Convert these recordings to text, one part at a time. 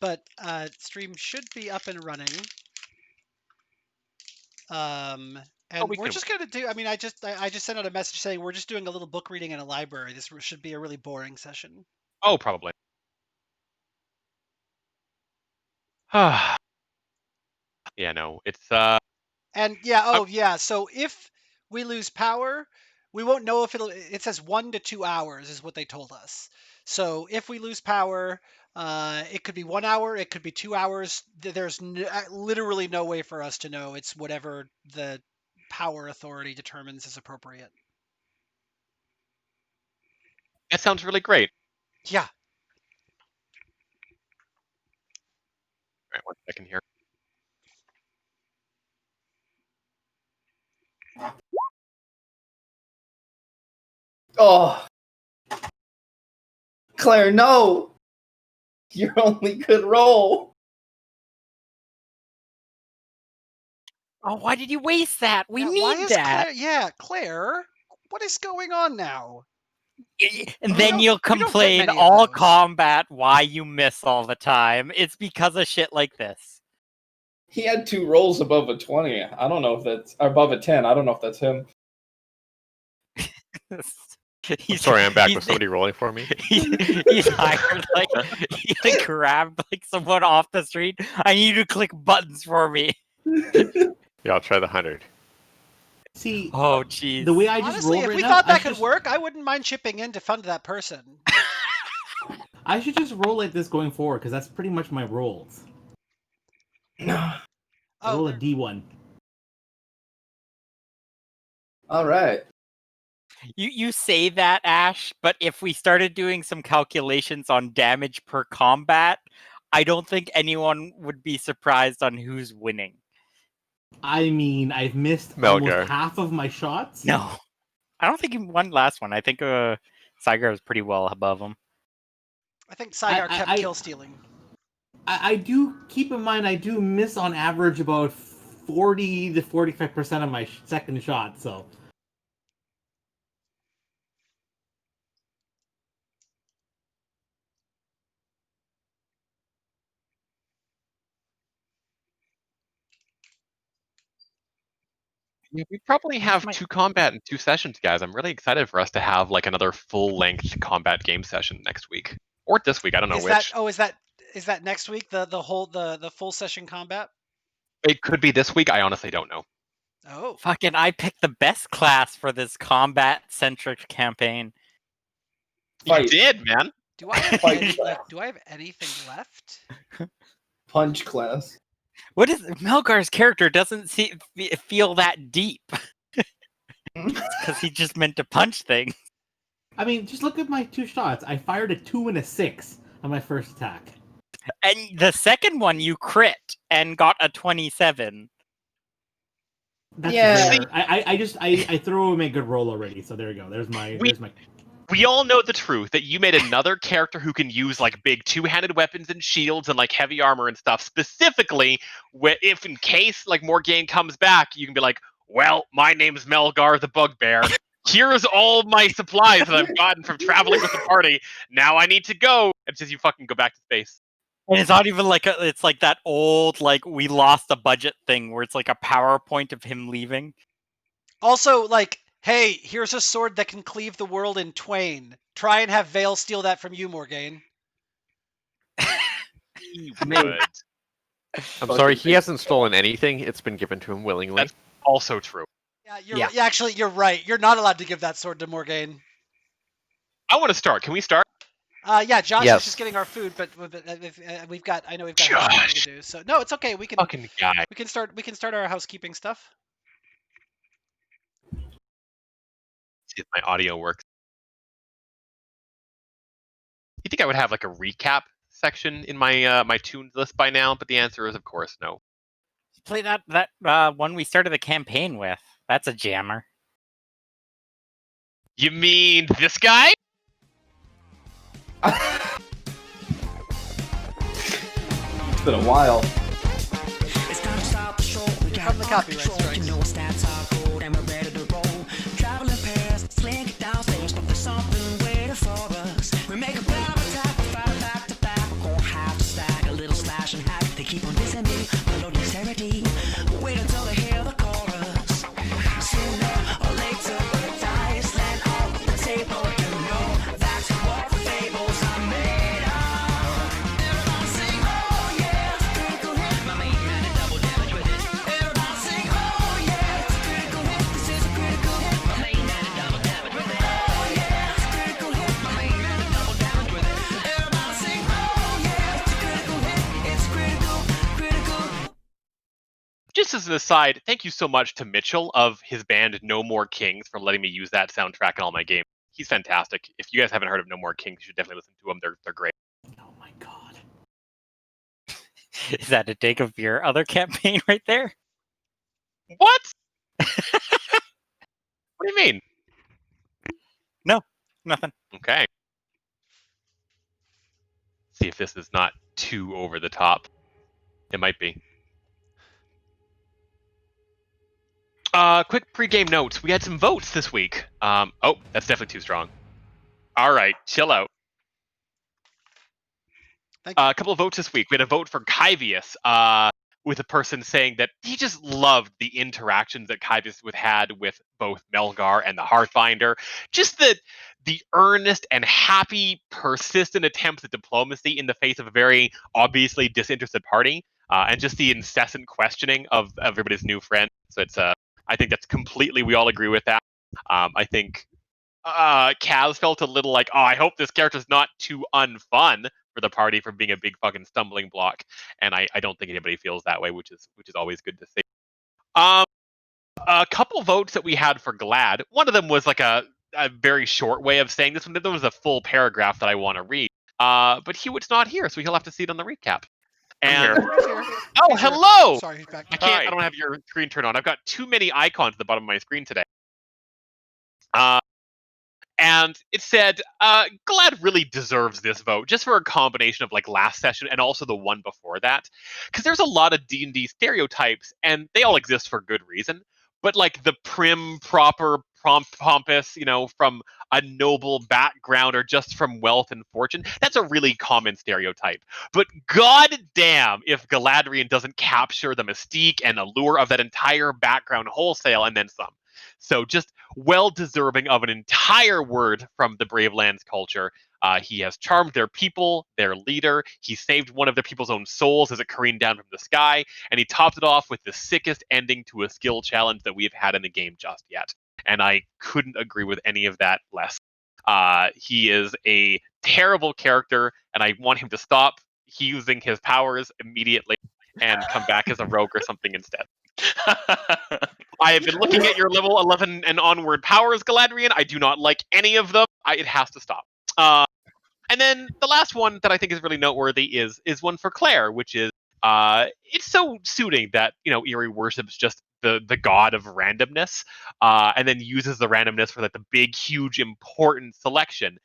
but stream should be up and running. And we're just gonna do. I mean, I just sent out a message saying we're just doing a little book reading in a library. This should be a really boring session. Oh, probably. Yeah, no, it's And yeah. So if we lose power, we won't know if it'll. It says 1 to 2 hours is what they told us. So if we lose power, it could be 1 hour, it could be 2 hours. There's literally no way for us to know. It's whatever the power authority determines is appropriate. That sounds really great. Yeah. All right, 1 second here. Oh, Claire, no! Your only good roll. Oh, why did you waste that? We Yeah, need why is that. Claire? Yeah, Claire. What is going on now? And then you'll complain all combat why you miss all the time. It's because of shit like this. He had 2 rolls above a 20. I don't know if that's above a 10. I don't know if that's him. I'm sorry, I'm back with somebody rolling for me. He's hired he grabbed someone off the street. I need you to click buttons for me. Yeah, I'll try the 100. See, oh jeez. The way I just honestly, roll if right we now, thought that could work, I wouldn't mind chipping in to fund that person. I should just roll like this going forward because that's pretty much my rolls. I roll a D1. All right. You say that, Ash, but if we started doing some calculations on damage per combat, I don't think anyone would be surprised on who's winning. I mean, I've missed almost half of my shots. No. I don't think he won last one. I think Saigar was pretty well above him. I think Saigar kept kill stealing. I do keep in mind I do miss on average about 40 to 45% of my second shot, so. Yeah, we probably have 2 combat and 2 sessions, guys. I'm really excited for us to have another full-length combat game session next week. Or this week, I don't know which. Is that next week, the full session combat? It could be this week, I honestly don't know. Oh. Fucking I picked the best class for this combat-centric campaign. You did, man. Do I have anything left? Punch class. What is Melgar's character doesn't feel that deep? Because he just meant to punch things. I mean, just look at my 2 shots. I fired a 2 and a 6 on my first attack. And the second one you crit and got a 27. That's rare. I threw him a good roll already, so there you go. There's my. We all know the truth that you made another character who can use big 2-handed weapons and shields and heavy armor and stuff. Specifically, if in case Morgaine comes back, you can be like, "Well, my name's Melgar the Bugbear. Here's all my supplies that I've gotten from traveling with the party. Now I need to go." And just you fucking go back to space. And it's not even it's like that old we lost a budget thing where it's a PowerPoint of him leaving. Also, hey, here's a sword that can cleave the world in twain. Try and have Vale steal that from you, Morgaine. I'm sorry, he hasn't stolen anything. It's been given to him willingly. That's also true. Yeah, actually, you're right. You're not allowed to give that sword to Morgaine. I want to start. Can we start? Yeah, Josh is just getting our food, but we've got housekeeping to do. So no, it's okay. We can fucking guy. We can start our housekeeping stuff. See if my audio works. You think I would have a recap section in my my tunes list by now? But the answer is, of course, no. Play that one we started the campaign with. That's a jammer. You mean this guy? It's been a while. Here come the copyright strikes. enemy, follow dexterity. Wait until they hear the chorus. Sooner or later, the dice land on the table. You know that's what fables are made of. Everybody sing, oh yeah, it's a critical hit. My main man did double damage with it. Everybody sing, oh yeah, it's a critical hit. This is a critical hit. My main man did double damage with it. Oh yeah, it's a critical hit. My main man did double damage with it. Everybody sing, oh yeah, it's a critical hit. It's critical. Just as an aside, thank you so much to Mitchell of his band No More Kings for letting me use that soundtrack in all my games. He's fantastic. If you guys haven't heard of No More Kings, you should definitely listen to them. They're great. Oh my god. Is that a dig of your other campaign right there? What? What do you mean? Nothing. Okay. See if this is not too over the top. It might be. Quick pregame notes. We had some votes this week. Oh, that's definitely too strong. All right, chill out. Thank you. A couple of votes this week. We had a vote for Kyvius, with a person saying that he just loved the interactions that Kyvius had with both Melgar and the Hearthbinder. Just the earnest and happy, persistent attempts at diplomacy in the face of a very obviously disinterested party, and just the incessant questioning of everybody's new friends. So it's I think that's completely, we all agree with that. I think Kaz felt a little like, oh, I hope this character's not too unfun for the party from being a big fucking stumbling block, and I don't think anybody feels that way, which is always good to see. A couple votes that we had for Glad. One of them was like a very short way of saying this one. There was a full paragraph that I want to read. But Hewitt's not here, so he'll have to see it on the recap. And here. He's here. oh, He's here. hello! Sorry, he's back. I can't. Hi. I don't have your screen turned on. I've got too many icons at the bottom of my screen today. And it said, Glad really deserves this vote, just for a combination of like last session and also the one before that. Because there's a lot of D&D stereotypes, and they all exist for good reason. But like the prim, proper, pompous, from a noble background or just from wealth and fortune, that's a really common stereotype. But goddamn if Galadriel doesn't capture the mystique and allure of that entire background wholesale and then some. So just well-deserving of an entire word from the Brave Lands culture. He has charmed their people, their leader. He saved one of their people's own souls as it careened down from the sky, and he topped it off with the sickest ending to a skill challenge that we have had in the game just yet. And I couldn't agree with any of that less. He is a terrible character, and I want him to stop using his powers immediately and come back as a rogue or something instead. I have been looking at your level 11 and onward powers, Galadriel. I do not like any of them. It has to stop. And then the last one that I think is really noteworthy is one for Claire, which is it's so suiting that Eerie worships just the god of randomness, and then uses the randomness for like the big, huge, important selection.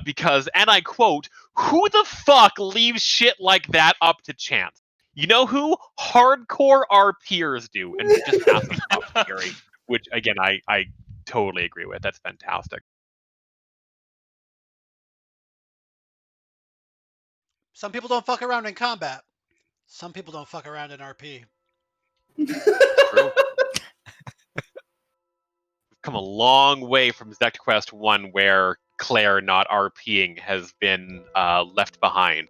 Because, and I quote, "Who the fuck leaves shit like that up to chance? You know who? Hardcore RPers do," and just pass them up, Eerie. Which again, I totally agree with. That's fantastic. Some people don't fuck around in combat. Some people don't fuck around in RP. True. We've come a long way from Zect Quest 1, where Claire not RPing has been left behind.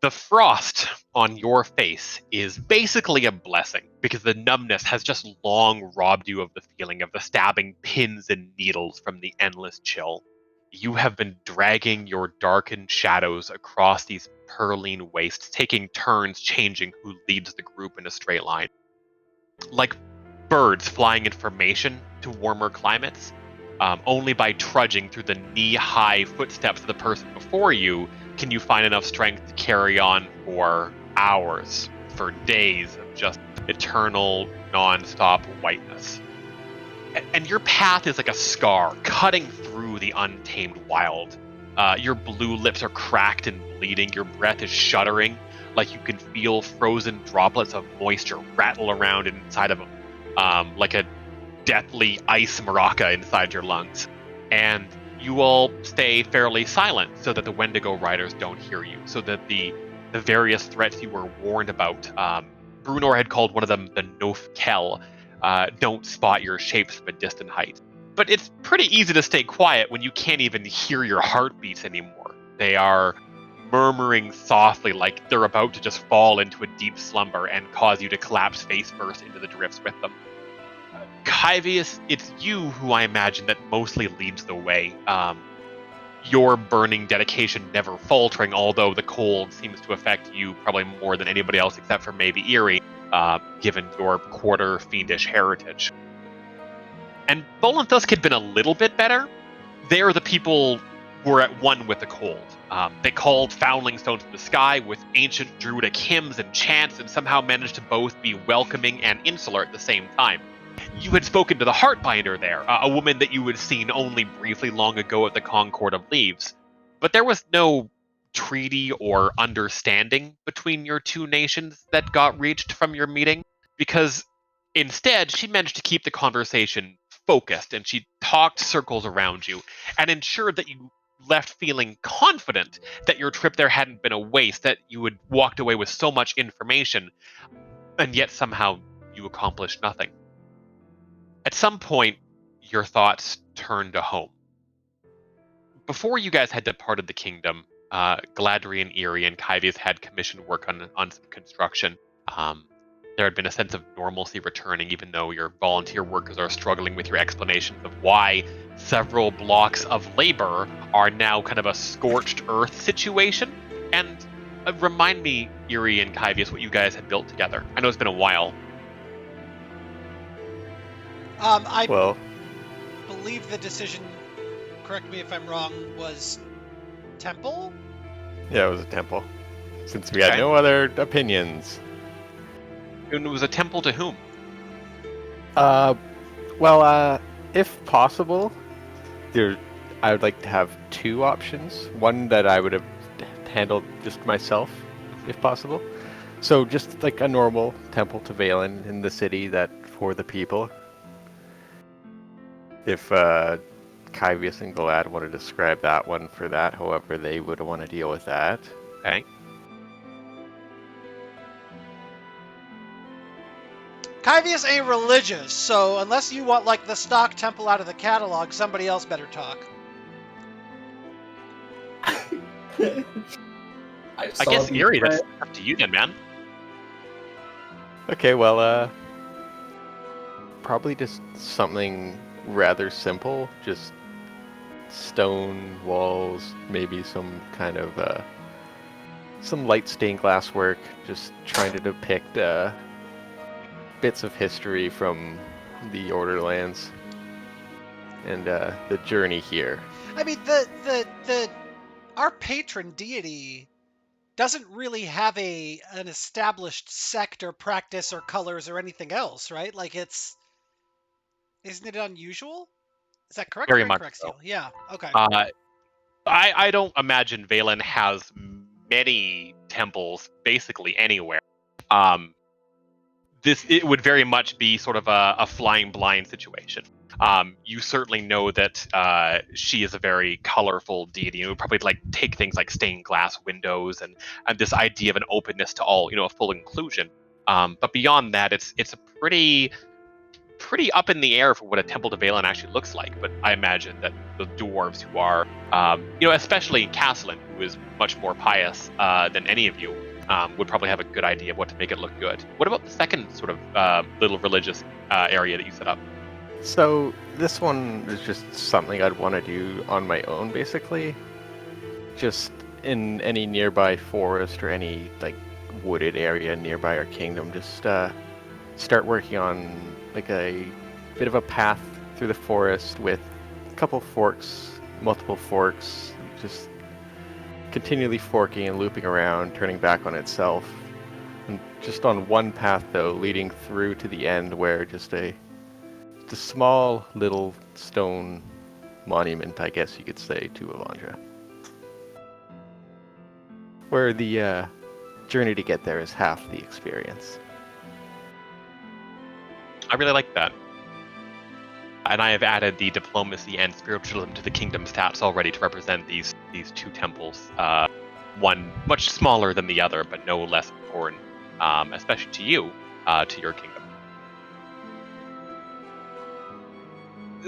The frost on your face is basically a blessing, because the numbness has just long robbed you of the feeling of the stabbing pins and needles from the endless chill. You have been dragging your darkened shadows across these purling wastes, taking turns changing who leads the group in a straight line. Like birds flying in formation to warmer climates, only by trudging through the knee-high footsteps of the person before you can you find enough strength to carry on for hours, for days of just eternal, non-stop whiteness. And your path is like a scar cutting through the untamed wild. Your blue lips are cracked and bleeding. Your breath is shuddering, like you can feel frozen droplets of moisture rattle around inside of them, like a deathly ice maraca inside your lungs. And you all stay fairly silent so that the Wendigo riders don't hear you, so that the the various threats you were warned about. Brunor had called one of them the Nof Kel, don't spot your shapes from a distant height. But it's pretty easy to stay quiet when you can't even hear your heartbeats anymore. They are murmuring softly like they're about to just fall into a deep slumber and cause you to collapse face first into the drifts with them. Kyvius, it's you who I imagine that mostly leads the way. Your burning dedication never faltering, although the cold seems to affect you probably more than anybody else except for maybe Eerie, given your quarter fiendish heritage. And Volantusk had been a little bit better. There, the people were at one with the cold. They called Foundling stones in the sky with ancient druidic hymns and chants, and somehow managed to both be welcoming and insular at the same time. You had spoken to the Heartbinder there, a woman that you had seen only briefly long ago at the Concord of Leaves. But there was no treaty or understanding between your two nations that got reached from your meeting, because instead she managed to keep the conversation focused, and she talked circles around you and ensured that you left feeling confident that your trip there hadn't been a waste, that you had walked away with so much information, and yet somehow you accomplished nothing. At some point, your thoughts turned to home. Before you guys had departed the kingdom, Gladry and Eerie and Kyvius had commissioned work on some construction. There had been a sense of normalcy returning, even though your volunteer workers are struggling with your explanations of why several blocks of labor are now kind of a scorched earth situation. And remind me, Eerie and Kyvius, what you guys had built together. I know it's been a while. I Well, believe the decision, correct me if I'm wrong, was temple? yeah, it was a temple. Since we had Okay. no other opinions. And it was a temple to whom? If possible, I would like to have two options. One that I would have handled just myself, if possible. So just like a normal temple to Valen in the city that for the people. If Kyvius and Galad want to describe that one for that, however they would want to deal with that. Okay. Kyvius ain't religious, so unless you want like the stock temple out of the catalog, somebody else better talk. I guess Eerie, that's up to you then, man. Okay, well, probably just something rather simple, just stone walls, maybe some kind of some light stained glass work, just trying to depict bits of history from the Orderlands and the journey here. I mean, our patron deity doesn't really have an established sect or practice or colors or anything else, right? Like isn't it unusual? Is that correct? Very Or much incorrect, so. Seal? Yeah. Okay. I don't imagine Valen has many temples basically anywhere. It would very much be sort of a flying blind situation. You certainly know that she is a very colorful deity. You would probably take things like stained glass windows and this idea of an openness to all, a full inclusion. But beyond that, it's a pretty up in the air for what a temple to Valen actually looks like. But I imagine that the dwarves who are, especially Castellan, who is much more pious than any of you, would probably have a good idea of what to make it look good. What about the second sort of little religious area that you set up? So this one is just something I'd want to do on my own, basically. Just in any nearby forest or any wooded area nearby our kingdom, just start working on a bit of a path through the forest with a couple forks, multiple forks, just continually forking and looping around, turning back on itself. And just on one path, though, leading through to the end where just a small little stone monument, I guess you could say, to Avandra. Where the journey to get there is half the experience. I really like that. And I have added the diplomacy and spiritualism to the kingdom stats already to represent these two temples. one much smaller than the other, but no less important, especially to you, to your kingdom.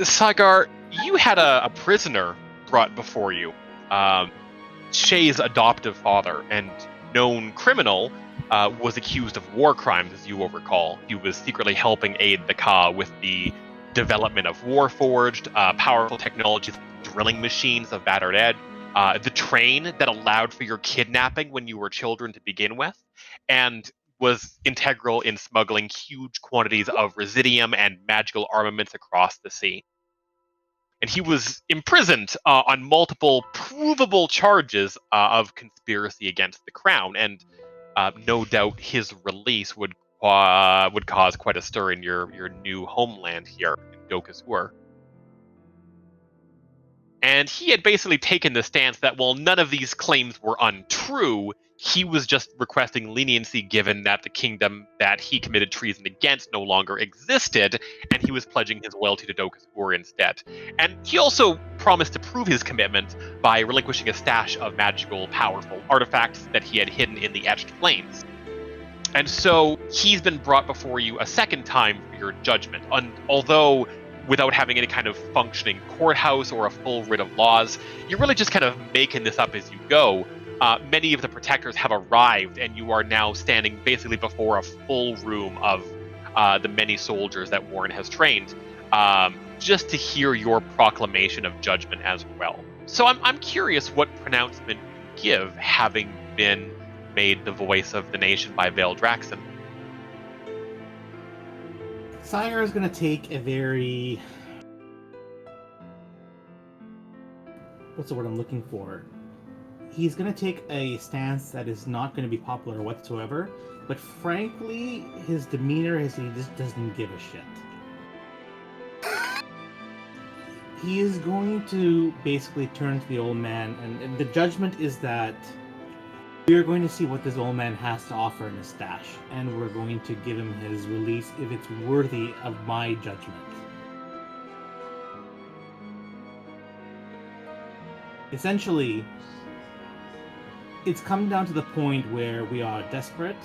Sagar, you had a prisoner brought before you. Shay's adoptive father and known criminal was accused of war crimes, as you will recall. He was secretly helping aid the Ka with the development of Warforged, powerful technologies, drilling machines of Battered Edge, the train that allowed for your kidnapping when you were children to begin with, and was integral in smuggling huge quantities of residium and magical armaments across the sea. And he was imprisoned on multiple provable charges of conspiracy against the crown, and no doubt his release would cause quite a stir in your new homeland here in Dokasur. And he had basically taken the stance that while none of these claims were untrue, he was just requesting leniency given that the kingdom that he committed treason against no longer existed, and he was pledging his loyalty to Dokasur instead. And he also promised to prove his commitment by relinquishing a stash of magical, powerful artifacts that he had hidden in the Etched Plains. And so he's been brought before you a second time for your judgment. Although without having any kind of functioning courthouse or a full writ of laws, you're really just kind of making this up as you go. Many of the protectors have arrived, and you are now standing basically before a full room of the many soldiers that Warren has trained, just to hear your proclamation of judgment as well. So I'm curious what pronouncement you give, having been made the voice of the nation by Vale Draxon. Sire is going to take a very... What's the word I'm looking for? He's going to take a stance that is not going to be popular whatsoever, but frankly, his demeanor is he just doesn't give a shit. He is going to basically turn to the old man, and the judgment is that we are going to see what this old man has to offer in his stash, and we're going to give him his release if it's worthy of my judgment. Essentially, it's come down to the point where we are desperate.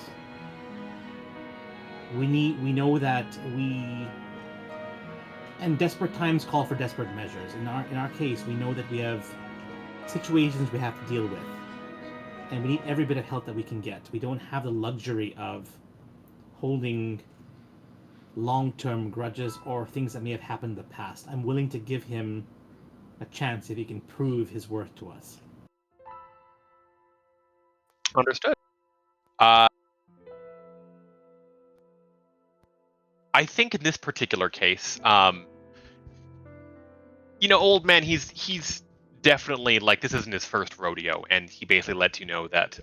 We know that and desperate times call for desperate measures. In our case, we know that we have situations we have to deal with, and we need every bit of help that we can get. We don't have the luxury of holding long-term grudges or things that may have happened in the past. I'm willing to give him a chance if he can prove his worth to us. Understood. I think in this particular case, old man, he's definitely, like, this isn't his first rodeo, and he basically lets you know that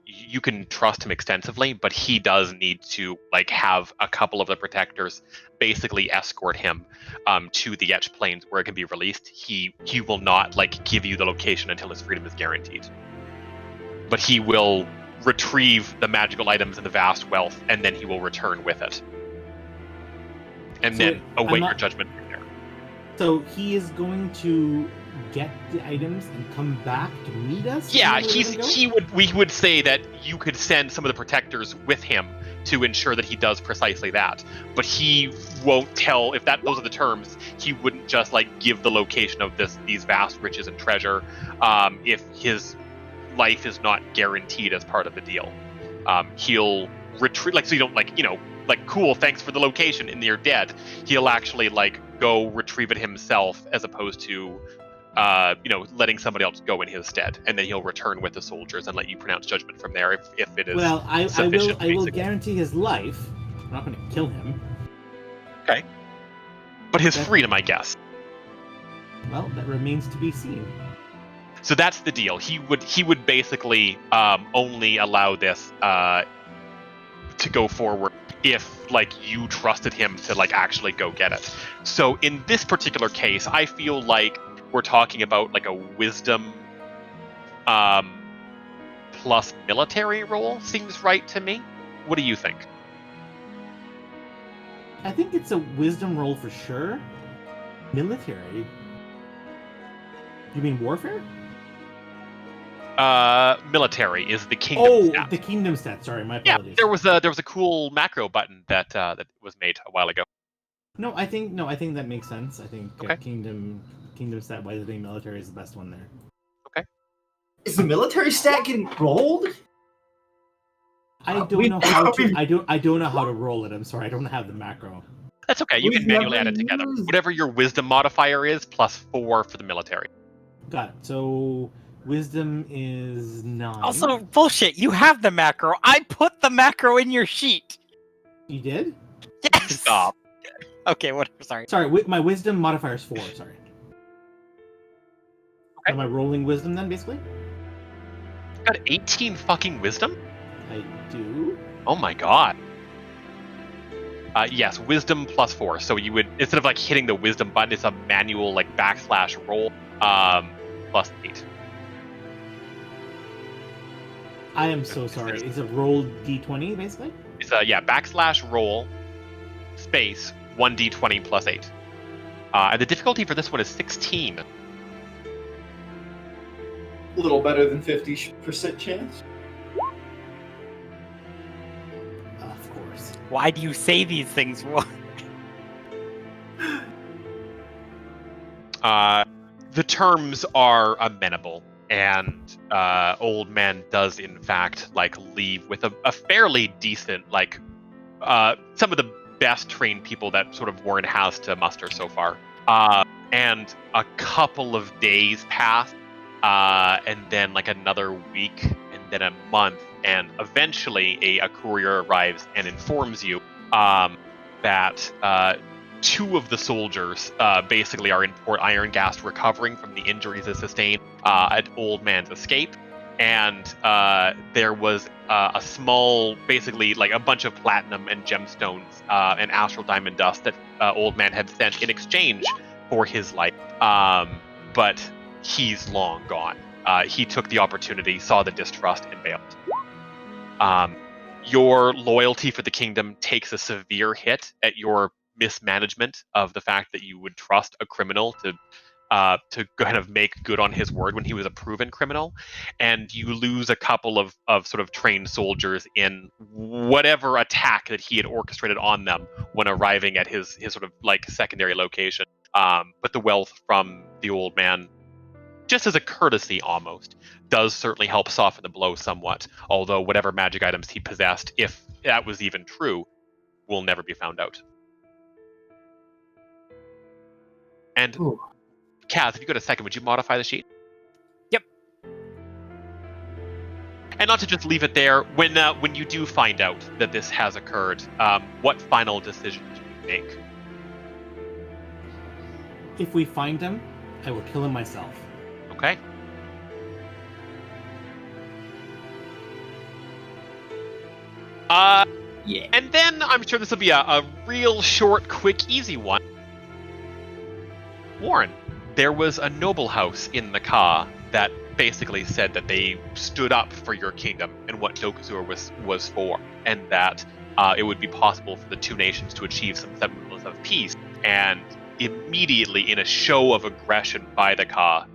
you can trust him extensively, but he does need to, like, have a couple of the protectors basically escort him to the Etched Plains where it can be released. He will not, like, give you the location until his freedom is guaranteed. But he will retrieve the magical items and the vast wealth, and then he will return with it. And then await your judgment from there. So he is going to get the items and come back to meet us? Yeah, we would say that you could send some of the protectors with him to ensure that he does precisely that. But he won't tell, if those are the terms, he wouldn't just, like, give the location of these vast riches and treasure if his life is not guaranteed as part of the deal. He'll retreat, like, so you don't, like, like, cool, thanks for the location, and you're dead. He'll actually, like, go retrieve it himself as opposed to letting somebody else go in his stead, and then he'll return with the soldiers and let you pronounce judgment from there if it is sufficient. I will guarantee his life. I'm not going to kill him. Okay. But his freedom, I guess. Well, that remains to be seen. So that's the deal. He would basically only allow this to go forward if, like, you trusted him to, like, actually go get it. So in this particular case, I feel like we're talking about, like, a wisdom plus military role seems right to me. What do you think? I think it's a wisdom roll for sure. Military? You mean warfare? Military is the kingdom stat. the kingdom stat. Sorry, my Yeah, apologies. there was a cool macro button that was made a while ago. No, I think that makes sense. I think Okay. kingdom stat wise, I think military is the best one there. Is the military stat getting rolled? I don't know how to. I don't know how to roll it. I'm sorry, I don't have the macro. That's okay. You We've can manually never add it together. used- Whatever your wisdom modifier is, +4 for the military. Got it. So wisdom is 9. Also, bullshit. You have the macro. I put the macro in your sheet. You did? Yes. Stop. Okay, whatever. Sorry. Sorry, my wisdom modifier is 4. Sorry. Okay. Am I rolling wisdom then, basically? Got 18 fucking wisdom? I do. Oh my god. Yes, wisdom +4. So you would, instead of like hitting the wisdom button, it's a manual like / roll +8. I am so sorry. Is it roll d20 basically? It's / roll space 1d20 +8. And the difficulty for this one is 16. A little better than 50% chance. Of course. Why do you say these things? The terms are amenable, and Old Man does in fact like leave with a fairly decent some of the best trained people that sort of Warren has to muster so far. And a couple of days pass, and then like another week, and then a month, and eventually a courier arrives and informs you that 2 of the soldiers basically are in Port Ironghast recovering from the injuries they sustained at Old Man's escape. And there was a small, basically like a bunch of platinum and gemstones and astral diamond dust that Old Man had sent in exchange for his life. But he's long gone. He took the opportunity, saw the distrust, and bailed. Your loyalty for the kingdom takes a severe hit at your mismanagement of the fact that you would trust a criminal to kind of make good on his word when he was a proven criminal, and you lose a couple of sort of trained soldiers in whatever attack that he had orchestrated on them when arriving at his sort of like secondary location. But the wealth from the Old Man, just as a courtesy almost, does certainly help soften the blow somewhat, although whatever magic items he possessed, if that was even true, will never be found out. And Ooh. Kaz, if you got a second, would you modify the sheet? Yep. And not to just leave it there, when you do find out that this has occurred, what final decision do you make? If we find him, I will kill him myself. Okay. Yeah. And then I'm sure this will be a real short, quick, easy one. Warren, there was a noble house in the Ka that basically said that they stood up for your kingdom and what Dokazur was for, and that it would be possible for the 2 nations to achieve some semblance of peace. And immediately, in a show of aggression by the Ka,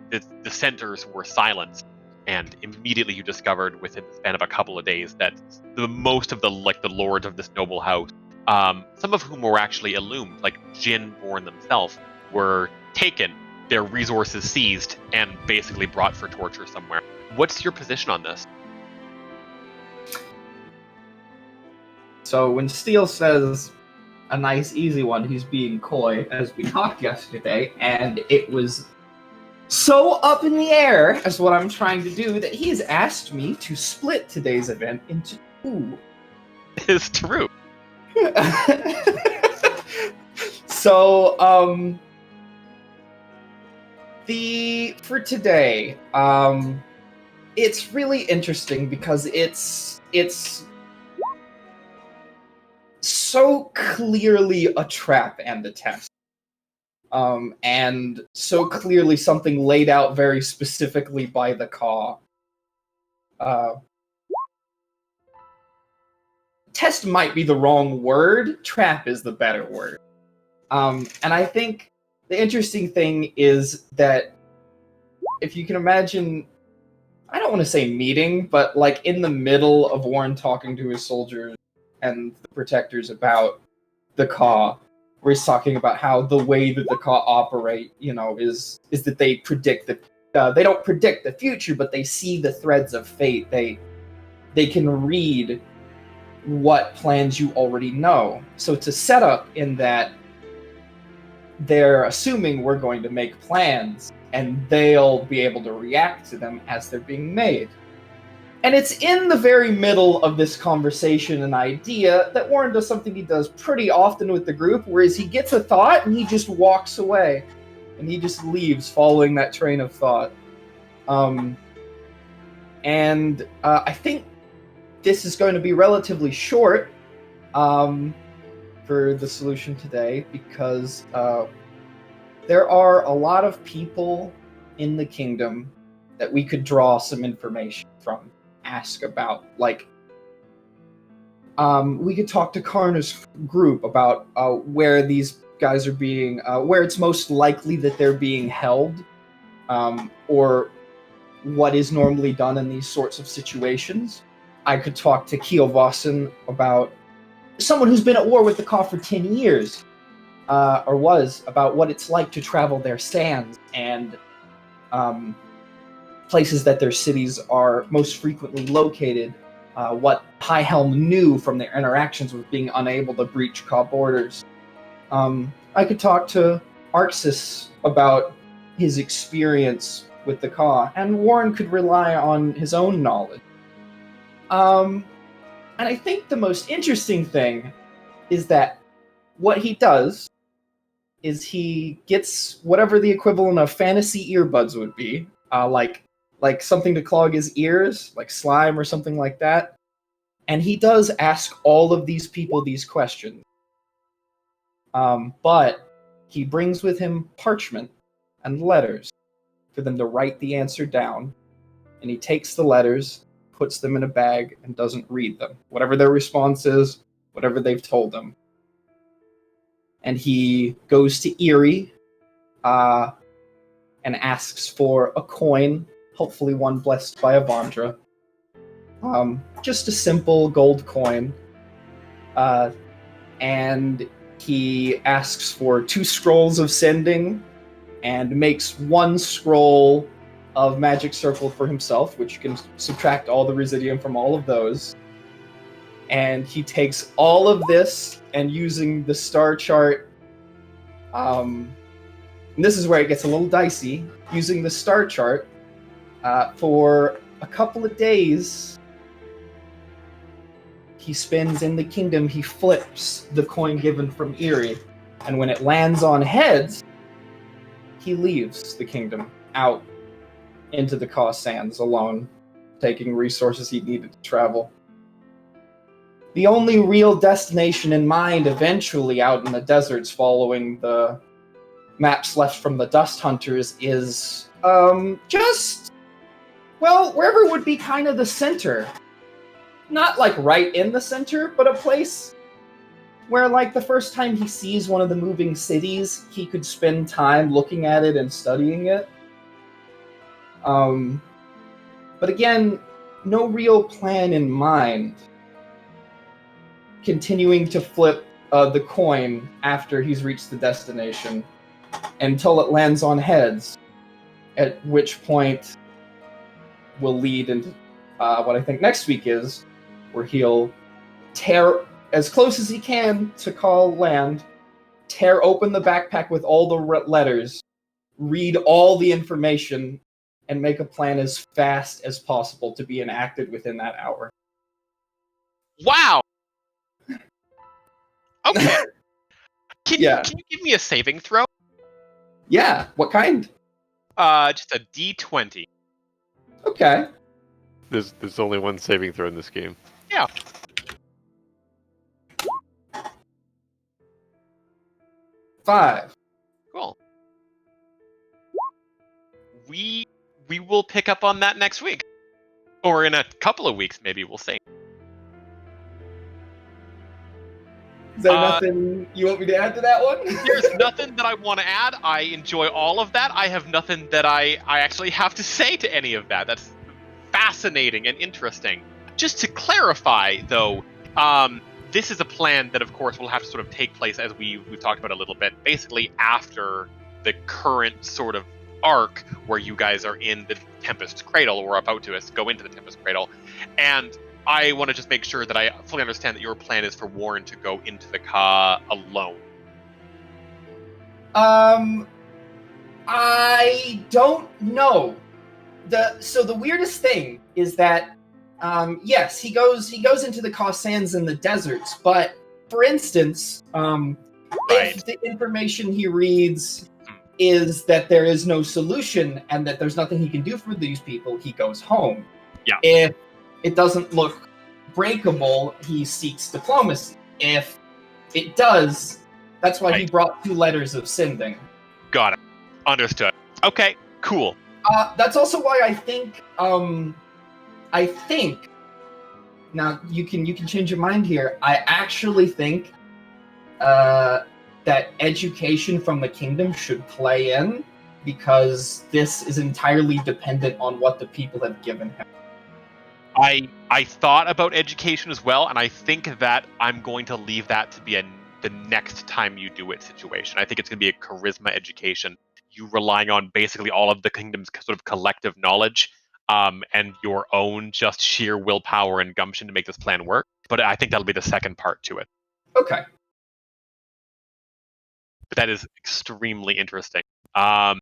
the dissenters were silenced. And immediately you discovered within the span of a couple of days that the most of the lords of this noble house, some of whom were actually illumined, like Jin born themselves, were taken, their resources seized, and basically brought for torture somewhere. What's your position on this? So when Steele says a nice easy one, he's being coy, as we talked yesterday, and it was so up in the air as what I'm trying to do that he has asked me to split today's event into 2. It's true. So, for today, it's really interesting because it's so clearly a trap and a test. And so clearly something laid out very specifically by the Ka. Test might be the wrong word. Trap is the better word. And I think the interesting thing is that if you can imagine I don't want to say meeting, but like in the middle of Warren talking to his soldiers and the protectors about the Ka, where he's talking about how the way that the Ka operate, is that they predict they don't predict the future, but they see the threads of fate. They can read what plans you already know. So it's a setup in that they're assuming we're going to make plans, and they'll be able to react to them as they're being made. And it's in the very middle of this conversation and idea that Warren does something he does pretty often with the group, whereas he gets a thought and he just walks away. And he just leaves following that train of thought. I think this is going to be relatively short for the solution today, because there are a lot of people in the kingdom that we could draw some information from, ask about. Like, we could talk to Karna's group about where these guys are being, where it's most likely that they're being held, or what is normally done in these sorts of situations. I could talk to Kielvasen about someone who's been at war with the Ka for 10 years, about what it's like to travel their sands and places that their cities are most frequently located, what High Helm knew from their interactions with being unable to breach Ka borders. I could talk to Arxis about his experience with the Ka, and Warren could rely on his own knowledge. And I think the most interesting thing is that what he does is he gets whatever the equivalent of fantasy earbuds would be, like something to clog his ears, like slime or something like that. And he does ask all of these people these questions. But he brings with him parchment and letters for them to write the answer down. And he takes the letters, puts them in a bag, and doesn't read them. Whatever their response is, whatever they've told him. And he goes to Erie and asks for a coin, hopefully one blessed by Avandra. Just a simple gold coin. And he asks for 2 scrolls of sending and makes 1 scroll of magic circle for himself, which you can subtract all the residium from all of those. And he takes all of this, and using the star chart, and this is where it gets a little dicey, using the star chart, for a couple of days, he spends in the kingdom, he flips the coin given from Erie, and when it lands on heads, he leaves the kingdom out into the Ka sands alone, taking resources he needed to travel. The only real destination in mind eventually out in the deserts following the maps left from the Dust Hunters is wherever would be kind of the center. Not like right in the center, but a place where, like, the first time he sees one of the moving cities, he could spend time looking at it and studying it. But again, no real plan in mind. Continuing to flip the coin after he's reached the destination until it lands on heads, at which point will lead into what I think next week is, where he'll tear as close as he can to call land, tear open the backpack with all the letters, read all the information, and make a plan as fast as possible to be enacted within that hour. Wow. Okay. Can Yeah. you give me a saving throw? Yeah, what kind? Just a D20. Okay. There's only one saving throw in this game. Yeah. 5. Cool. We will pick up on that next week. Or in a couple of weeks, maybe, we'll see. Is there nothing you want me to add to that one? There's nothing that I want to add. I enjoy all of that. I have nothing that I actually have to say to any of that. That's fascinating and interesting. Just to clarify, though, this is a plan that, of course, will have to sort of take place as we've talked about a little bit, basically after the current sort of arc where you guys are in the Tempest Cradle, or about to go into the Tempest Cradle. And I want to just make sure that I fully understand that your plan is for Warren to go into the Ka alone. I don't know. So the weirdest thing is that, yes, he goes into the Ka sands in the deserts, but for instance, if the information he reads is that there is no solution and that there's nothing he can do for these people, he goes home. Yeah. If it doesn't look breakable, he seeks diplomacy. If it does, that's why he brought 2 letters of sending. Got it. Understood. Okay, cool. That's also why I think, now you can change your mind here. I actually think, that education from the kingdom should play in, because this is entirely dependent on what the people have given him. I thought about education as well, and I think that I'm going to leave that to be the next time you do it situation. I think it's going to be a charisma education. You relying on basically all of the kingdom's sort of collective knowledge, and your own just sheer willpower and gumption to make this plan work. But I think that'll be the second part to it. Okay. But that is extremely interesting. I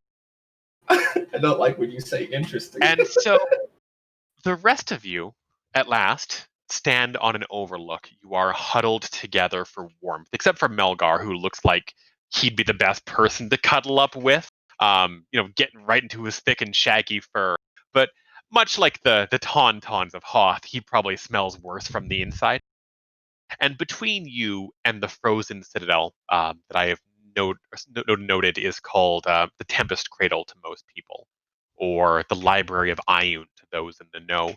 don't like when you say interesting. And so the rest of you, at last, stand on an overlook. You are huddled together for warmth, except for Melgar, who looks like he'd be the best person to cuddle up with. Getting right into his thick and shaggy fur. But much like the tauntauns of Hoth, he probably smells worse from the inside. And between you and the frozen citadel that I have noted is called the Tempest Cradle to most people, or the Library of Ioun to those in the know,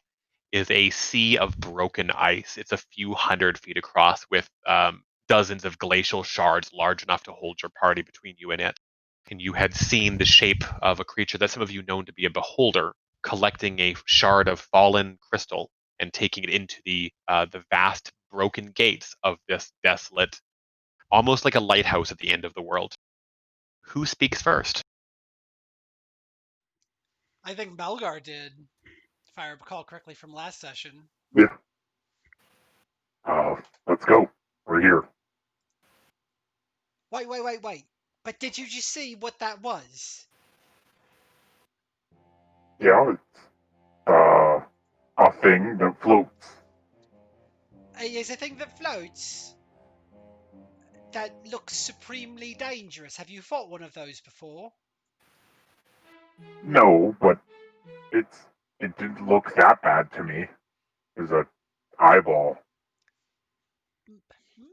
is a sea of broken ice. It's a few hundred feet across, with dozens of glacial shards large enough to hold your party between you and it. And you had seen the shape of a creature that some of you known to be a beholder, collecting a shard of fallen crystal and taking it into the vast broken gates of this desolate, almost like a lighthouse at the end of the world. Who speaks first? I think Melgar did, if I recall correctly from last session. Yeah. Let's go. We're here. Wait. But did you just see what that was? Yeah, it's a thing that floats. It's a thing that floats that looks supremely dangerous. Have you fought one of those before? No, but it didn't look that bad to me. It was an eyeball.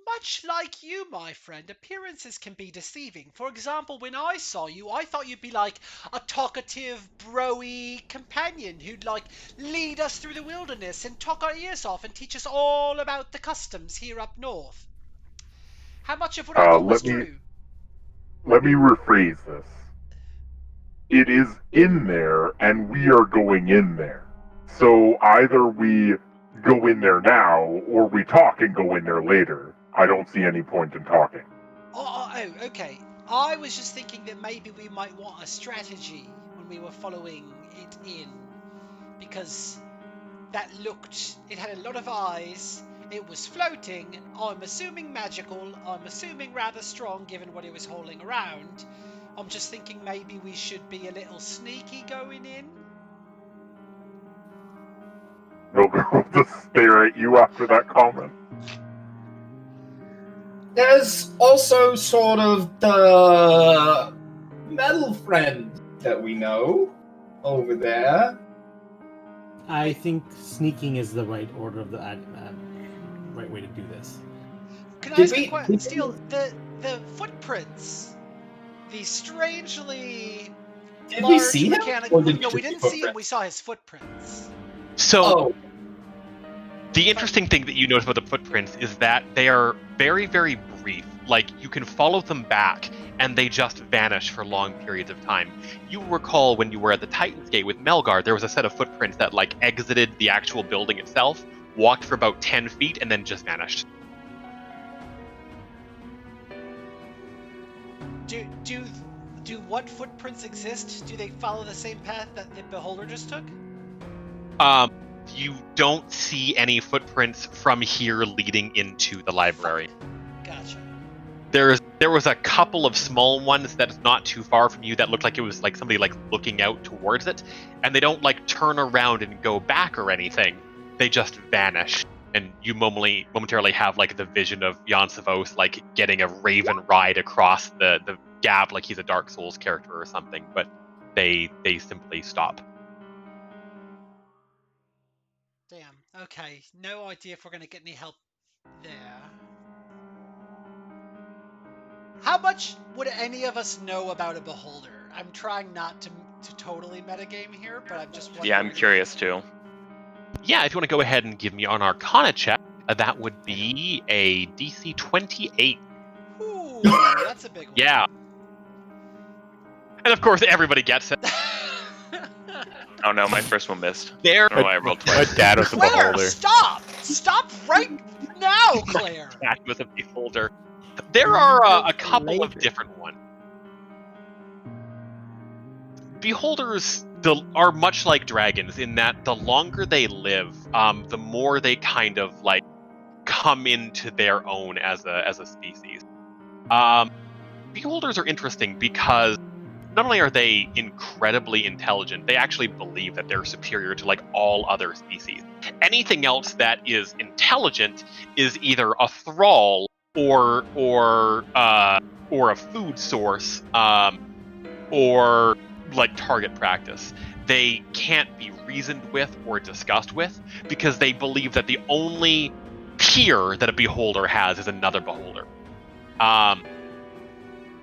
Much like you, my friend, appearances can be deceiving. For example, when I saw you, I thought you'd be like a talkative, bro-y companion who'd like lead us through the wilderness and talk our ears off and teach us all about the customs here up north. How much of what I thought was true? Let me rephrase this. It is in there, and we are going in there. So either we go in there now, or we talk and go in there later. I don't see any point in talking. Oh, okay. I was just thinking that maybe we might want a strategy when we were following it in. Because it had a lot of eyes, it was floating, I'm assuming magical, I'm assuming rather strong given what it was hauling around. I'm just thinking maybe we should be a little sneaky going in. Milgar will just stare at you after that comment. There's also sort of the metal friend that we know over there. I think sneaking is the right order of the right way to do this. Can I ask a question? Steele, the footprints, the strangely Did large we see him? mechanical. Or did No, we just didn't see see him. We saw his footprints. So The interesting thing that you notice about the footprints is that they are very, very brief. Like, you can follow them back, and they just vanish for long periods of time. You recall when you were at the Titan's Gate with Melgar, there was a set of footprints that, like, exited the actual building itself, walked for about 10 feet, and then just vanished. Do what footprints exist? Do they follow the same path that the beholder just took? You don't see any footprints from here leading into the library. Gotcha. There was a couple of small ones that's not too far from you that looked like it was like somebody like looking out towards it, and they don't like turn around and go back or anything. They just vanish, and you momentarily have like the vision of Jan Savos like getting a raven ride across the gap like he's a Dark Souls character or something, but they simply stop. Damn. Okay. No idea if we're gonna get any help there. How much would any of us know about a beholder? I'm trying not to totally metagame here, but I'm just wondering. Yeah, I'm curious too. Yeah, if you want to go ahead and give me an Arcana check, that would be a DC 28. Ooh, that's a big one. Yeah. And of course, everybody gets it. Oh no, my first one missed. There. I don't know why I rolled My twice. dad was a Claire, beholder. stop! Stop right now, Claire! That was a beholder. There are a couple of different ones. Beholders are much like dragons in that the longer they live, the more they kind of like come into their own as a species. Beholders are interesting because not only are they incredibly intelligent, they actually believe that they're superior to like all other species. Anything else that is intelligent is either a thrall or a food source, or like target practice. They can't be reasoned with or discussed with because they believe that the only peer that a beholder has is another beholder.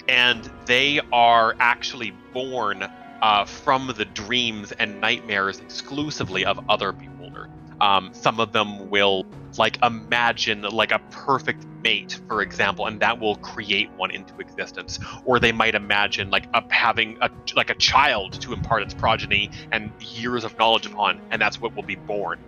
And they are actually born from the dreams and nightmares exclusively of other beholders. Some of them will like imagine like a perfect mate, for example, and that will create one into existence. Or they might imagine like having a child to impart its progeny and years of knowledge upon, and that's what will be born.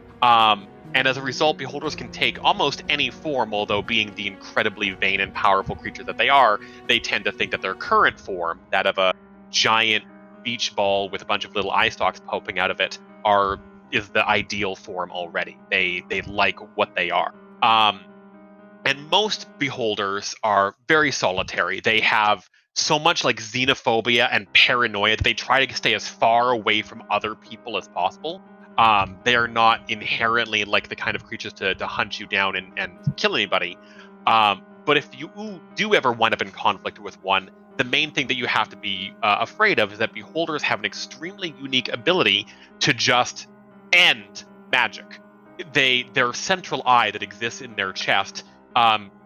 And as a result, beholders can take almost any form, although being the incredibly vain and powerful creatures that they are, they tend to think that their current form, that of a giant beach ball with a bunch of little eye stalks popping out of it, is the ideal form already. They like what they are. And most beholders are very solitary. They have so much like xenophobia and paranoia that they try to stay as far away from other people as possible. They are not inherently like the kind of creatures to hunt you down and kill anybody. But if you do ever wind up in conflict with one, the main thing that you have to be afraid of is that beholders have an extremely unique ability to just end magic. Their central eye that exists in their chest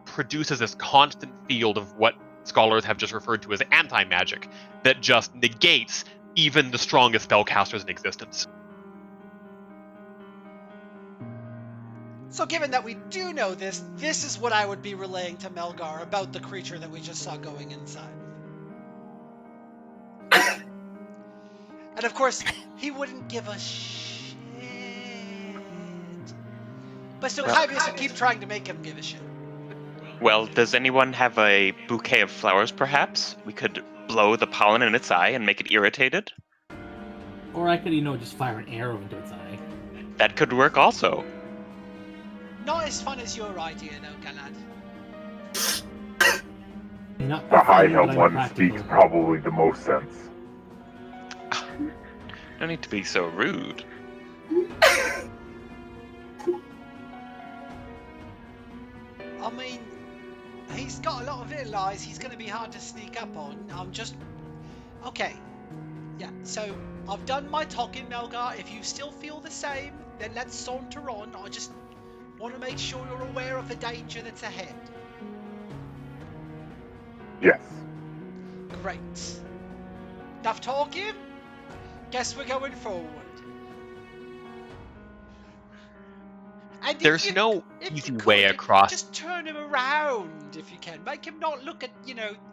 produces this constant field of what scholars have just referred to as anti-magic that just negates even the strongest spellcasters in existence. So given that we do know this is what I would be relaying to Melgar about the creature that we just saw going inside. And of course, he wouldn't give a shit. But so Kybius would keep trying to make him give a shit. Well, does anyone have a bouquet of flowers, perhaps? We could blow the pollen in its eye and make it irritated. Or I could, just fire an arrow into its eye. That could work also. Not as fun as your idea, though, Galad. Not The high funny, but held I'm one practical. speaks probably the most sense. No need to be so rude. I mean, he's got a lot of little eyes. He's going to be hard to sneak up on. Okay. Yeah, so I've done my talking, Melgar. If you still feel the same, then let's saunter on. I just want to make sure you're aware of the danger that's ahead. Yes. Great. Enough talking? Guess we're going forward. And There's no easy way across. Just turn him around if you can. Make him not look at,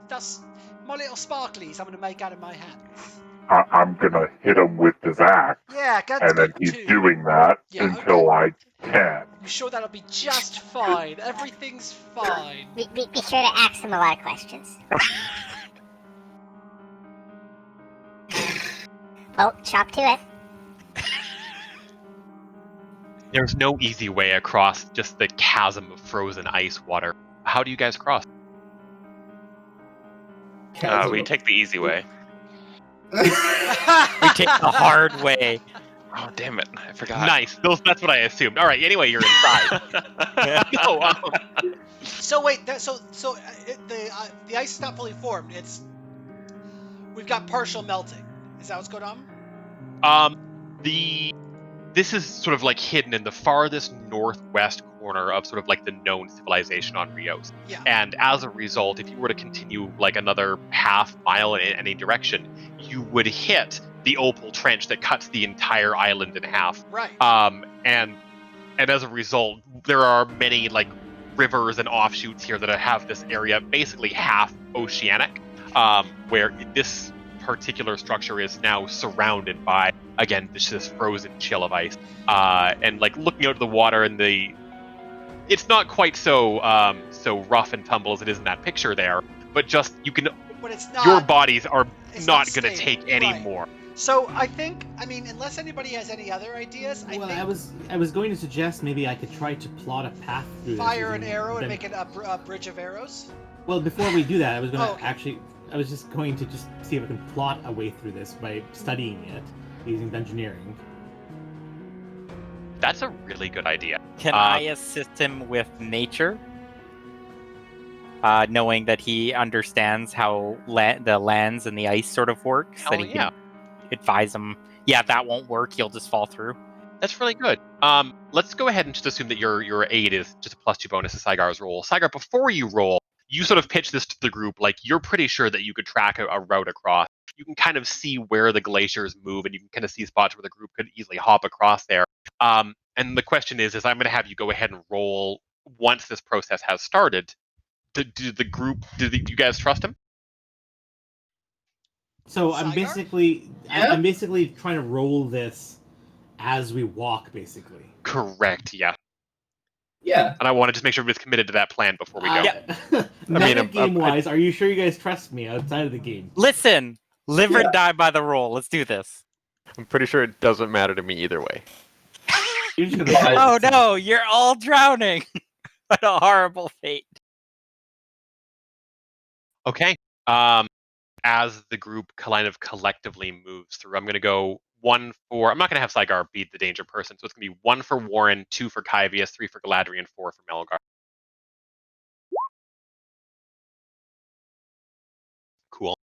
that's my little sparklies I'm going to make out of my hands. I'm gonna hit him with this axe, Yeah, that's and then good he's too. doing that Yeah, until I can. I'm sure that'll be just fine. Everything's fine. Be sure to ask him a lot of questions. Well, chop to it. There's no easy way across just the chasm of frozen ice water. How do you guys cross? We take the easy way. We take the hard way. Oh, damn it. I forgot. Nice. That's what I assumed. All right. Anyway, you're inside. No, So wait, the ice is not fully formed. We've got partial melting. Is that what's going on? This is sort of like hidden in the farthest northwest corner of sort of like the known civilization on Rios. Yeah. And as a result, if you were to continue like another half mile in any direction, you would hit the opal trench that cuts the entire island in half. Right. And as a result, there are many like rivers and offshoots here that have this area basically half oceanic, where this particular structure is now surrounded by, again, this frozen chill of ice. And like looking out of the water, and it's not quite so rough and tumble as it is in that picture there, but just But it's not. your bodies are it's not not going to stable, take any right. more. So I think, unless anybody has any other ideas, I think I was going to suggest maybe I could try to plot a path through this fire an using arrow and them- make it a bridge of arrows. Well, before we do that, I was going to okay. I was just going to see if I can plot a way through this by studying it using engineering. That's a really good idea. Can I assist him with nature? Knowing that he understands how the lands and the ice sort of works, Hell that he yeah. can advise him, yeah, that won't work, you'll just fall through. That's really good. Let's go ahead and just assume that your aid is just a +2 bonus to Saigar's roll. Saigar, before you roll, you sort of pitch this to the group like you're pretty sure that you could track a route across. You can kind of see where the glaciers move, and you can kind of see spots where the group could easily hop across there. And the question is I'm going to have you go ahead and roll once this process has started. Do you guys trust him? So Saigar? I'm basically trying to roll this as we walk, basically. Correct, yeah. Yeah. And I want to just make sure everybody's committed to that plan before we go. Game-wise, are you sure you guys trust me outside of the game? Listen, live or die by the roll. Let's do this. I'm pretty sure it doesn't matter to me either way. You're just gonna Oh no, you're all drowning. What a horrible fate. Okay. As the group kind of collectively moves through, I'm going to go 1 for. I'm not going to have Saigar beat the danger person, so it's going to be 1 for Warren, 2 for Kyvius, 3 for Galadriel, 4 for Melgar. Cool.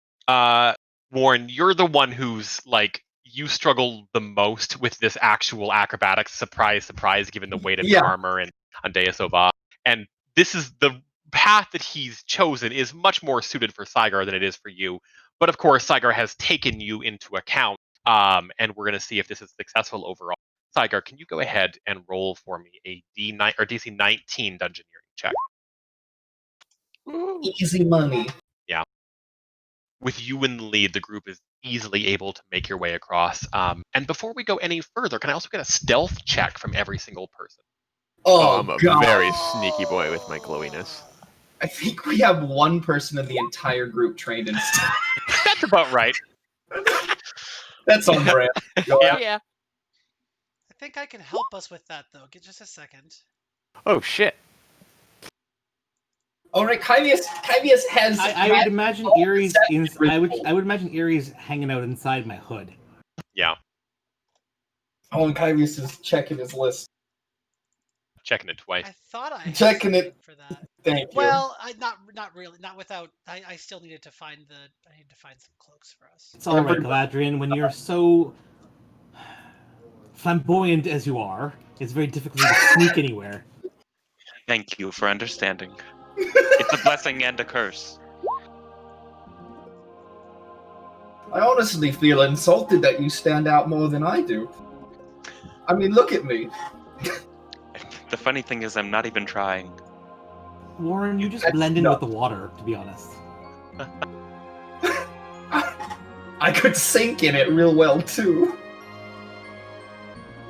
Warren, you're the one who's like you struggle the most with this actual acrobatics. Surprise, surprise! Given the weight of your armor and Andea Sova, and this is the path that he's chosen is much more suited for Saigar than it is for you. But of course, Saigar has taken you into account, and we're going to see if this is successful overall. Saigar, can you go ahead and roll for me a D9 or DC 19 dungeoneering check? Easy money. Yeah. With you in the lead, the group is easily able to make your way across. And before we go any further, can I also get a stealth check from every single person? Oh, I'm a God. very sneaky boy with my glowiness. I think we have one person in the entire group trained in stealth. That's about right. That's on brand. Go ahead. Yeah. I think I can help us with that though. Give just a second. Oh shit. All right, Kyvius has. I would imagine Erie's. I would imagine Erie's hanging out inside my hood. Yeah. Oh, and Kyvius is checking his list. Checking it twice. I thought I had Checking it. something for that. Thank you. Well, not really. Not without. I still needed to find I need to find some cloaks for us. It's all right, Galadriel. When you're so flamboyant as you are, it's very difficult to sneak anywhere. Thank you for understanding. It's a blessing and a curse. I honestly feel insulted that you stand out more than I do. I mean, look at me. The funny thing is, I'm not even trying. Warren, you just That's blend in not- with the water, to be honest. I could sink in it real well too.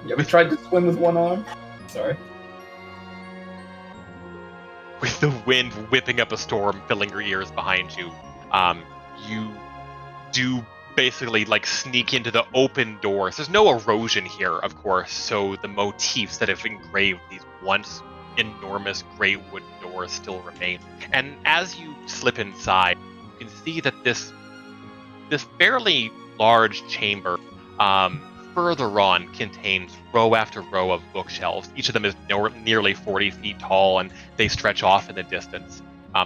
You ever tried to swim with one arm? Sorry. With the wind whipping up a storm, filling your ears behind you, you do basically like sneak into the open doors. There's no erosion here, of course, so the motifs that have engraved these once enormous great wooden doors still remain. And as you slip inside, you can see that this fairly large chamber, further on, contains row after row of bookshelves. Each of them is nearly 40 feet tall, and they stretch off in the distance,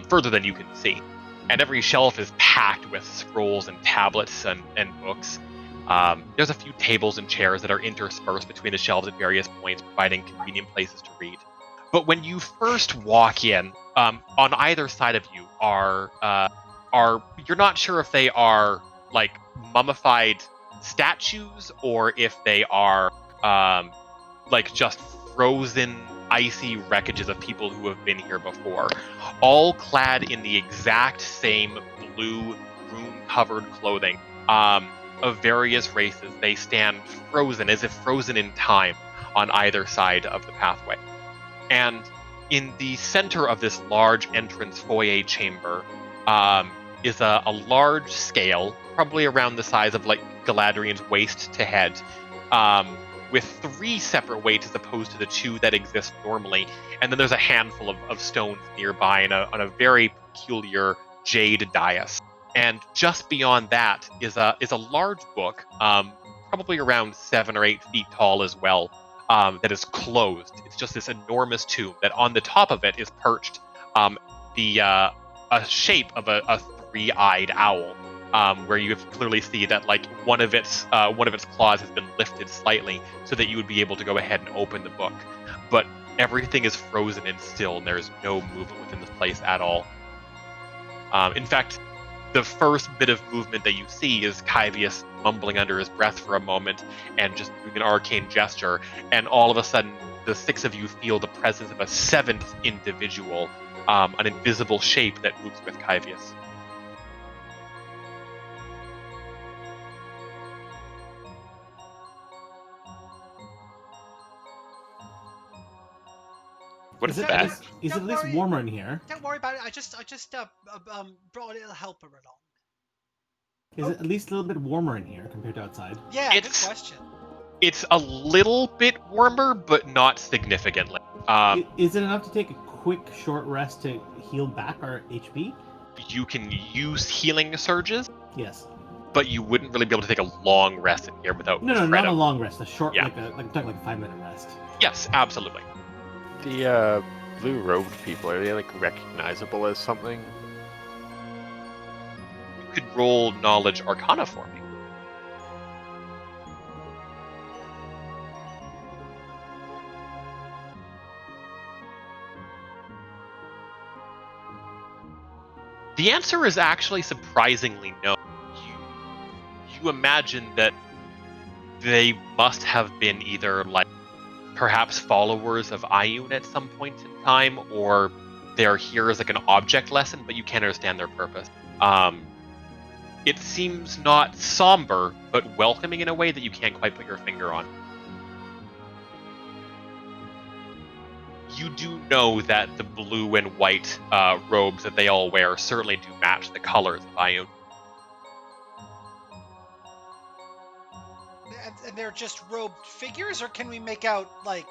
further than you can see. And every shelf is packed with scrolls and tablets and books. There's a few tables and chairs that are interspersed between the shelves at various points, providing convenient places to read. But when you first walk in, on either side of you are you're not sure if they are like mummified statues or if they are like just frozen icy wreckages of people who have been here before, all clad in the exact same blue rune-covered clothing of various races. They stand frozen, as if frozen in time, on either side of the pathway. And in the center of this large entrance foyer chamber is a large scale, probably around the size of like Galadriel's waist to head, with 3 separate weights as opposed to the 2 that exist normally. And then there's a handful of stones nearby on a very peculiar jade dais. And just beyond that is a large book, probably around 7 or 8 feet tall as well, that is closed. It's just this enormous tome that on the top of it is perched a shape of a 3-eyed owl, where you clearly see that like one of its claws has been lifted slightly so that you would be able to go ahead and open the book. But everything is frozen and still, and there is no movement within this place at all. In fact, the first bit of movement that you see is Kyvius mumbling under his breath for a moment and just doing an arcane gesture, and all of a sudden the 6 of you feel the presence of a 7th individual, an invisible shape that moves with Kyvius. What is Don't- that? Is it don't at least worry. warmer in here? Don't worry about it. I just brought a helper along. Is it at least a little bit warmer in here compared to outside? Yeah, good It's- question. It's a little bit warmer, but not significantly. Is it enough to take a quick short rest to heal back our HP? You can use healing surges, Yes. but you wouldn't really be able to take a long rest in here without No, not Fred. a long rest. A short, Yeah. like a 5-minute rest. Yes, absolutely. The blue-robed people, are they like recognizable as something? You could roll Knowledge Arcana for me. The answer is actually surprisingly no. You imagine that they must have been either like perhaps followers of Ioun at some point in time, or they're here as like an object lesson, but you can't understand their purpose. It seems not somber, but welcoming in a way that you can't quite put your finger on. You do know that the blue and white robes that they all wear certainly do match the colors of Ioun. And they're just robed figures, or can we make out like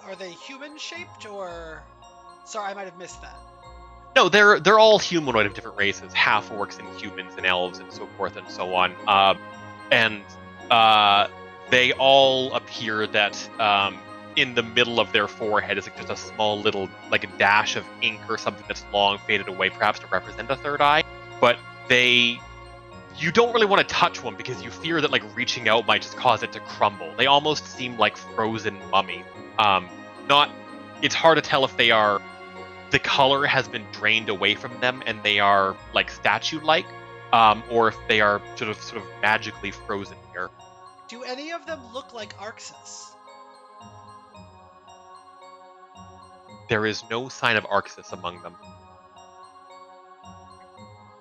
are they human shaped or? Sorry, I might have missed that. No, they're all humanoid of different races, half orcs and humans and elves and so forth and so on. And they all appear that in the middle of their forehead is like just a small little like a dash of ink or something that's long faded away, perhaps to represent a third eye. But you don't really want to touch one because you fear that like reaching out might just cause it to crumble. They almost seem like frozen mummies. It's hard to tell if they are. The color has been drained away from them and they are like statue-like, or if they are sort of magically frozen here. Do any of them look like Arxus? there is no sign of Arxis among them.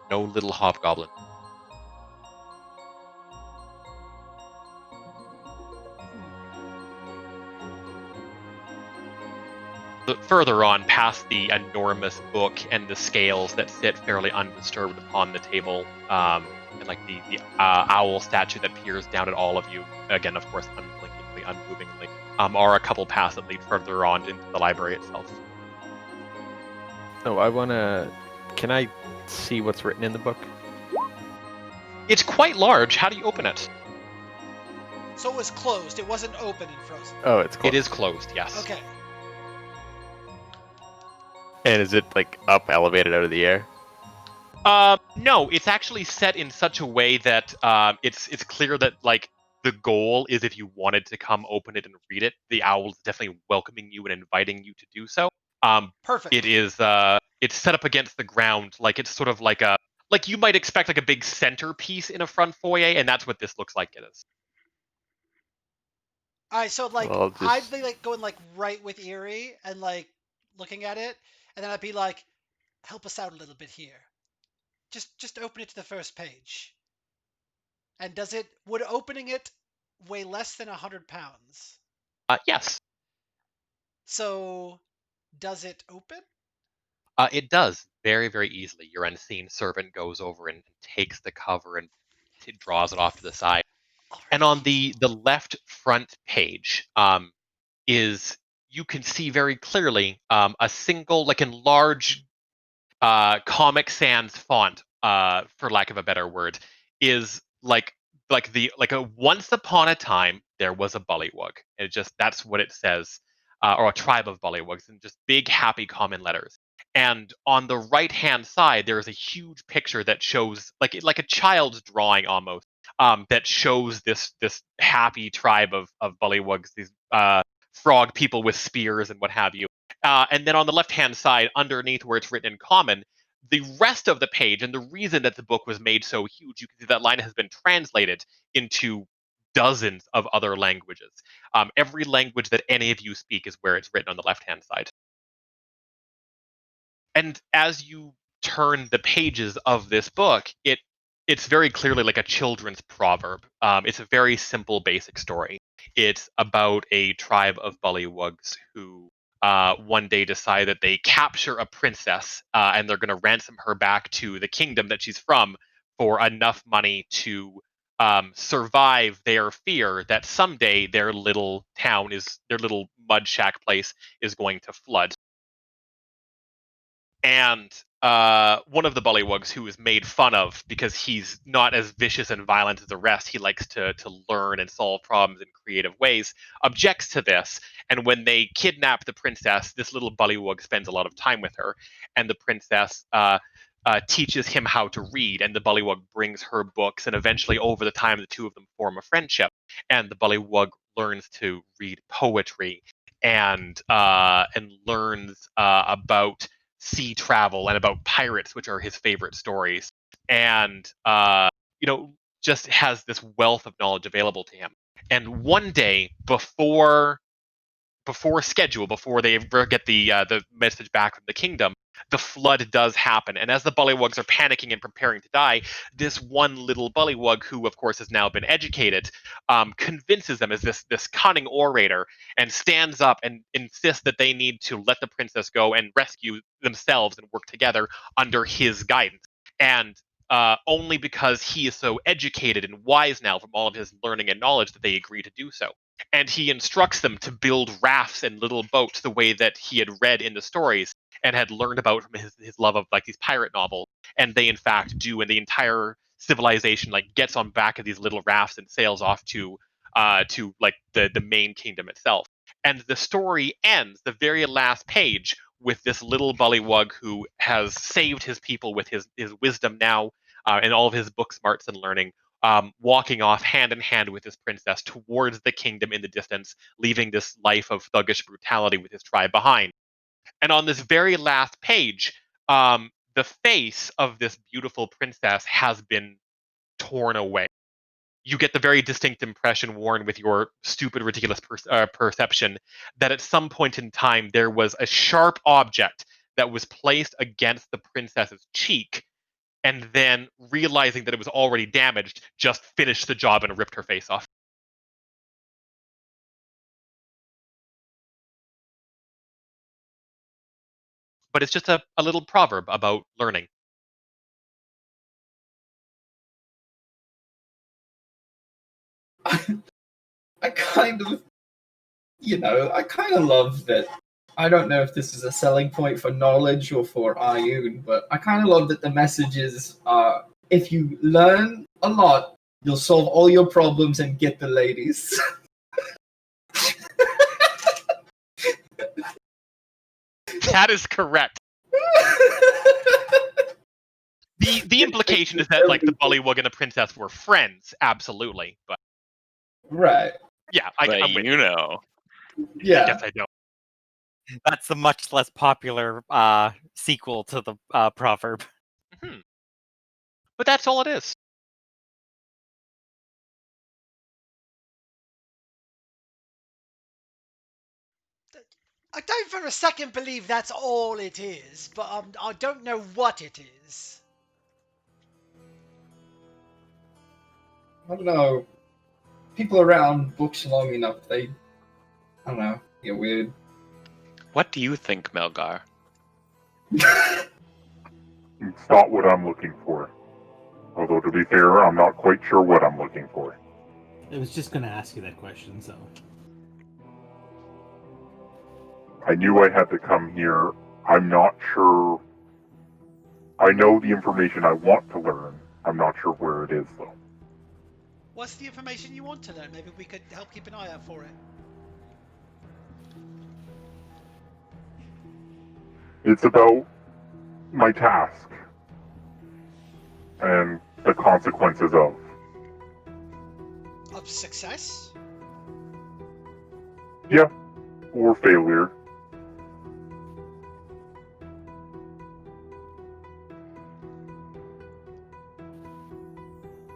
No little hobgoblin. Further on, past the enormous book and the scales that sit fairly undisturbed upon the table, and like the owl statue that peers down at all of you, again, of course, unblinkingly, unmovingly, are a couple paths that lead further on into the library itself. Oh, I wanna. Can I see what's written in the book? It's quite large. How do you open it? So it was closed. It wasn't open and frozen. Oh, it's closed. It is closed, yes. Okay. And is it like up, elevated out of the air? No, it's actually set in such a way that it's clear that like the goal is if you wanted to come open it and read it, the owl is definitely welcoming you and inviting you to do so. Perfect. It is it's set up against the ground, like it's sort of like you might expect like a big centerpiece in a front foyer, and that's what this looks like it is. All right, so like Well, I'd just be like going like right with Erie and like looking at it, and then I'd be like, help us out a little bit here. Just open it to the first page. And would opening it weigh less than 100 pounds? Yes, So does it open? it does very, very easily. Your unseen servant goes over and takes the cover and draws it off to the side. And on the left front page is you can see very clearly a single, like in large Comic Sans font, for lack of a better word, is like a once upon a time there was a bullywug. It just that's what it says, or a tribe of bullywugs in just big happy common letters. And on the right hand side there is a huge picture that shows like a child's drawing almost, that shows this happy tribe of bullywugs, these frog people with spears and what have you. And then on the left hand side, underneath where it's written in common, the rest of the page, and the reason that the book was made so huge, you can see that line has been translated into dozens of other languages. Every language that any of you speak is where it's written on the left hand side. And as you turn the pages of this book, it's very clearly like a children's proverb. It's a very simple, basic story. It's about a tribe of bullywugs who one day decide that they capture a princess, and they're going to ransom her back to the kingdom that she's from for enough money to survive their fear that someday their little their little mud shack place is going to flood. And one of the bullywugs who is made fun of because he's not as vicious and violent as the rest, he likes to learn and solve problems in creative ways, objects to this. And when they kidnap the princess, this little bullywug spends a lot of time with her, and the princess teaches him how to read, and the bullywug brings her books, and eventually over the time the two of them form a friendship, and the bullywug learns to read poetry and learns about sea travel and about pirates, which are his favorite stories, and you know, just has this wealth of knowledge available to him. And one day, before schedule, before they ever get the message back from the kingdom, the flood does happen. And as the bullywugs are panicking and preparing to die, this one little bullywug, who of course has now been educated, convinces them as this cunning orator, and stands up and insists that they need to let the princess go and rescue themselves and work together under his guidance. And only because he is so educated and wise now from all of his learning and knowledge that they agree to do so. And he instructs them to build rafts and little boats the way that he had read in the stories and had learned about from his love of like these pirate novels. And they in fact do, and the entire civilization like gets on back of these little rafts and sails off to like the main kingdom itself. And the story ends, the very last page, with this little bullywug who has saved his people with his wisdom now, and all of his book smarts and learning, walking off hand in hand with his princess towards the kingdom in the distance, leaving this life of thuggish brutality with his tribe behind. And on this very last page, the face of this beautiful princess has been torn away. you get the very distinct impression, Warren, with your stupid, ridiculous perception, that at some point in time there was a sharp object that was placed against the princess's cheek, and then realizing that it was already damaged, just finished the job and ripped her face off. But it's just a little proverb about learning. I kind of, I kind of love that. I don't know if this is a selling point for knowledge or for Ayun, but I kind of love that the message is if you learn a lot, you'll solve all your problems and get the ladies. That is correct. The implication is that like the Bullywug and the princess were friends, absolutely. But Right. yeah, But I'm with you know. Yeah. I guess I don't. That's the much less popular sequel to the proverb. But that's all it is. I don't for a second believe that's all it is, but I don't know what it is. I don't know. People around books long enough, I don't know, get weird. What do you think, Melgar? It's not what I'm looking for. Although, to be fair, I'm not quite sure what I'm looking for. I was just going to ask you that question, so. I knew I had to come here. I'm not sure. I know the information I want to learn. I'm not sure where it is, though. What's the information you want to learn? Maybe we could help keep an eye out for it. It's about my task and the consequences of. Of success? Yeah, or failure.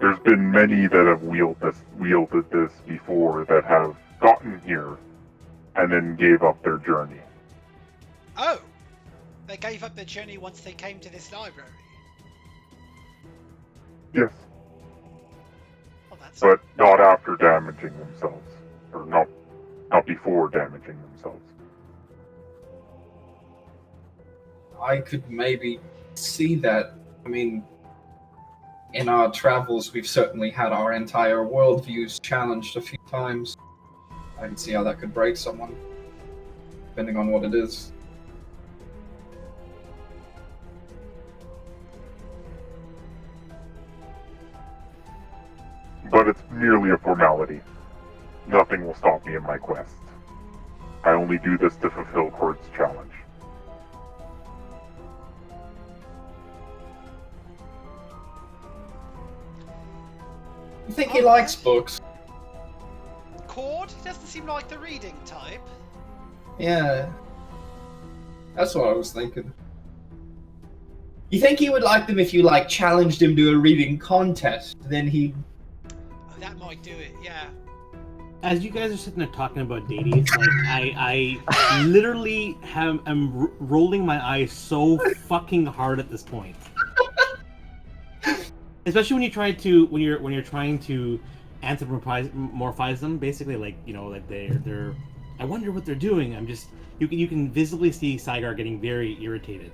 There's been many that have wielded this before that have gotten here and then gave up their journey. Oh! They gave up their journey once they came to this library. Yes, Oh, that's... but not after damaging themselves. Or not before damaging themselves. I could maybe see that. I mean, in our travels, we've certainly had our entire worldviews challenged a few times. I can see how that could break someone, depending on what it is. But it's merely a formality. Nothing will stop me in my quest. I only do this to fulfill Cord's challenge. You think he likes books? Cord doesn't seem like the reading type. Yeah. That's what I was thinking. You think he would like them if you, challenged him to a reading contest? Then he... Oh, that might do it, yeah. As you guys are sitting there talking about deities, I literally am rolling my eyes so fucking hard at this point. Especially when you're trying to anthropomorphize them, basically, they're. I wonder what they're doing. You can visibly see Saigar getting very irritated.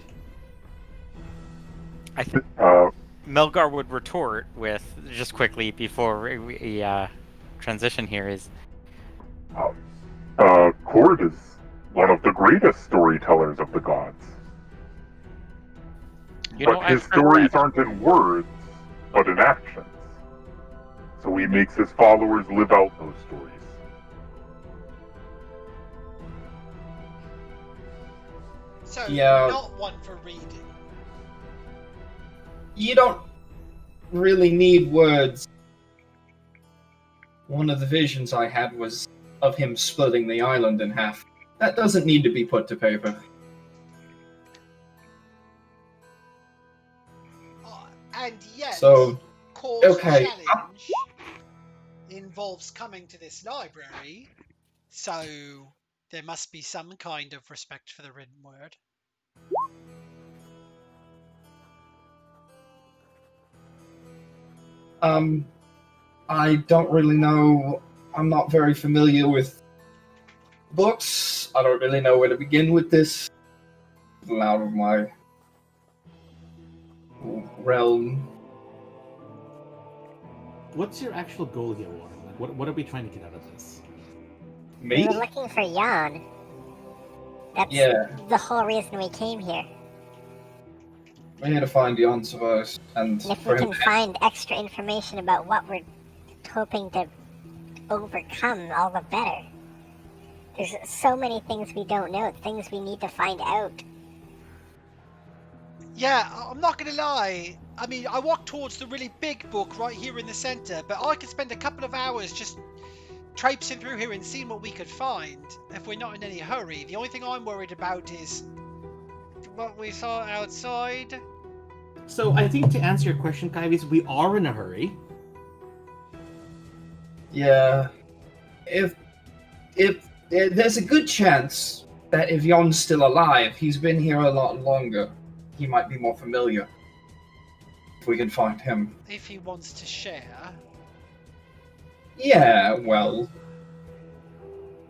I think Melgar would retort with, just quickly before we transition here, is Cord is one of the greatest storytellers of the gods. But his stories aren't in words, but in actions. So he makes his followers live out those stories. So, Yeah. not one for reading. You don't really need words. One of the visions I had was of him splitting the island in half. That doesn't need to be put to paper. And yet, So, Cord's okay. challenge involves coming to this library, so there must be some kind of respect for the written word. I don't really know. I'm not very familiar with books. I don't really know where to begin with this. It's out of my realm. What's your actual goal here, Warren? Like, what are we trying to get out of this? We Me? were looking for Jan. That's Yeah, the whole reason we came here. we're here to find the answers, and And if for we him can find extra information about what we're hoping to overcome, all the better. There's so many things we don't know, things we need to find out. Yeah, I'm not gonna lie. I mean, I walked towards the really big book right here in the center, but I could spend a couple of hours just traipsing through here and seeing what we could find if we're not in any hurry. The only thing I'm worried about is what we saw outside. So I think to answer your question, Kaivis, we are in a hurry. Yeah. If there's a good chance that if Jon's still alive, he's been here a lot longer. He might be more familiar. If we can find him. If he wants to share. Yeah, well,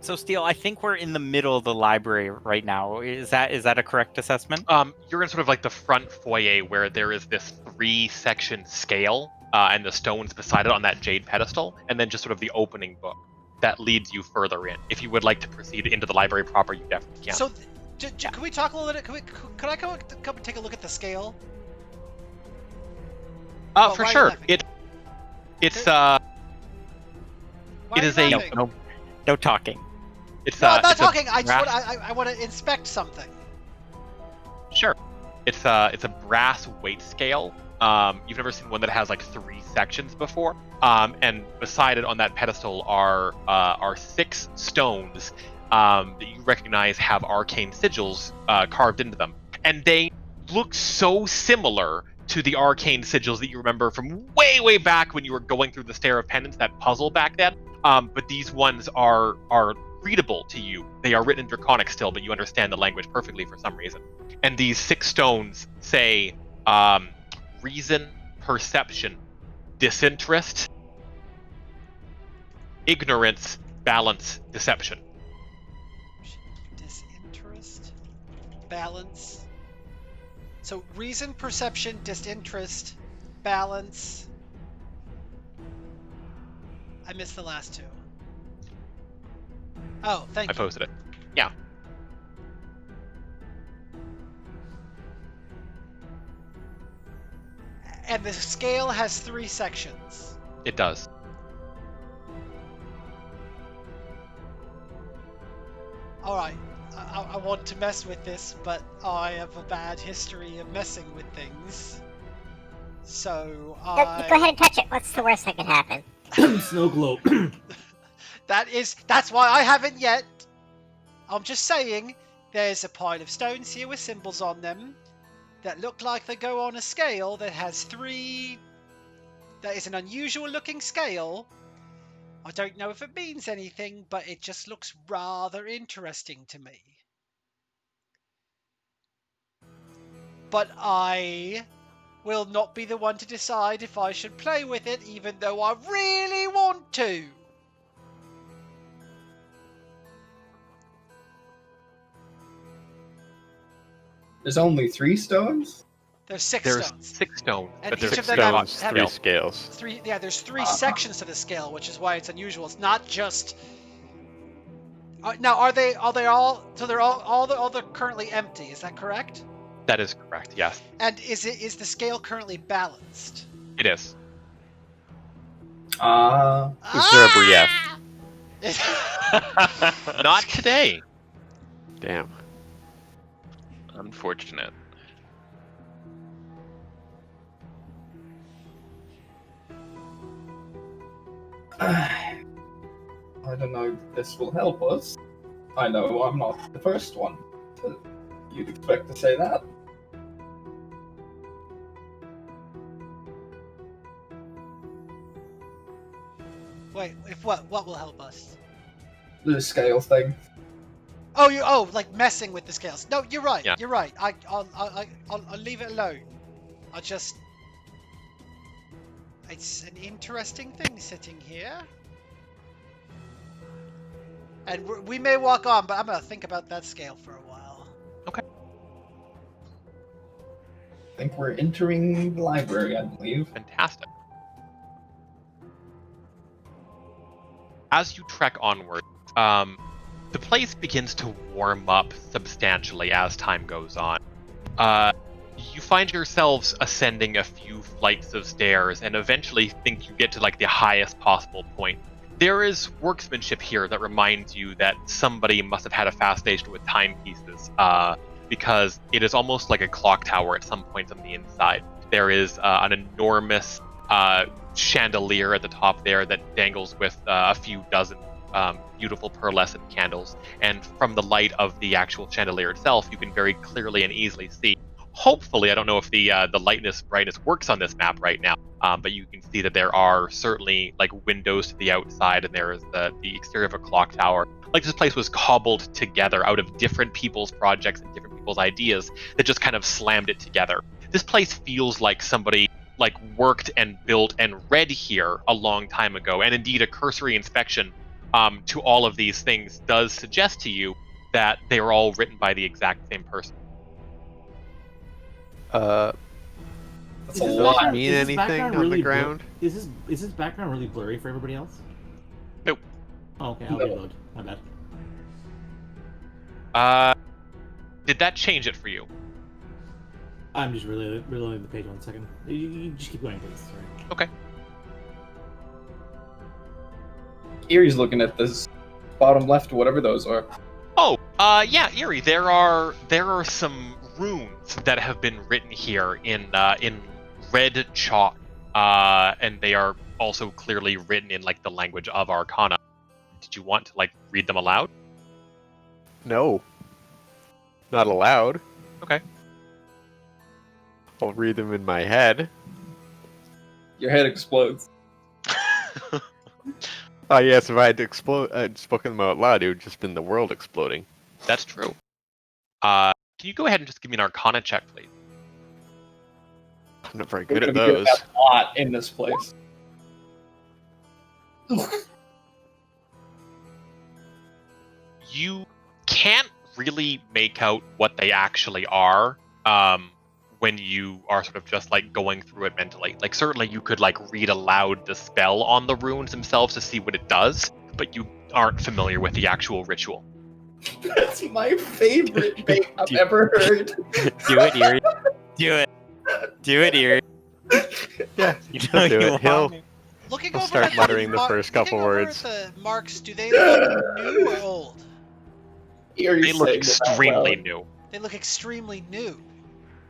So, Steele, I think we're in the middle of the library right now. Is that a correct assessment? You're in sort of like the front foyer where there is this 3-section scale, and the stones beside it on that jade pedestal, and then just sort of the opening book that leads you further in. If you would like to proceed into the library proper, you definitely can. So, can we talk a little bit? Could I come and take a look at the scale? For why are you sure. laughing? It's Why it are is you a laughing? No talking. it's No, I'm not it's a talking. I just brass- I want to inspect something. Sure. It's a brass weight scale. You've never seen one that has like 3 sections before. And beside it on that pedestal are 6 stones that you recognize have arcane sigils carved into them, and they look so similar to the arcane sigils that you remember from way back when you were going through the Stair of Penance, that puzzle back then. But these ones are readable to you. They are written in Draconic still, but you understand the language perfectly for some reason. And these 6 stones say reason, perception, disinterest, ignorance, balance, deception. Disinterest, balance. So reason, perception, disinterest, balance. I missed the last 2. Oh, thank I you. posted it. Yeah. And the scale has 3 sections. It does. Alright, I want to mess with this, but I have a bad history of messing with things. So Go ahead and touch it. What's the worst that could happen? Snow globe. That's why I haven't yet. I'm just saying, there's a pile of stones here with symbols on them that look like they go on a scale that has 3. That is an unusual looking scale. I don't know if it means anything, but it just looks rather interesting to me. But I will not be the one to decide if I should play with it, even though I really want to. there's only 3 stones? There's 6 There's stones. 6 stones, And but each there's of 6 them have- stones, have- 3 scales. 3, yeah, there's 3 sections to the scale, which is why it's unusual. It's not just. Now, are they all? So they're all they're currently empty. Is that correct? That is correct. Yes, And is the scale currently balanced? it is. Is there a brief? Not today. Damn. Unfortunate. I don't know if this will help us. I know I'm not the first one. You'd expect to say that. Wait, if what? What will help us? The scale thing. Oh, like messing with the scales. No, you're right. Yeah. You're right. I'll leave it alone. It's an interesting thing sitting here. And we may walk on, but I'm gonna think about that scale for a while. Okay. I think we're entering the library, I believe. Fantastic. As you trek onward, the place begins to warm up substantially as time goes on. You find yourselves ascending a few flights of stairs and eventually think you get to like the highest possible point. There is workmanship here that reminds you that somebody must have had a fast station with timepieces, because it is almost like a clock tower at some points on the inside. There is an enormous chandelier at the top there that dangles with a few dozen beautiful pearlescent candles, and from the light of the actual chandelier itself, you can very clearly and easily see. Hopefully, I don't know if the brightness works on this map right now, but you can see that there are certainly like windows to the outside, and there is the exterior of a clock tower. Like this place was cobbled together out of different people's projects and different people's ideas that just kind of slammed it together. This place feels like somebody like worked and built and read here a long time ago, and indeed a cursory inspection to all of these things does suggest to you that they were all written by the exact same person. That's a Does lot. background- mean is this anything background on the really ground? Is this background really blurry for everybody else? Nope. Oh, okay, I'll No. reload. My bad. Did that change it for you? I'm just reloading the page 1 second. You just keep going, please. Sorry. Okay. Erie's looking at this bottom left, whatever those are. Oh, yeah, Erie. There are some runes that have been written here in red chalk, and they are also clearly written in like the language of Arcana. Did you want to like read them aloud? No. Not allowed. Okay. I'll read them in my head. Your head explodes. Oh yes, if I had spoken them out loud, it would just been the world exploding. That's true. Can you go ahead and just give me an Arcana check, please? I'm not very We're good at gonna be those. that a lot in this place. You can't really make out what they actually are when you are sort of just like going through it mentally. Like certainly you could like read aloud the spell on the runes themselves to see what it does, but you aren't familiar with the actual ritual. That's my favorite bait I've ever heard. Do it, Erie. Do it. Do it, Erie. Yeah, You he'll know do you it. He'll want- Looking I'll over start at muttering the mar- first couple looking over words. At the marks, do they look new or old? Erie's They look saying it out extremely loud. new. They look extremely new.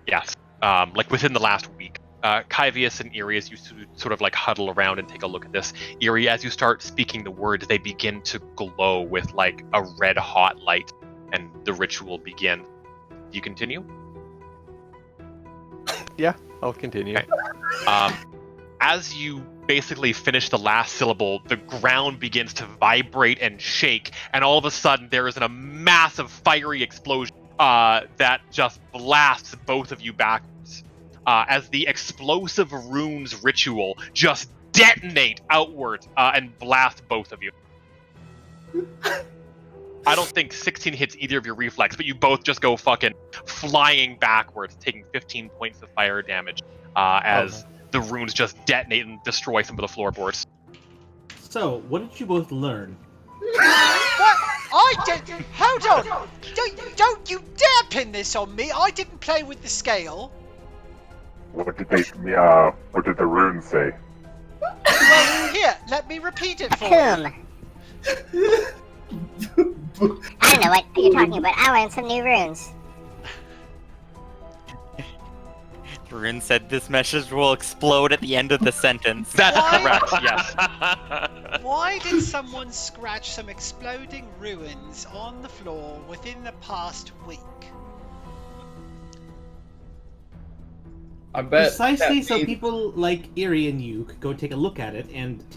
Yes. Like within the last week. Kyvius and Erie, as you sort of like huddle around and take a look at this, Erie, as you start speaking the words, they begin to glow with like a red hot light, and the ritual begins. You continue? Yeah, I'll continue. Okay. As you basically finish the last syllable, the ground begins to vibrate and shake, and all of a sudden there is a massive fiery explosion that just blasts both of you backwards. As the explosive runes ritual just detonate outward and blast both of you. I don't think 16 hits either of your reflex, but you both just go fucking flying backwards, taking 15 points of fire damage as the runes just detonate and destroy some of the floorboards. So, what did you both learn? What? I did. Hold on. Don't you dare pin this on me. I didn't play with the scale. What did what did the runes say? Well, here, let me repeat it for you. I don't know what you're talking about. I learned some new runes. Rune said this message will explode at the end of the sentence. That's Why? correct, yes. Why did someone scratch some exploding ruins on the floor within the past week? I bet. Precisely that so means- people like Erie and you could go take a look at it and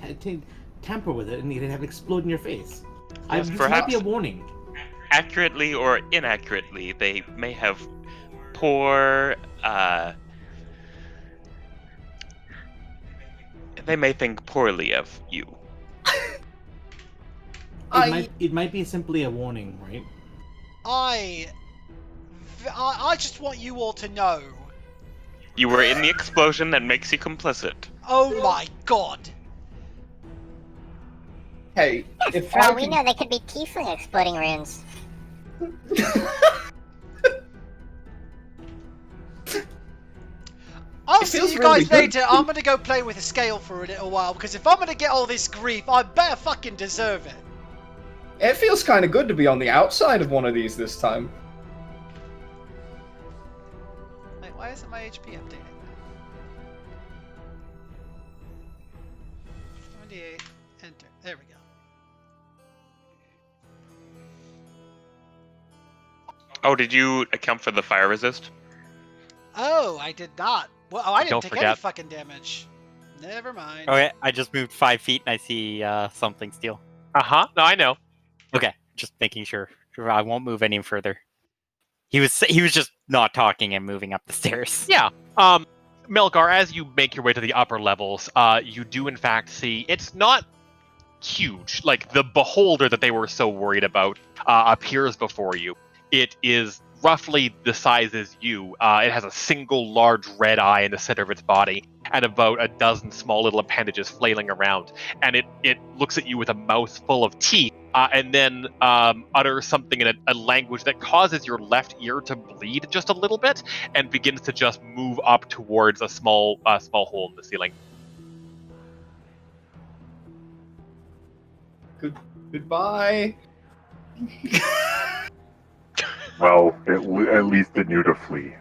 tamper with it and it'd have it explode in your face. Yes, This might be a perhaps. warning. Accurately or inaccurately, they may have poor. They may think poorly of you. It might be simply a warning, right? I just want you all to know. You were in the explosion that makes you complicit. Oh my god. Hey, if For I all we can... know, they could be tiefling exploding runes. I'll It see feels you really guys good. later. I'm gonna go play with a scale for a little while, because if I'm gonna get all this grief, I better fucking deserve it. It feels kind of good to be on the outside of one of these this time. Wait, why isn't my HP updated? 78, enter. There we go. Oh, did you account for the fire resist? Oh, I did not. Well, I didn't Don't take any forget. fucking damage. Never mind. Okay, I just moved 5 feet and I see something steel. No, I know. Okay, just making sure. I won't move any further. He was just not talking and moving up the stairs. Yeah. Melgar, as you make your way to the upper levels, you do in fact see it's not huge. Like the beholder that they were so worried about appears before you. It is roughly the size as you. It has a single large red eye in the center of its body, and about a dozen small little appendages flailing around. And it looks at you with a mouth full of teeth, and then utters something in a language that causes your left ear to bleed just a little bit, and begins to just move up towards a small hole in the ceiling. Goodbye. Well, at least it knew to flee.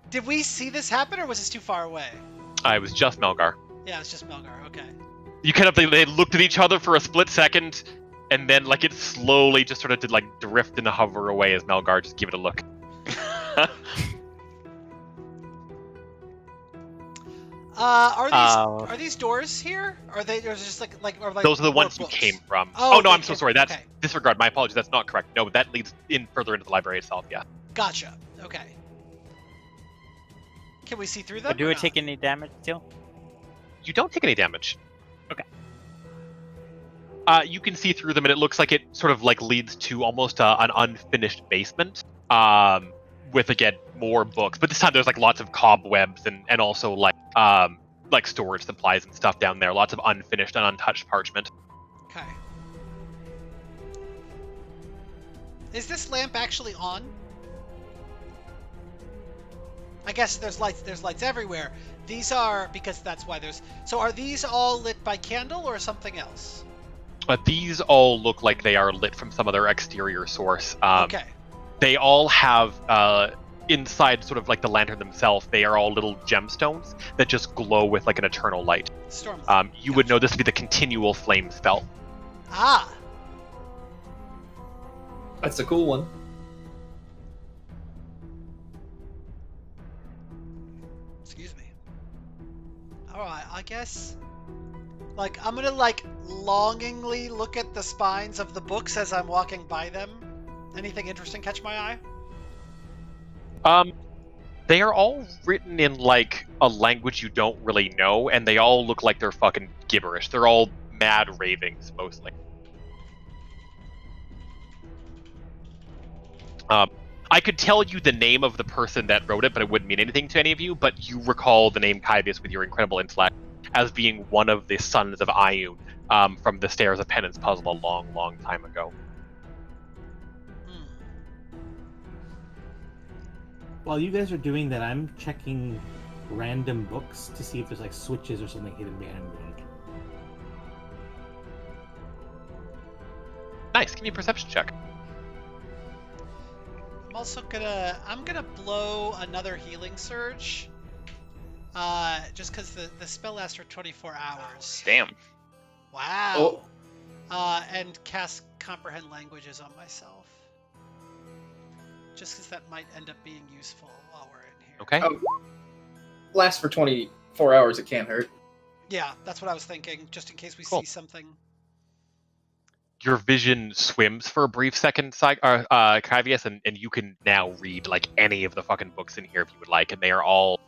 Did we see this happen, or was this too far away? It was just Melgar. Yeah, it's just Melgar. Okay. You kind of they looked at each other for a split second, and then like it slowly just sort of did like drift and hover away as Melgar just gave it a look. Are these doors here? Are they? Or is it just like Those are the more ones you books? came from. Oh, no, they I'm so came- sorry. That's okay. disregard. My apologies. That's not correct. No, that leads in further into the library itself. Yeah. Gotcha. Okay. Can we see through them? Do or I not? take any damage still? You don't take any damage. Okay. You can see through them, and it looks like it sort of like leads to almost an unfinished basement. With again more books, but this time there's like lots of cobwebs and also like storage supplies and stuff down there. Lots of unfinished and untouched parchment. Okay. Is this lamp actually on? I guess there's lights. There's lights everywhere. These are because that's why there's. So are these all lit by candle or something else? But these all look like they are lit from some other exterior source. Okay. They all have inside sort of like the lantern themselves, they are all little gemstones that just glow with like an eternal light. Storm. You would know this to be the continual flame spell. Ah. That's a cool one. Excuse me. Alright, I guess. Like, I'm gonna, like, longingly look at the spines of the books as I'm walking by them. Anything interesting catch my eye? They are all written in, like, a language you don't really know, and they all look like they're fucking gibberish. They're all mad ravings, mostly. I could tell you the name of the person that wrote it, but it wouldn't mean anything to any of you, but you recall the name Kybius with your incredible intellect as being one of the sons of Ioun from the Stairs of Penance puzzle a long, long time ago. While you guys are doing that, I'm checking random books to see if there's like switches or something hidden behind them. Nice, give me a perception check. I'm also gonna... I'm gonna blow another healing surge. Just because the spell lasts for 24 hours. Damn. Wow. And cast Comprehend Languages on myself. Just because that might end up being useful while we're in here. Okay. Lasts for 24 hours, it can't hurt. Yeah, that's what I was thinking, just in case we Cool. see something. Your vision swims for a brief second, Cavius, and you can now read like any of the fucking books in here if you would like, and they are all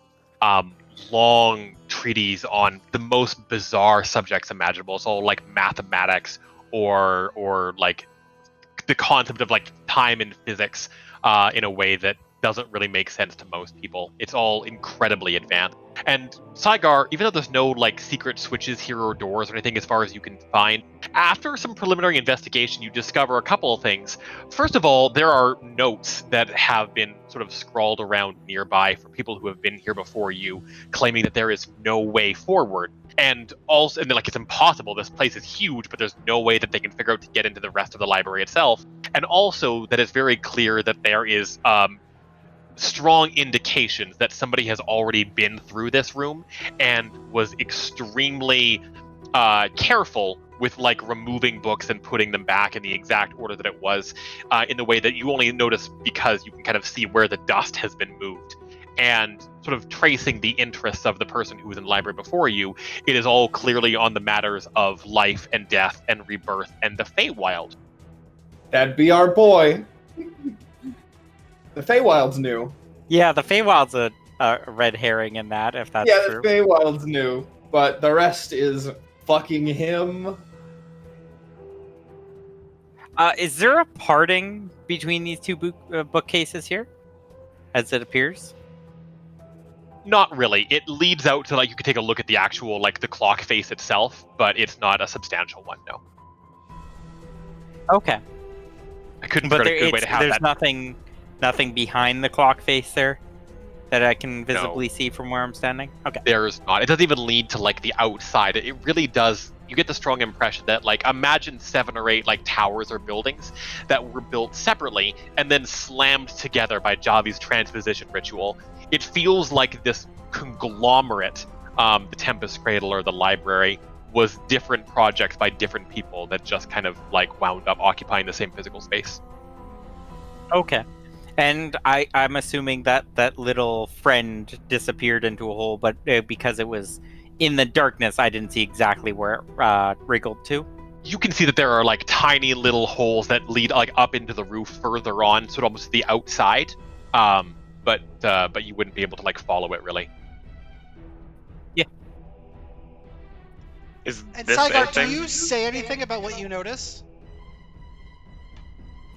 long treatises on the most bizarre subjects imaginable. It's all like mathematics or like the concept of like time and physics in a way that doesn't really make sense to most people. It's all incredibly advanced. And Saigar, even though there's no like secret switches here or doors or anything as far as you can find, after some preliminary investigation, you discover a couple of things. First of all, there are notes that have been sort of scrawled around nearby for people who have been here before you, claiming that there is no way forward. And also, and like it's impossible. This place is huge, but there's no way that they can figure out to get into the rest of the library itself. And also that it's very clear that there is strong indications that somebody has already been through this room and was extremely careful with like removing books and putting them back in the exact order that it was, in the way that you only notice because you can kind of see where the dust has been moved. And sort of tracing the interests of the person who was in the library before you, it is all clearly on the matters of life and death and rebirth and the Feywild. That'd be our boy. The Feywild's new. Yeah, the Feywild's a red herring in that, if that's Yeah, true. the Feywild's new, but the rest is fucking him. Is there a parting between these two bookcases here, as it appears? Not really. It leads out to like you could take a look at the actual like the clock face itself, but it's not a substantial one. No. Okay. I couldn't But figure out a good way to have there's that. nothing behind the clock face there that I can visibly see from where I'm standing. Okay. There's not. It doesn't even lead to like the outside. It really does. You get the strong impression that like imagine 7 or 8 like towers or buildings that were built separately and then slammed together by Javi's transposition ritual. It feels like this conglomerate, the Tempest Cradle or the library, was different projects by different people that just kind of like wound up occupying the same physical space. Okay. And I'm assuming that that little friend disappeared into a hole, but because it was in the darkness, I didn't see exactly where it wriggled to. You can see that there are like tiny little holes that lead like up into the roof further on, so almost the outside. But you wouldn't be able to like follow it really. Is And this Saigar, do anything? you say anything about what you notice?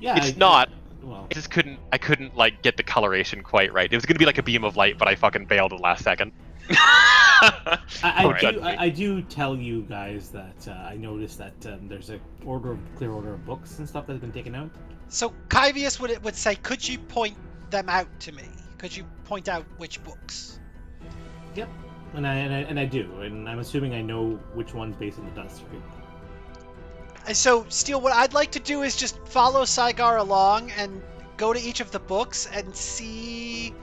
Yeah, It's not. Well, I couldn't like get the coloration quite right. It was gonna be like a beam of light, but I fucking bailed at the last second. I do tell you guys that I noticed that there's a clear order of books and stuff that has been taken out. So Kyvius would say, could you point them out to me? Could you point out which books? Yep, and I do, and I'm assuming I know which one's based on the dust. Right? And so, Steele, what I'd like to do is just follow Saigar along and go to each of the books and see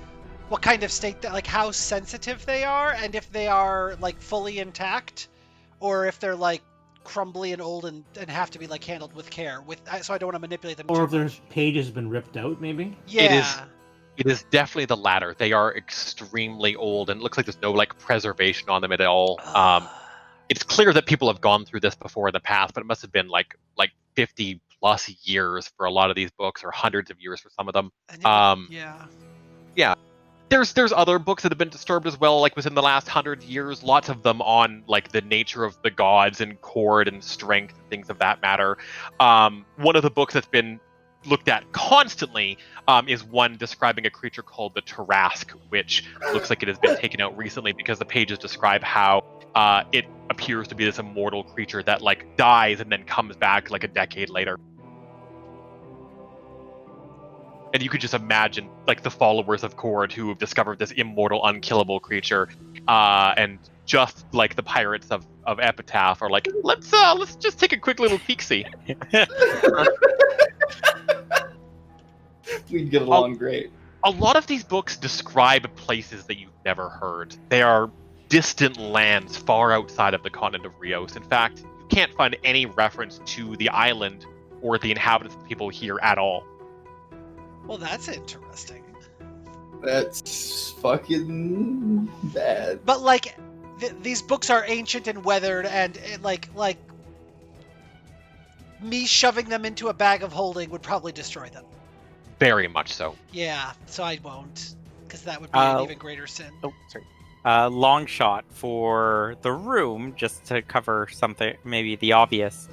what kind of state that, like, how sensitive they are, and if they are like fully intact, or if they're like crumbly and old and have to be like handled with care. So I don't want to manipulate them. Or too if their much. pages have been ripped out, maybe. Yeah. It is definitely the latter. They are extremely old, and it looks like there's no like preservation on them at all. It's clear that people have gone through this before in the past, but it must have been like 50 plus years for a lot of these books, or hundreds of years for some of them. Yeah. There's other books that have been disturbed as well, like within the last 100 years. Lots of them on like the nature of the gods and chord and strength and things of that matter. One of the books that's been looked at constantly is one describing a creature called the Tarask, which looks like it has been taken out recently because the pages describe how it appears to be this immortal creature that like dies and then comes back like a decade later. And you could just imagine like the followers of Kord who have discovered this immortal, unkillable creature, and just like the pirates of Epitaph are like, let's just take a quick little peek-see. We'd get along great. A lot of these books describe places that you've never heard. They are distant lands far outside of the continent of Rios. In fact, you can't find any reference to the island or the inhabitants of people here at all. Well, that's interesting. That's fucking bad. But like, these books are ancient and weathered, and like me shoving them into a bag of holding would probably destroy them. Very much so. Yeah, so I won't, because that would be an even greater sin. Oh, sorry. Long shot for the room, just to cover something, maybe the obvious.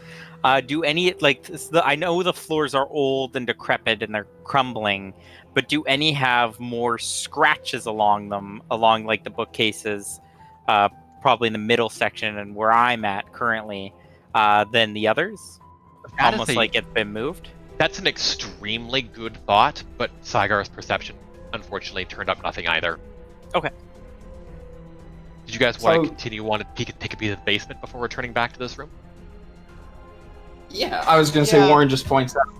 Do any I know the floors are old and decrepit and they're crumbling, but do any have more scratches along them, along like the bookcases, probably in the middle section and where I'm at currently, than the others? That Almost is like it's been moved. That's an extremely good thought, but Saigar's perception unfortunately turned up nothing either. Okay. Did you guys want to continue on and take a peek at the basement before returning back to this room? Yeah, I was going to say, Warren just points out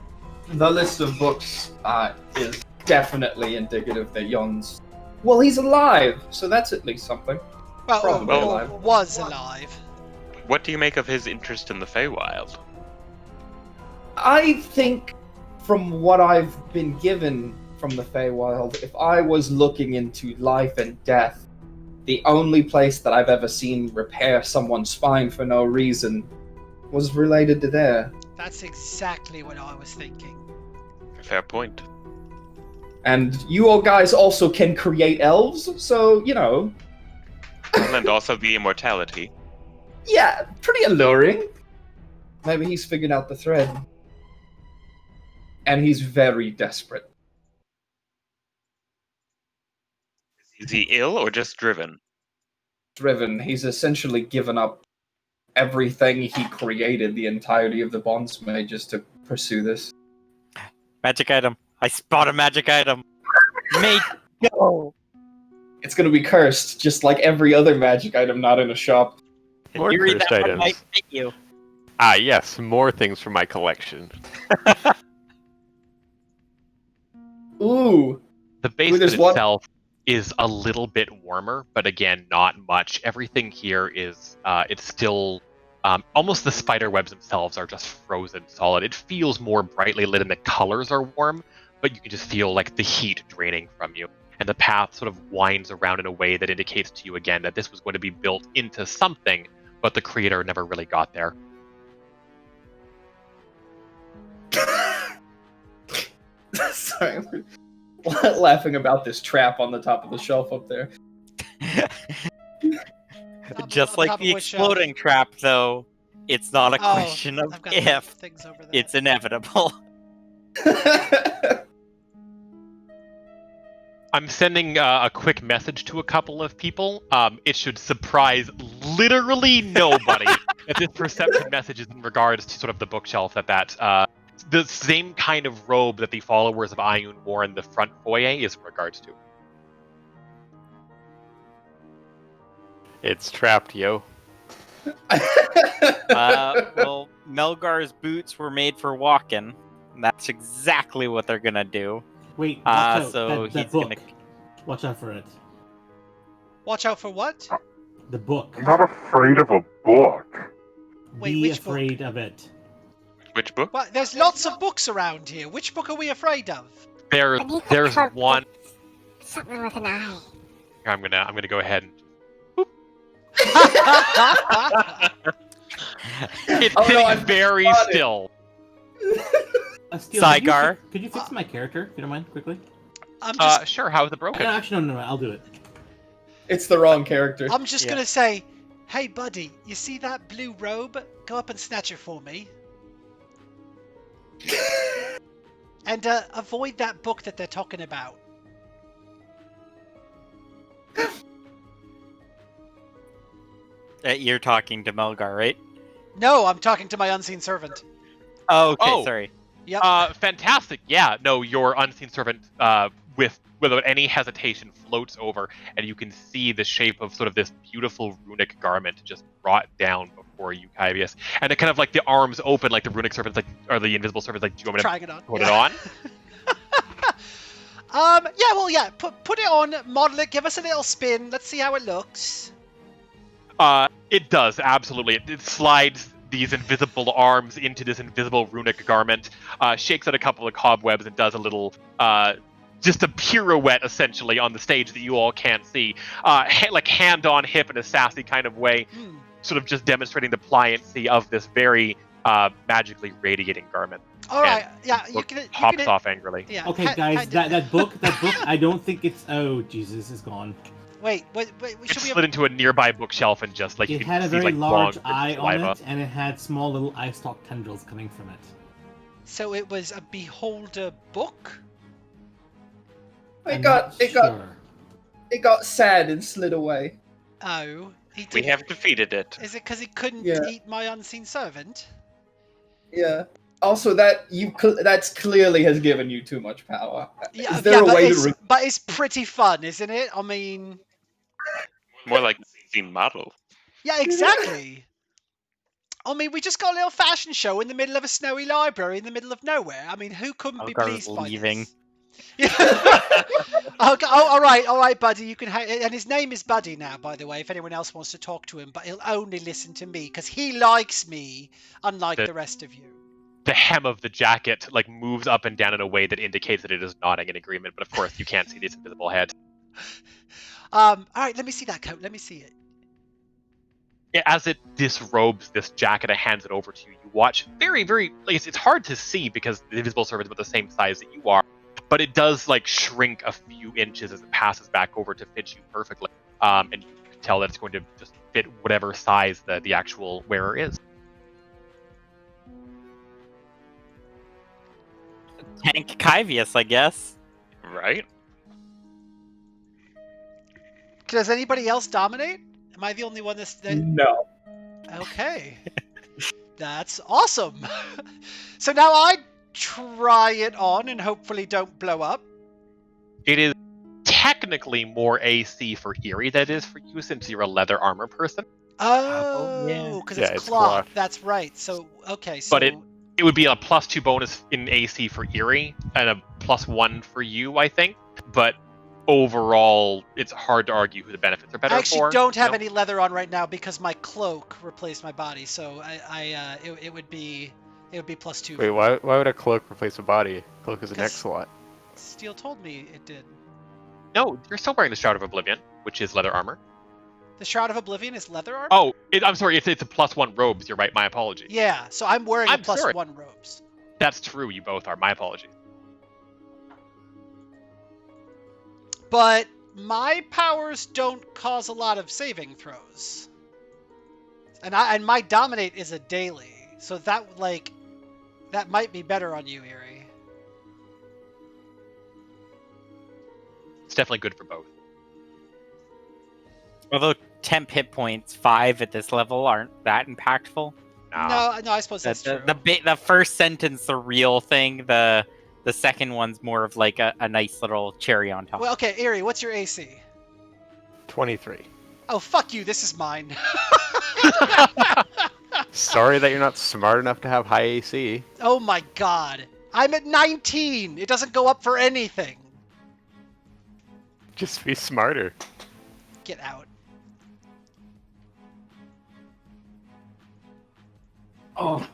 the list of books is definitely indicative that Yon's... Well, he's alive, so that's at least something. Well, Probably alive. Was alive. What do you make of his interest in the Feywild? I think, from what I've been given from the Feywild, if I was looking into life and death, the only place that I've ever seen repair someone's spine for no reason was related to there. That's exactly what I was thinking. Fair point. And you all guys also can create elves, so, you know... And also the immortality. Yeah, pretty alluring. Maybe he's figured out the thread. And he's very desperate. Is he ill or just driven? Driven. He's essentially given up everything he created, the entirety of the Bondsmay, just to pursue this. Magic item. I spot a magic item. Make go. It's gonna be cursed, just like every other magic item not in a shop. More You read cursed that one items. might fit you. Ah, yes, more things from my collection. Ooh. The basement there's one- itself is a little bit warmer, but again, not much. Everything here is, it's still, almost the spider webs themselves are just frozen solid. It feels more brightly lit and the colors are warm, but you can just feel like the heat draining from you. And the path sort of winds around in a way that indicates to you again that this was going to be built into something, but the creator never really got there. Sorry, we're laughing about this trap on the top of the shelf up there. Just on like top the of which shelf? exploding trap, though, it's not a Oh, question of I've got if, things over there. it's inevitable. I'm sending a quick message to a couple of people. It should surprise literally nobody that this perception message is in regards to sort of the bookshelf that the same kind of robe that the followers of Ayun wore in the front foyer is in regards to. It's trapped, yo. Well, Melgar's boots were made for walking. And that's exactly what they're gonna do. Wait, watch out. So that he's book. gonna. Watch out for it. Watch out for what? The book. I'm not afraid of a book. Wait, Be which book? afraid of it. Which book? Well, there's lots of books around here. Which book are we afraid of? Beneath the There's cloak, one. something with an eye. I'm gonna go ahead and. It's Oh, no, sitting I very spotted it. still. Steel, Saigar. Could you fix my character, if you don't mind, quickly? I'm just, Sure. How is it broken? No, actually, no, I'll do it. It's the wrong character. I'm just Yeah. gonna say, hey buddy, you see that blue robe? Go up and snatch it for me. And avoid that book that they're talking about. You're talking to Melgar, right? No, I'm talking to my unseen servant. Oh, okay, Oh. sorry. Yep. Fantastic. Yeah, no, your unseen servant, without any hesitation, floats over, and you can see the shape of sort of this beautiful runic garment just brought down before you, Kyvius. And it kind of like the arms open, like the runic servant's like, or the invisible servant's like, do you want me to Trying it on. put it on? Yeah, well, yeah, put it on, model it, give us a little spin, let's see how it looks. It does, absolutely. It slides these invisible arms into this invisible runic garment, shakes out a couple of cobwebs, and does a little just a pirouette essentially on the stage that you all can't see, like hand on hip in a sassy kind of way, sort of just demonstrating the pliancy of this very magically radiating garment. All right, And yeah, the you book can. pops off angrily. Yeah. Okay, guys, that book, I don't think it's. Oh, Jesus, it's gone. Wait. It Should we? slid into a nearby bookshelf and just like you It can had a see very like large long eye on saliva. it, and it had small little eye stalk tendrils coming from it. So it was a beholder book. I'm not sure. It got sad and slid away. Oh, he did. We have defeated it. Is it because he couldn't Yeah. eat my unseen servant? Yeah. Also, that's clearly has given you too much power. Yeah, Is there a but way it's to? but it's pretty fun, isn't it? I mean, More like the model. yeah, exactly. I mean, we just got a little fashion show in the middle of a snowy library in the middle of nowhere. I mean, who couldn't be Elgar's pleased by leaving. this? Okay, all right, Buddy. You can. And his name is Buddy now, by the way. If anyone else wants to talk to him, but he'll only listen to me because he likes me, unlike the rest of you. The hem of the jacket like moves up and down in a way that indicates that it is nodding in agreement, but of course you can't see this invisible head. All right, let me see that coat. Let me see it. As it disrobes this jacket and hands it over to you, you watch very, very. Like, it's hard to see because the invisible servant is about the same size that you are, but it does like shrink a few inches as it passes back over to fit you perfectly. And you can tell that it's going to just fit whatever size the actual wearer is. Tank Kyvius, I guess. Right? Does anybody else dominate? Am I the only one that's... No. Okay. That's awesome. So now I try it on and hopefully don't blow up. It is technically more AC for Eerie than it is for you since you're a leather armor person. Oh, because it's cloth. That's right. So, okay. So... But it would be a +2 bonus in AC for Eerie and a +1 for you, I think. But overall, it's hard to argue who the benefits are better for. I actually don't have any leather on right now because my cloak replaced my body. So it would be +2. Wait, why would a cloak replace a body? Cloak is an X slot. Steel told me it did. No, you're still wearing the Shroud of Oblivion, which is leather armor. The Shroud of Oblivion is leather armor? Oh, I'm sorry, it's a +1 robes. You're right, my apologies. Yeah, so I'm wearing a +1 robes. That's true, you both are. My apologies. But my powers don't cause a lot of saving throws. And my dominate is a daily. So that might be better on you, Eerie. It's definitely good for both. Although temp hit points 5 at this level aren't that impactful. No, I suppose that's true. The first sentence, the real thing. The second one's more of like a nice little cherry on top. Well, okay, Eerie, what's your AC? 23. Oh, fuck you, this is mine. Sorry that you're not smart enough to have high AC. Oh my god. I'm at 19! It doesn't go up for anything. Just be smarter. Get out. Oh,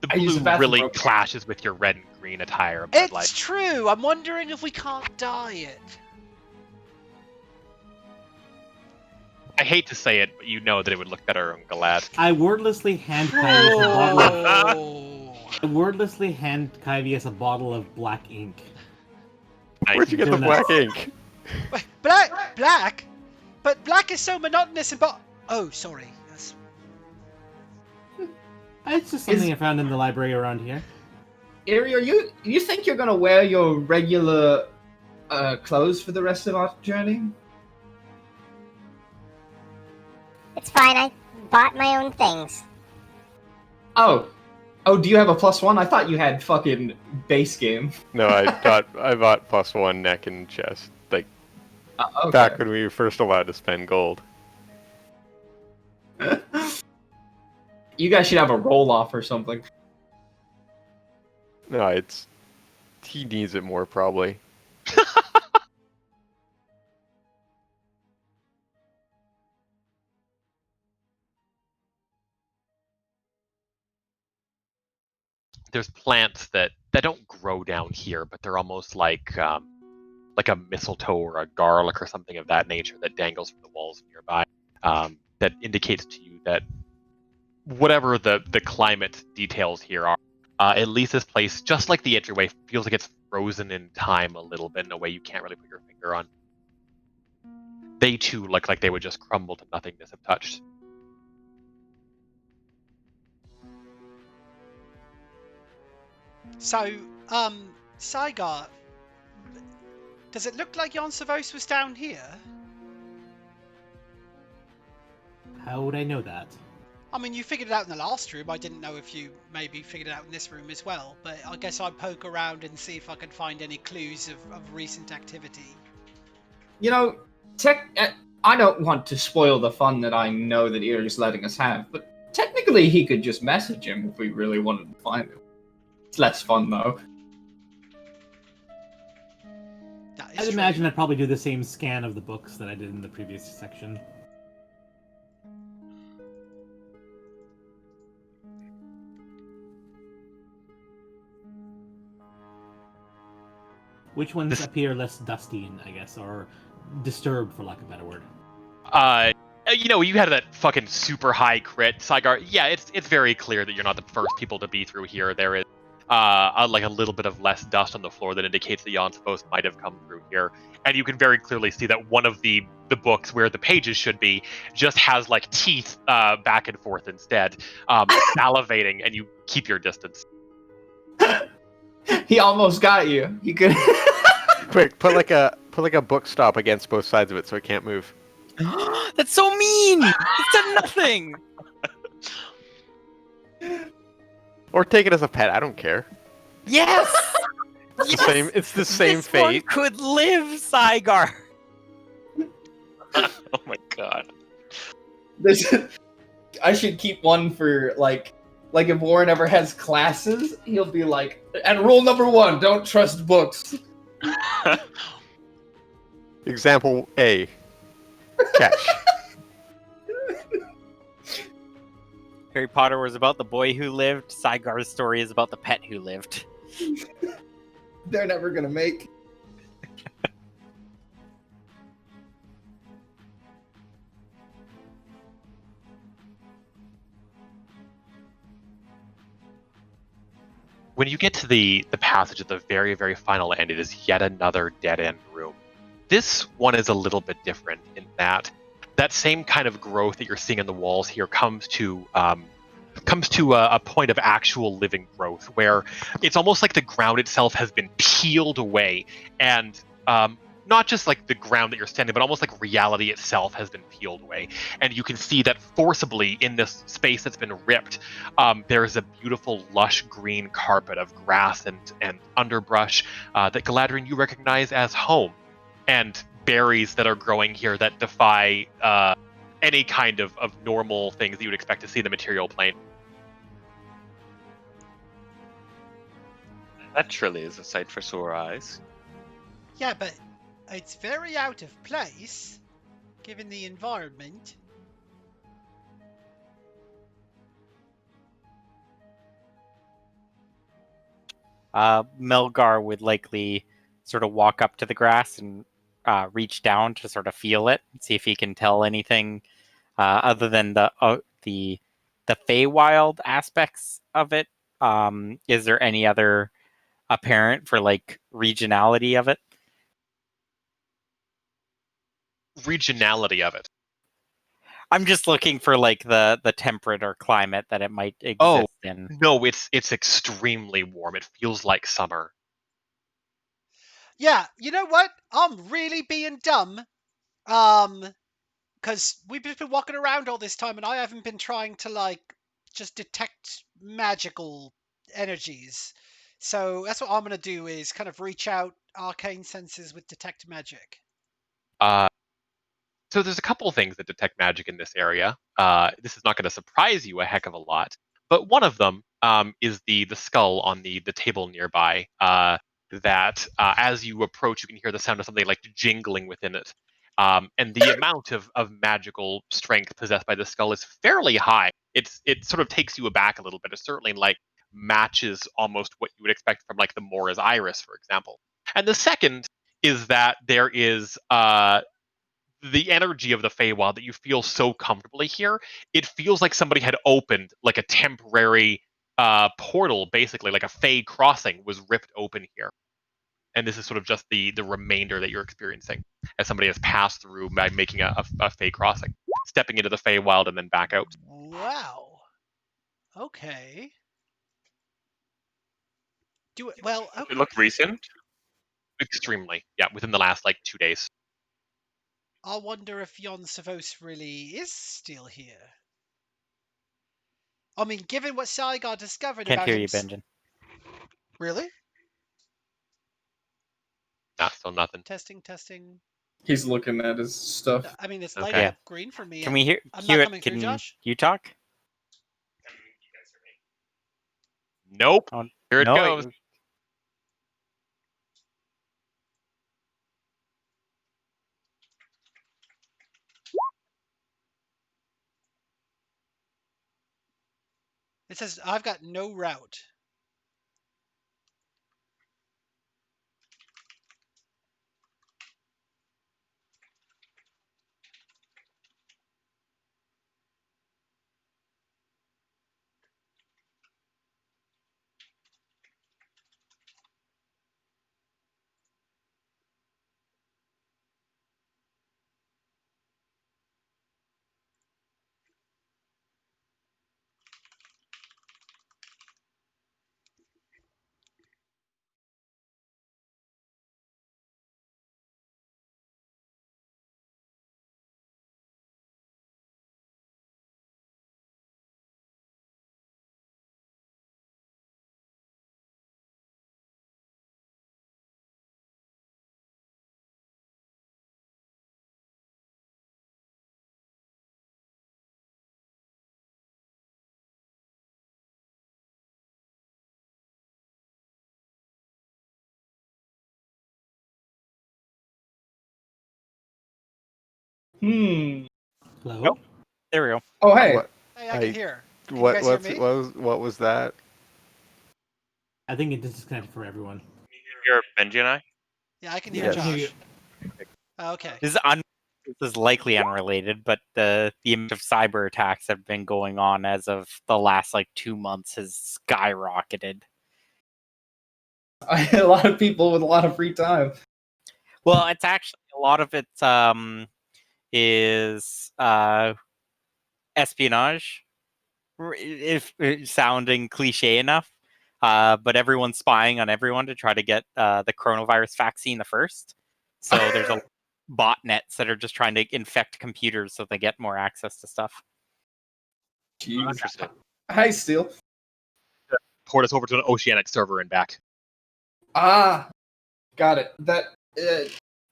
the blue really clashes with your red and green attire. It's true. I'm wondering if we can't dye it. I hate to say it, but you know that it would look better on Galad. I wordlessly hand Kyvius a bottle. I wordlessly hand Kyvius a bottle of black ink. Nice. Where'd you get the black ink? Black? But black is so monotonous and oh, sorry. That's... It's just something I found in the library around here. Eerie, you think you're gonna wear your regular clothes for the rest of our journey? It's fine, I bought my own things. Oh, do you have a +1? I thought you had fucking base game. No, I bought +1 neck and chest. Like, okay. back when we were first allowed to spend gold. You guys should have a roll-off or something. No, he needs it more, probably. There's plants that don't grow down here, but they're almost like like a mistletoe or a garlic or something of that nature that dangles from the walls nearby, that indicates to you that whatever the climate details here are, at least this place, just like the entryway, feels like it's frozen in time a little bit in a way you can't really put your finger on. They too look like they would just crumble to nothingness if touched. So, Saigar, does it look like Yonsavos was down here? How would I know that? I mean, you figured it out in the last room. I didn't know if you maybe figured it out in this room as well. But I guess I'd poke around and see if I could find any clues of recent activity. You know, I don't want to spoil the fun that I know that Eric's letting us have, but technically he could just message him if we really wanted to find him. It's less fun, though. That is I'd true. imagine I'd probably do the same scan of the books that I did in the previous section. Which ones appear less dusty, I guess, or disturbed, for lack of a better word? You had that fucking super high crit, Saigar. Yeah, it's very clear that you're not the first people to be through here. There is a little bit of less dust on the floor that indicates that Yonsavos might have come through here, and you can very clearly see that one of the books where the pages should be just has like teeth back and forth instead, salivating, and you keep your distance. He almost got you. He could. Quick, put like a book stop against both sides of it so it can't move. That's so mean! It's done nothing! Or take it as a pet. I don't care. Yes! It's the same This one fate. could live, Saigar! Oh my god. I should keep one for like if Warren ever has classes, he'll be like, and rule number 1, don't trust books. Example A. Cash. Harry Potter was about the boy who lived. Saigar's story is about the pet who lived. They're never gonna make. When you get to the passage at the very, very final end, it is yet another dead-end room. This one is a little bit different in that same kind of growth that you're seeing in the walls here comes to a point of actual living growth, where it's almost like the ground itself has been peeled away, and not just like the ground that you're standing, but almost like reality itself has been peeled away. And you can see that forcibly in this space that's been ripped, there is a beautiful lush green carpet of grass and underbrush that Galadriel you recognize as home, and berries that are growing here that defy any kind of normal things that you would expect to see in the material plane. That truly is a sight for sore eyes. Yeah, but it's very out of place, given the environment. Melgar would likely sort of walk up to the grass and reach down to sort of feel it, see if he can tell anything other than the Feywild aspects of it. Is there any other apparent for like regionality of it? Regionality of it. I'm just looking for like the temperate or climate that it might exist in. No, it's extremely warm. It feels like summer. Yeah, you know what? I'm really being dumb. Because we've just been walking around all this time and I haven't been trying to like just detect magical energies. So that's what I'm gonna do is kind of reach out arcane senses with detect magic. So there's a couple of things that detect magic in this area. This is not going to surprise you a heck of a lot, but one of them is the skull on the table nearby. That as you approach, you can hear the sound of something like jingling within it. And the amount of magical strength possessed by the skull is fairly high. It sort of takes you aback a little bit. It certainly like matches almost what you would expect from like the Mora's Iris, for example. And the second is that there is the energy of the Feywild that you feel so comfortably here. It feels like somebody had opened like a temporary portal, basically, like a Fey crossing was ripped open here. And this is sort of just the remainder that you're experiencing as somebody has passed through by making a Fey crossing, stepping into the Feywild and then back out. Wow. Okay. Do it well. Does it look recent? Extremely, yeah, within the last like 2 days. I wonder if Jon Savos really is still here. I mean, given what Saigar discovered Can't about hear him. you, Benjamin. Really? Not still nothing. Testing. He's looking at his stuff. I mean, it's Okay. lighting Yeah. up green for me. Can we hear? I'm hear not it? coming through, Can Josh. you talk? Nope. Oh, Here it no, goes. It says I've got no route. Hmm. Hello? Nope. There we go. Oh, hey. What? Hey, I can hear. Can you What? guys hear What's me? what was that? I think it disconnected for everyone. Hear Benji and I? Yeah, I can hear Yes. Josh. Okay. This is likely unrelated, but the amount of cyber attacks that have been going on as of the last like 2 months has skyrocketed. A lot of people with a lot of free time. Well, it's actually a lot of it is espionage, if sounding cliche enough. But everyone's spying on everyone to try to get the coronavirus vaccine the first. So there's a botnets that are just trying to infect computers so they get more access to stuff. Jeez. Interesting. Hi, Steel. Port us over to an oceanic server and back. Ah, got it. That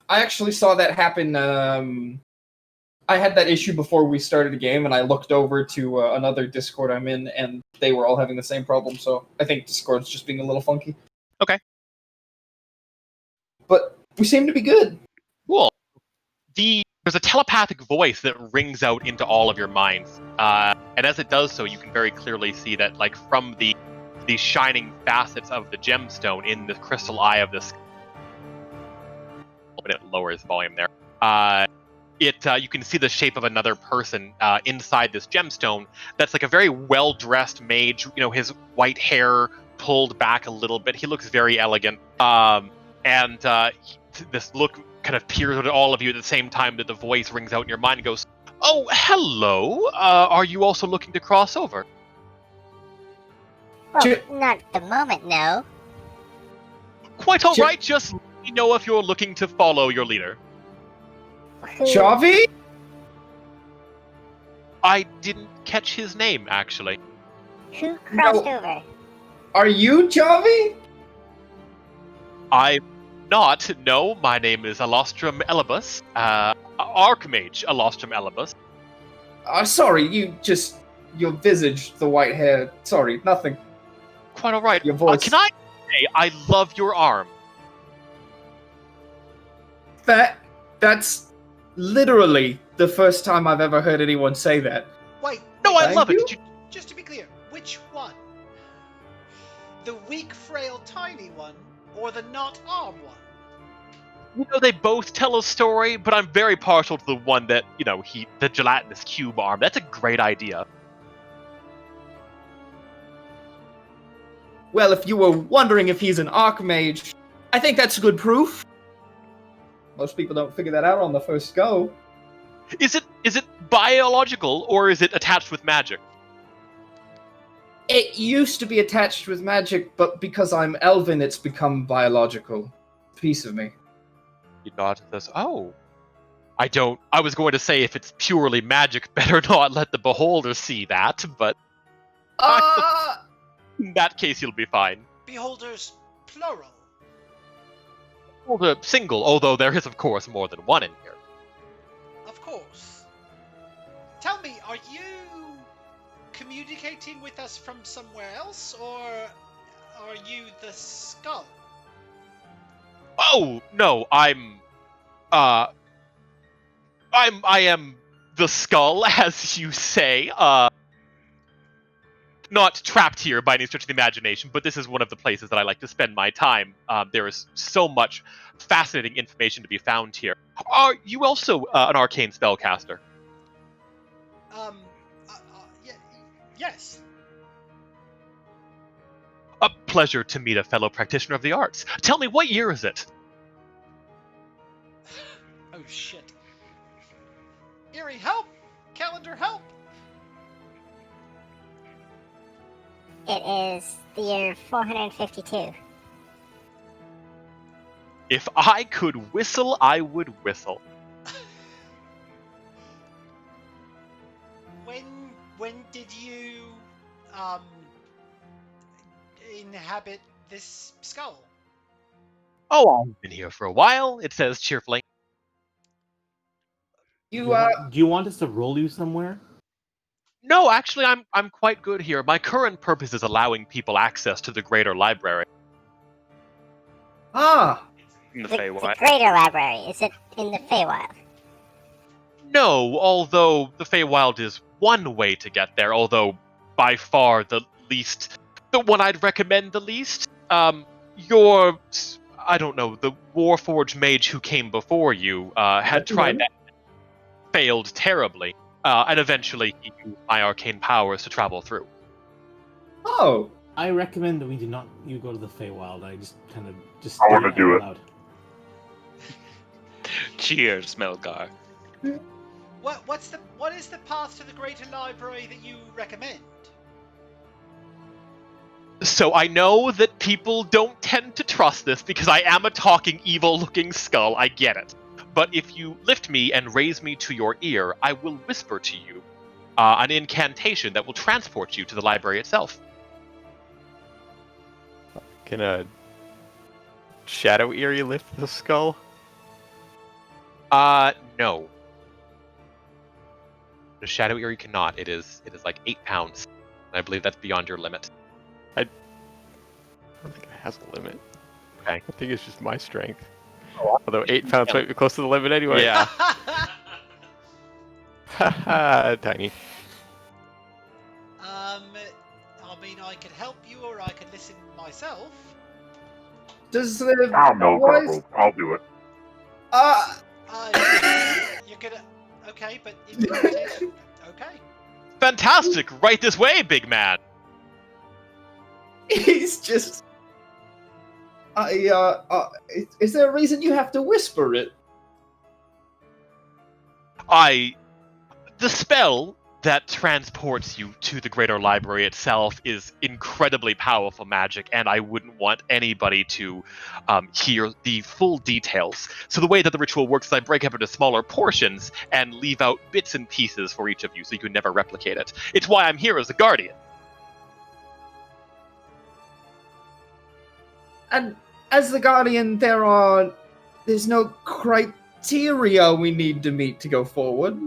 I actually saw that happen. I had that issue before we started the game, and I looked over to another Discord I'm in, and they were all having the same problem. So I think Discord's just being a little funky. Okay. But we seem to be good. Cool. There's a telepathic voice that rings out into all of your minds, and as it does so, you can very clearly see that, like, from the shining facets of the gemstone in the crystal eye of this. But it lowers volume there. You can see the shape of another person inside this gemstone. That's like a very well-dressed mage. You know, his white hair pulled back a little bit. He looks very elegant. This look kind of peers at all of you at the same time that the voice rings out in your mind and goes, "Oh, hello. Are you also looking to cross over?" Well, not at the moment, no. Quite all right. Just let me know if you're looking to follow your leader. Javi? I didn't catch his name, actually. Who crossed over? Are you Javi? I'm not. No, my name is Alostrum Elibus. Archmage Alostrum Elibus. Sorry, your visage, the white hair. Sorry, nothing. Quite all right. Your voice. Can I say I love your arm? That's literally the first time I've ever heard anyone say that. Wait. No, I Thank love you. it. Did you... Just to be clear, which one? The weak, frail, tiny one, or the not arm one? They both tell a story, but I'm very partial to the one that, the gelatinous cube arm. That's a great idea. Well, if you were wondering if he's an archmage, I think that's good proof. Most people don't figure that out on the first go. Is it biological, or is it attached with magic? It used to be attached with magic, but because I'm elven, it's become biological. Piece of me. He nods and says, "Oh, I was going to say if it's purely magic, better not let the beholder see that, but in that case, you'll be fine." Beholders, plural. Beholder single, although there is, of course, more than one in here. Of course. Tell me, are you communicating with us from somewhere else, or are you the skull? Oh, no, I am the skull, as you say. Not trapped here by any stretch of the imagination, but this is one of the places that I like to spend my time. There is so much fascinating information to be found here. Are you also an arcane spellcaster? Yes. A pleasure to meet a fellow practitioner of the arts. Tell me, what year is it? Oh shit. Erie, help! Calendar, help! It is the year 452. If I could whistle, I would whistle. When did you inhabit this skull? Oh, I've been here for a while, it says cheerfully. Do you want us to roll you somewhere? No, actually, I'm quite good here. My current purpose is allowing people access to the greater library. Ah! In the The Feywild. greater library, is it in the Feywild? No, although the Feywild is one way to get there, although by far the one I'd recommend the least. I don't know, the Warforged mage who came before you had tried that, failed terribly, and eventually he used my arcane powers to travel through. Oh! I recommend that you go to the Feywild. I I wanna do it. Out. Cheers, Melgar. What is the path to the greater library that you recommend? So I know that people don't tend to trust this because I am a talking, evil-looking skull, I get it. But if you lift me and raise me to your ear, I will whisper to you an incantation that will transport you to the library itself. Can a shadow eerie lift the skull? No. The Shadow Eerie cannot. It is like 8 pounds. And I believe that's beyond your limit. I don't think it has a limit. Okay. I think it's just my strength. Although 8 pounds might be close to the limit anyway. Yeah. Haha, tiny. I mean, I could help you, or I could listen myself. Does the I'll know, voice... I'll do it. You're gonna... Okay, but incantation... Okay. Fantastic! Right this way, big man! He's just... is there a reason you have to whisper it? The spell that transports you to the greater library itself is incredibly powerful magic, and I wouldn't want anybody to hear the full details. So the way that the ritual works is I break up into smaller portions and leave out bits and pieces for each of you so you can never replicate it. It's why I'm here as a guardian. And as the Guardian, there's no criteria we need to meet to go forward.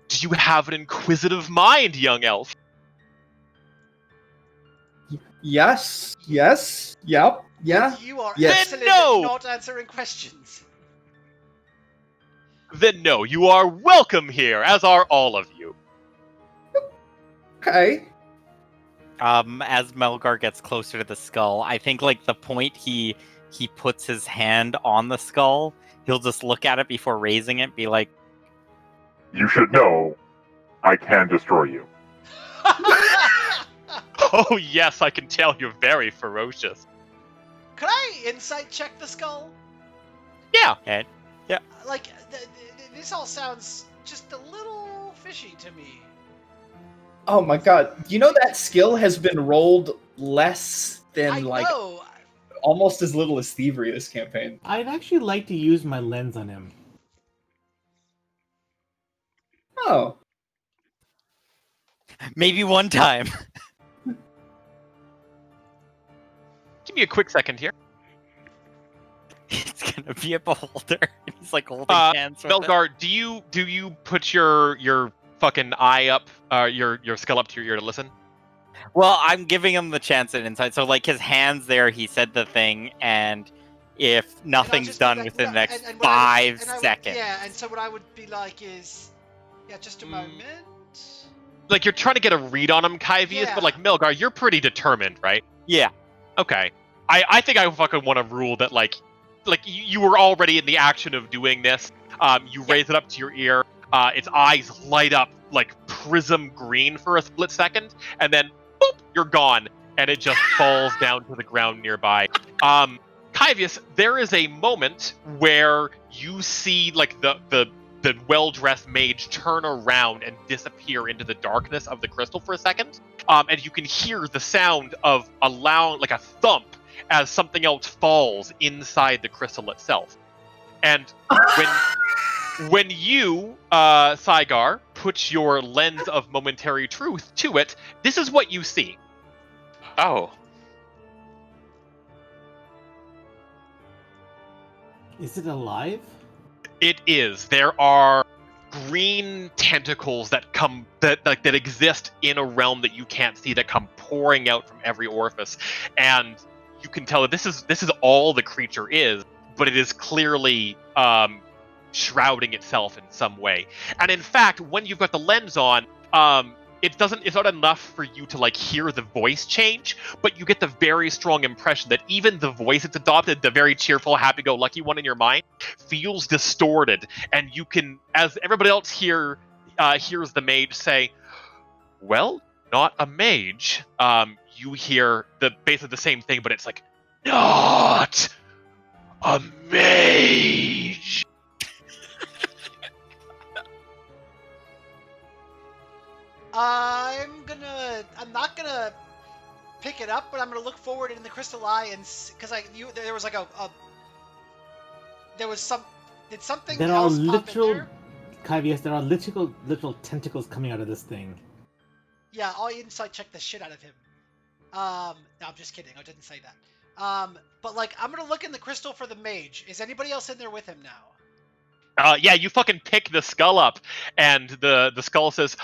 Do you have an inquisitive mind, young elf? Yes, yep, yeah. You are Yes. excellent No! at not answering questions. Then no, you are welcome here, as are all of you. Okay. As Melgar gets closer to the skull, I think like the point he he puts his hand on the skull, he'll just look at it before raising it, be like, You should know, I can destroy you. Oh yes, I can tell you're very ferocious. Could I insight check the skull? Yeah. "Head." Like, this all sounds just a little fishy to me. Oh my god. You know that skill has been rolled less than, I like, know. almost as little as thievery this campaign. I'd actually like to use my lens on him. Oh. Maybe one time. Give me a quick second here. It's gonna be a beholder. He's like holding hands with it. Melgar, do you put your fucking eye up, your skull up to your ear to listen? Well, I'm giving him the chance at insight. So, like, his hand's there, he said the thing, and if And I'll nothing's just be done like, within the "Well," next and what I would- 5 and I would- seconds. Yeah, and so what I would be like is, yeah, just a moment. Like you're trying to get a read on him, Kyvius, Yeah. but like Melgar, you're pretty determined, right? Yeah. Okay. I think I fucking want to rule that like you were already in the action of doing this. You raise it up to your ear. Its eyes light up like prism green for a split second, and then boop, you're gone, and it just falls down to the ground nearby. Kyvius, there is a moment where you see like the well-dressed mage turn around and disappear into the darkness of the crystal for a second, and you can hear the sound of a loud, like a thump, as something else falls inside the crystal itself. And when you, Saigar, put your lens of momentary truth to it, this is what you see. Oh, Is it alive? It is. There are green tentacles that come that exist in a realm that you can't see, that come pouring out from every orifice, and you can tell that this is all the creature is, but it is clearly shrouding itself in some way. And in fact, when you've got the lens on, it's not enough for you to like hear the voice change, but you get the very strong impression that even the voice it's adopted, the very cheerful, happy-go-lucky one in your mind, feels distorted. And you can, as everybody else hears the mage say, "Well, not a mage." You hear basically the same thing, but it's like, "Not a mage." I'm not gonna pick it up, but I'm gonna look forward in the crystal eye and because there was like did something There are else pop in literal, there? Kyvius, there are literal tentacles coming out of this thing. Yeah, I'll insight check the shit out of him. No, I'm just kidding. I didn't say that. But like, I'm gonna look in the crystal for the mage. Is anybody else in there with him now? Yeah, you fucking pick the skull up, and the skull says,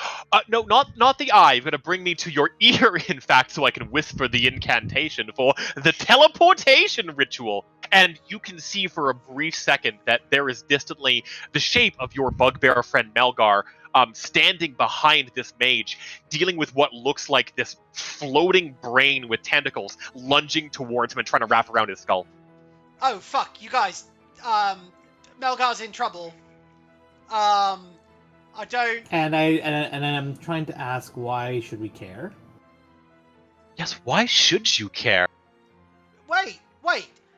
"No, not the eye. You're gonna bring me to your ear, in fact, so I can whisper the incantation for the teleportation ritual." And you can see for a brief second that there is distantly the shape of your bugbear friend Melgar, standing behind this mage, dealing with what looks like this floating brain with tentacles lunging towards him and trying to wrap around his skull. Oh fuck, you guys. Melgar's in trouble. I don't. And I'm trying to ask, why should we care? Yes, why should you care? Wait.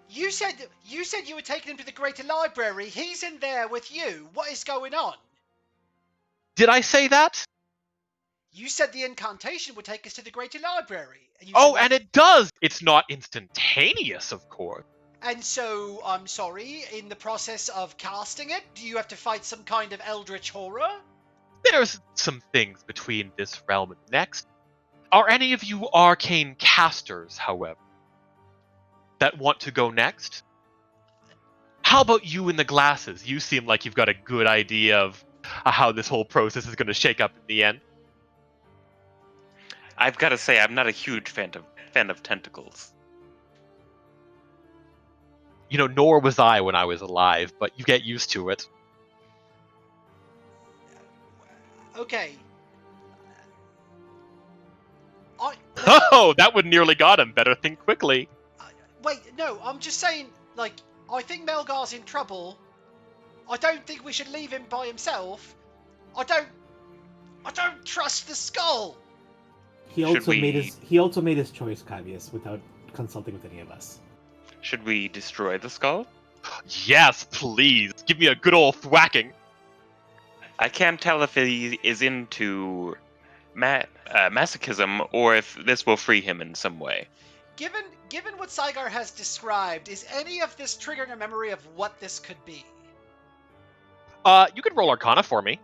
You said you were taking him to the Greater Library. He's in there with you. What is going on? Did I say that? You said the incantation would take us to the Greater Library. And And it does! It's not instantaneous, of course. And so, I'm sorry, in the process of casting it, do you have to fight some kind of eldritch horror? There's some things between this realm and next. Are any of you arcane casters, however, that want to go next? How about you in the glasses? You seem like you've got a good idea of how this whole process is going to shake up in the end. I've got to say, I'm not a huge fan of tentacles. You know, nor was I when I was alive, but you get used to it. Okay. Oh, that would nearly got him. Better think quickly. Wait, no, I'm just saying, like, I think Melgar's in trouble. I don't think we should leave him by himself. I don't trust the skull. He Should also made we- his choice, Cavius, without consulting with any of us. Should we destroy the skull? Yes, please. Give me a good old thwacking. I can't tell if he is into masochism or if this will free him in some way. Given what Saigar has described, is any of this triggering a memory of what this could be? You could roll Arcana for me.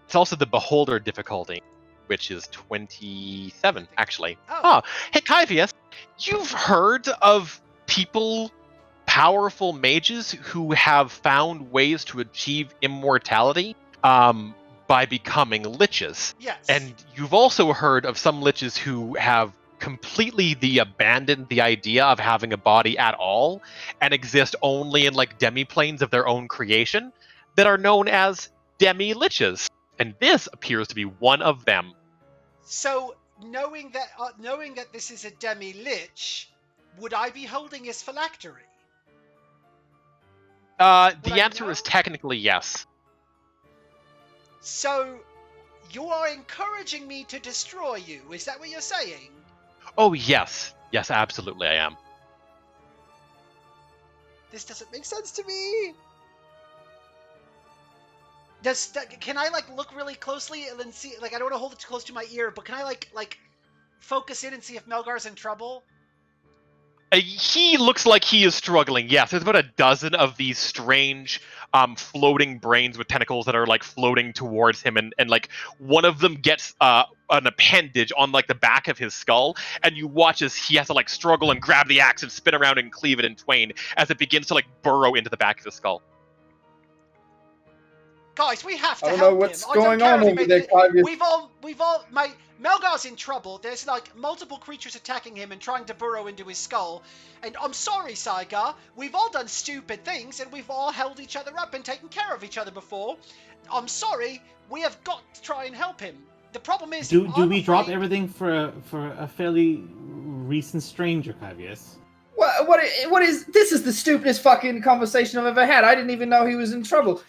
It's also the Beholder difficulty, which is 27, actually. Oh. Hey, Kyvius, you've heard of people, powerful mages, who have found ways to achieve immortality by becoming liches. Yes. And you've also heard of some liches who have completely abandoned the idea of having a body at all and exist only in like demi-planes of their own creation that are known as demi-liches. And this appears to be one of them. So, knowing that this is a demi-lich, would I be holding his phylactery? The I answer know? is technically yes. So, you are encouraging me to destroy you, is that what you're saying? Oh, yes. Yes, absolutely I am. This doesn't make sense to me. Can I like look really closely and then see? Like, I don't want to hold it too close to my ear, but can I like focus in and see if Melgar's in trouble? He looks like he is struggling. Yes, there's about a dozen of these strange floating brains with tentacles that are like floating towards him, and like one of them gets an appendage on like the back of his skull, and you watch as he has to like struggle and grab the axe and spin around and cleave it in twain as it begins to like burrow into the back of his skull. Guys, we have to I don't help know what's him. I don't going care on if he over made there, it- Cavius. We've all, Melgar's in trouble. There's like multiple creatures attacking him and trying to burrow into his skull. And I'm sorry, Saigar. We've all done stupid things and we've all held each other up and taken care of each other before. I'm sorry. We have got to try and help him. The problem is, Do I'm we drop afraid- everything for a fairly recent stranger, Cavius? What is this? Is the stupidest fucking conversation I've ever had. I didn't even know he was in trouble.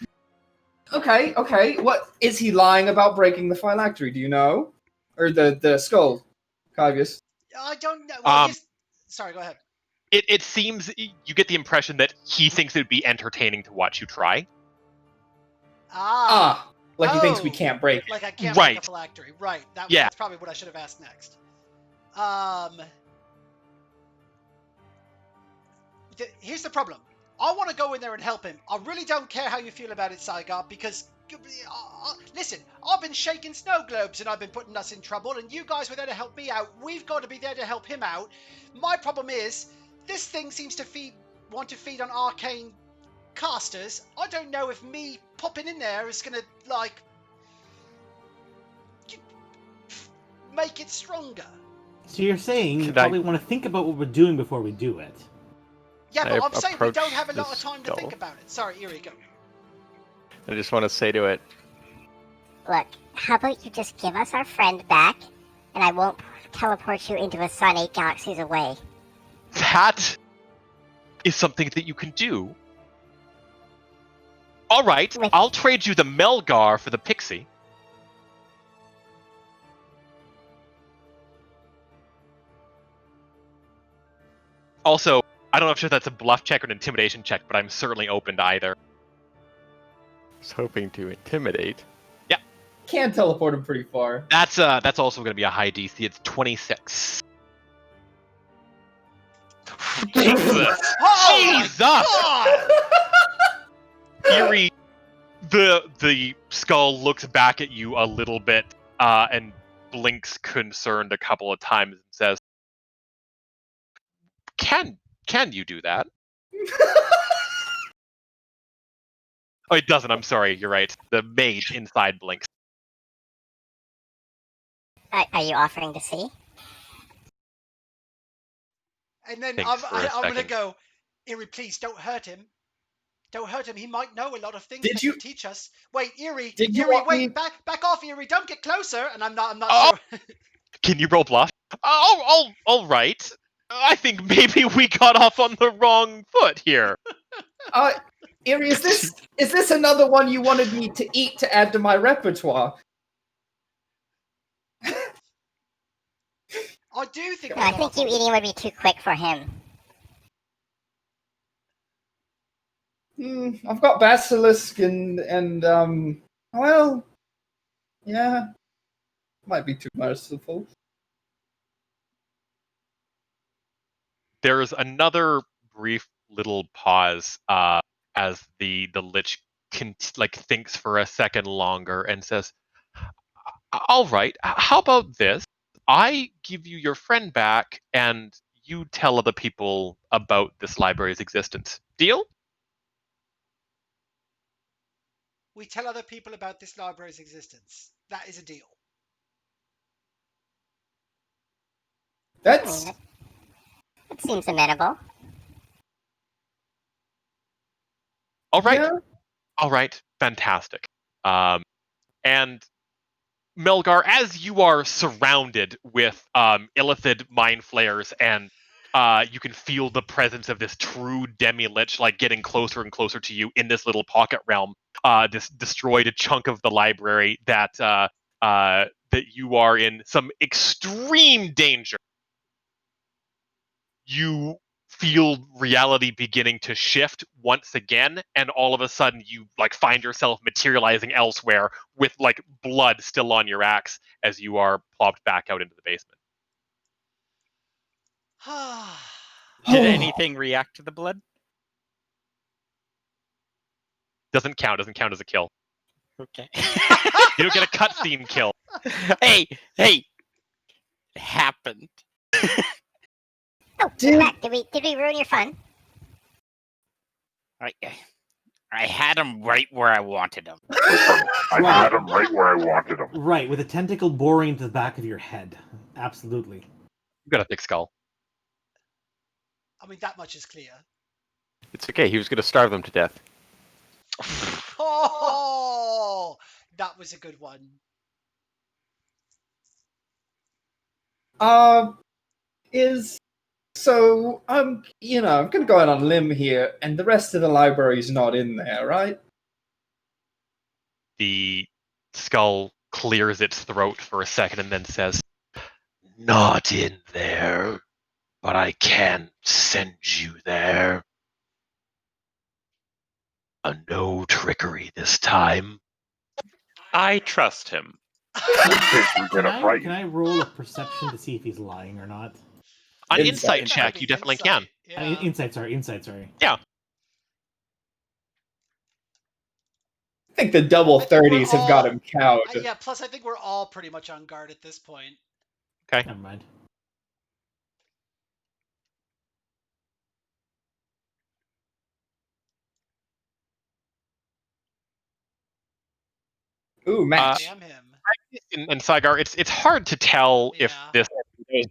Okay. What is he lying about breaking the phylactery? Do you know, or the skull, Cavius? I don't know. Well, sorry, go ahead. It seems you get the impression that he thinks it would be entertaining to watch you try. Like he thinks we Oh. can't break it. Like I can't Right. break a phylactery. Right. Yeah. That's probably what I should have asked next. Here's the problem. I want to go in there and help him. I really don't care how you feel about it, Saigar, because listen, I've been shaking snow globes and I've been putting us in trouble, and you guys were there to help me out. We've got to be there to help him out. My problem is this thing seems to want to feed on arcane casters. I don't know if me popping in there is gonna like make it stronger. So you're saying you Should I- probably want to think about what we're doing before we do it. Yeah, I but I'm saying we approach don't have a lot the of time to skull. think about it. Sorry, Eerie, go. I just want to say to it, Look, how about you just give us our friend back, and I won't teleport you into a sun 8 galaxies away. That is something that you can do. All right, With- I'll trade you the Melgar for the Pixie. Also, I don't know if that's a bluff check or an intimidation check, but I'm certainly open to either. I was hoping to intimidate. Can teleport him pretty far. That's also going to be a high DC. It's 26. Jesus. Oh Jesus! my God! Eerie, the skull looks back at you a little bit and blinks concerned a couple of times and says, "Can you do that?" Oh, it doesn't. I'm sorry. You're right. The mage inside blinks. Are you offering to see? And then Thanks for a I'm gonna second. go, Eerie, please don't hurt him. Don't hurt him. He might know a lot of things Did that you- can teach us. Wait, Eerie, Did you Eerie, want wait, me- back off, Eerie. Don't get closer. And I'm not Oh! sure. Can you roll bluff? Oh, all right. I think maybe we got off on the wrong foot here. Erie, is this another one you wanted me to eat to add to my repertoire? I do think No, we I got think off you on. eating would be too quick for him. I've got basilisk and well, yeah, might be too merciful. There's another brief little pause as the lich thinks for a second longer and says, "All right, how about this? I give you your friend back, and you tell other people about this library's existence. Deal?" We tell other people about this library's existence. That is a deal. That's That seems amenable. All right, yeah. all right, fantastic. And Melgar, as you are surrounded with illithid mind flayers and you can feel the presence of this true demi-lich getting closer and closer to you in this little pocket realm, this destroyed chunk of the library that you are in some extreme danger. You feel reality beginning to shift once again, and all of a sudden you find yourself materializing elsewhere with blood still on your axe as you are plopped back out into the basement. Did anything react to the blood? Doesn't count as a kill. Okay. You don't get a cutscene kill. hey, it happened. Oh, you're back. Did we ruin your fun? I had him right where I wanted him. I had him right where I wanted him. Right, with a tentacle boring into the back of your head. Absolutely. You've got a thick skull. I mean, that much is clear. It's okay. He was going to starve them to death. Oh, that was a good one. I'm gonna go out on a limb here, and the rest of the library's not in there, right? The skull clears its throat for a second and then says, "Not in there, but I can send you there. No trickery this time." I trust him. Can I roll a perception to see if he's lying or not? On Insight. insight check, you definitely can. Yeah. Insight, sorry. Yeah. I think the double I think we're 30s have got him cowed. Yeah, plus I think we're all pretty much on guard at this point. Okay. Never mind. Ooh, match. Damn him. And Saigar, it's hard to tell if Yeah. this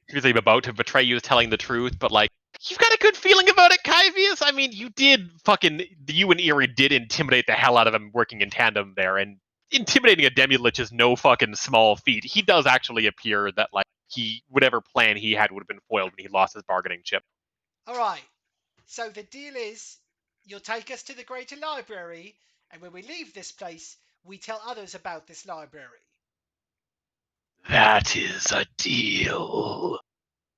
is about to betray you is telling the truth, but you've got a good feeling about it, Kyvius. I mean, you and Eerie did intimidate the hell out of him working in tandem there, and intimidating a demi-lich is no fucking small feat. He does actually appear that whatever plan he had would have been foiled when he lost his bargaining chip. All right. So the deal is, you'll take us to the Greater Library, and when we leave this place, we tell others about this library. That is a deal.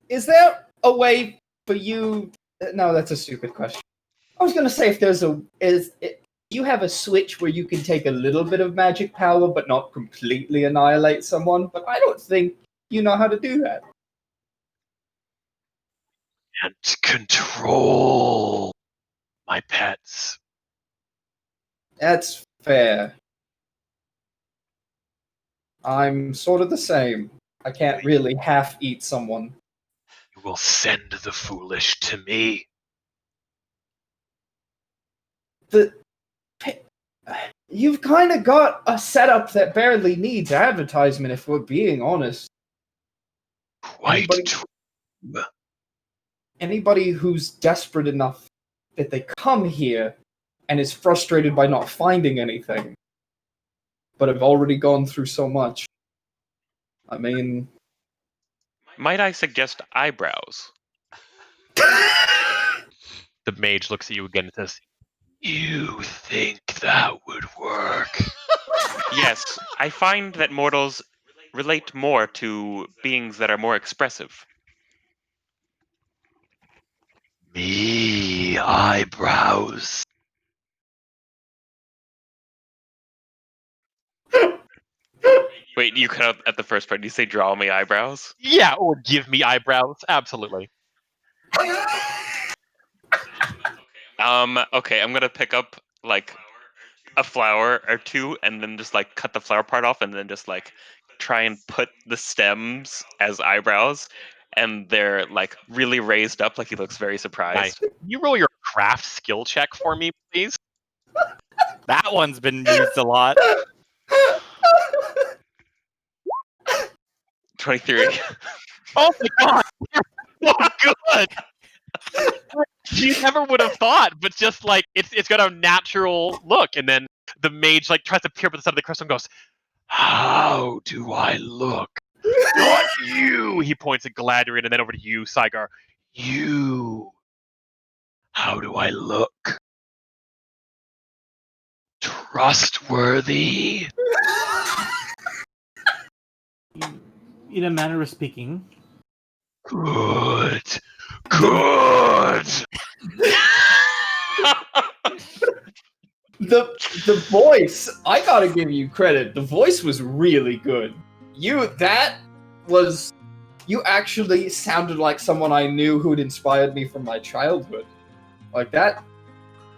Is there a way for you? No, that's a stupid question. I was gonna say if there's you have a switch where you can take a little bit of magic power but not completely annihilate someone, but I don't think you know how to do that. And control my pets. That's fair. I'm sort of the same. I can't really half eat someone. You will send the foolish to me. You've kind of got a setup that barely needs advertisement, if we're being honest. Quite true. Anybody who's desperate enough that they come here and is frustrated by not finding anything, but have already gone through so much. I mean, Might I suggest eyebrows? The mage looks at you again and says, "You think that would work?" Yes, I find that mortals relate more to beings that are more expressive. Me eyebrows. Wait, you cut out at the first part. Did you say draw me eyebrows? Yeah, or give me eyebrows. Absolutely. Okay, I'm gonna pick up like a flower or two and then just like cut the flower part off and then just like try and put the stems as eyebrows and they're like really raised up like he looks very Nice. surprised. Can you roll your craft skill check for me, please? That one's been used a lot. 23. Oh my god, you're so good. You never would have thought, but just like it's got a natural look, and then the mage like tries to peer up at the side of the crystal and goes, "How do I look?" "Not you!" He points at Galadriel and then over to you, Saigar. "You. How do I look? Trustworthy?" In a manner of speaking, Good. Good. The voice, I gotta give you credit. The voice was really good. You actually sounded like someone I knew who'd inspired me from my childhood. Like that.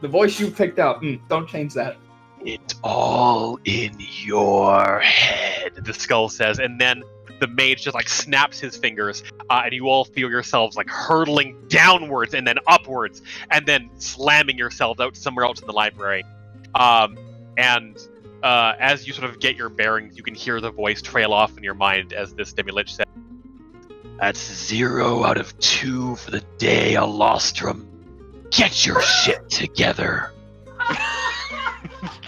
The voice you picked out. Don't change that. It's all in your head, the skull says, and then the mage just like snaps his fingers, and you all feel yourselves like hurtling downwards and then upwards, and then slamming yourselves out somewhere else in the library. And as you sort of get your bearings, you can hear the voice trail off in your mind as this Demi-Lich says, "That's 0 out of 2 for the day, Alostrum. Get your shit together."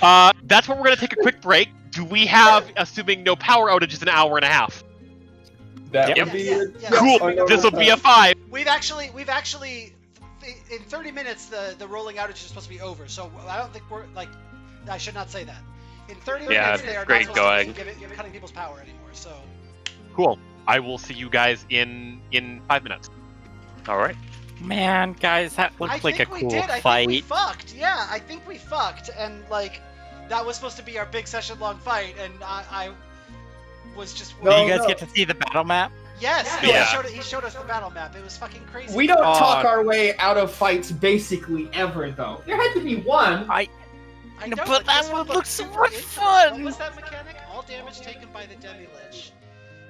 That's where we're going to take a quick break. Do we have, assuming no power outages, an hour and a half? That Yep. would be Yeah. Cool. I know This will that. be a 5. We've actually in 30 minutes the rolling outage is supposed to be over. So I don't think we're like I should not say that. In 30 Yeah, minutes they are great not supposed going. to be cutting people's power anymore. So Cool. I will see you guys in 5 minutes. All right. Man, guys, that I looked like a think we cool did. I fight. think we fucked. Yeah, I think we fucked, and like that was supposed to be our big session-long fight, and I was just. No, Do you guys no. get to see the battle map? Yes, Yeah. he showed us the battle map. It was fucking crazy. We don't Oh. talk our way out of fights basically ever, though. There had to be one. I No, know, but that this one one looks so super much interesting. fun. What was that mechanic? All damage taken by the Demi-Lich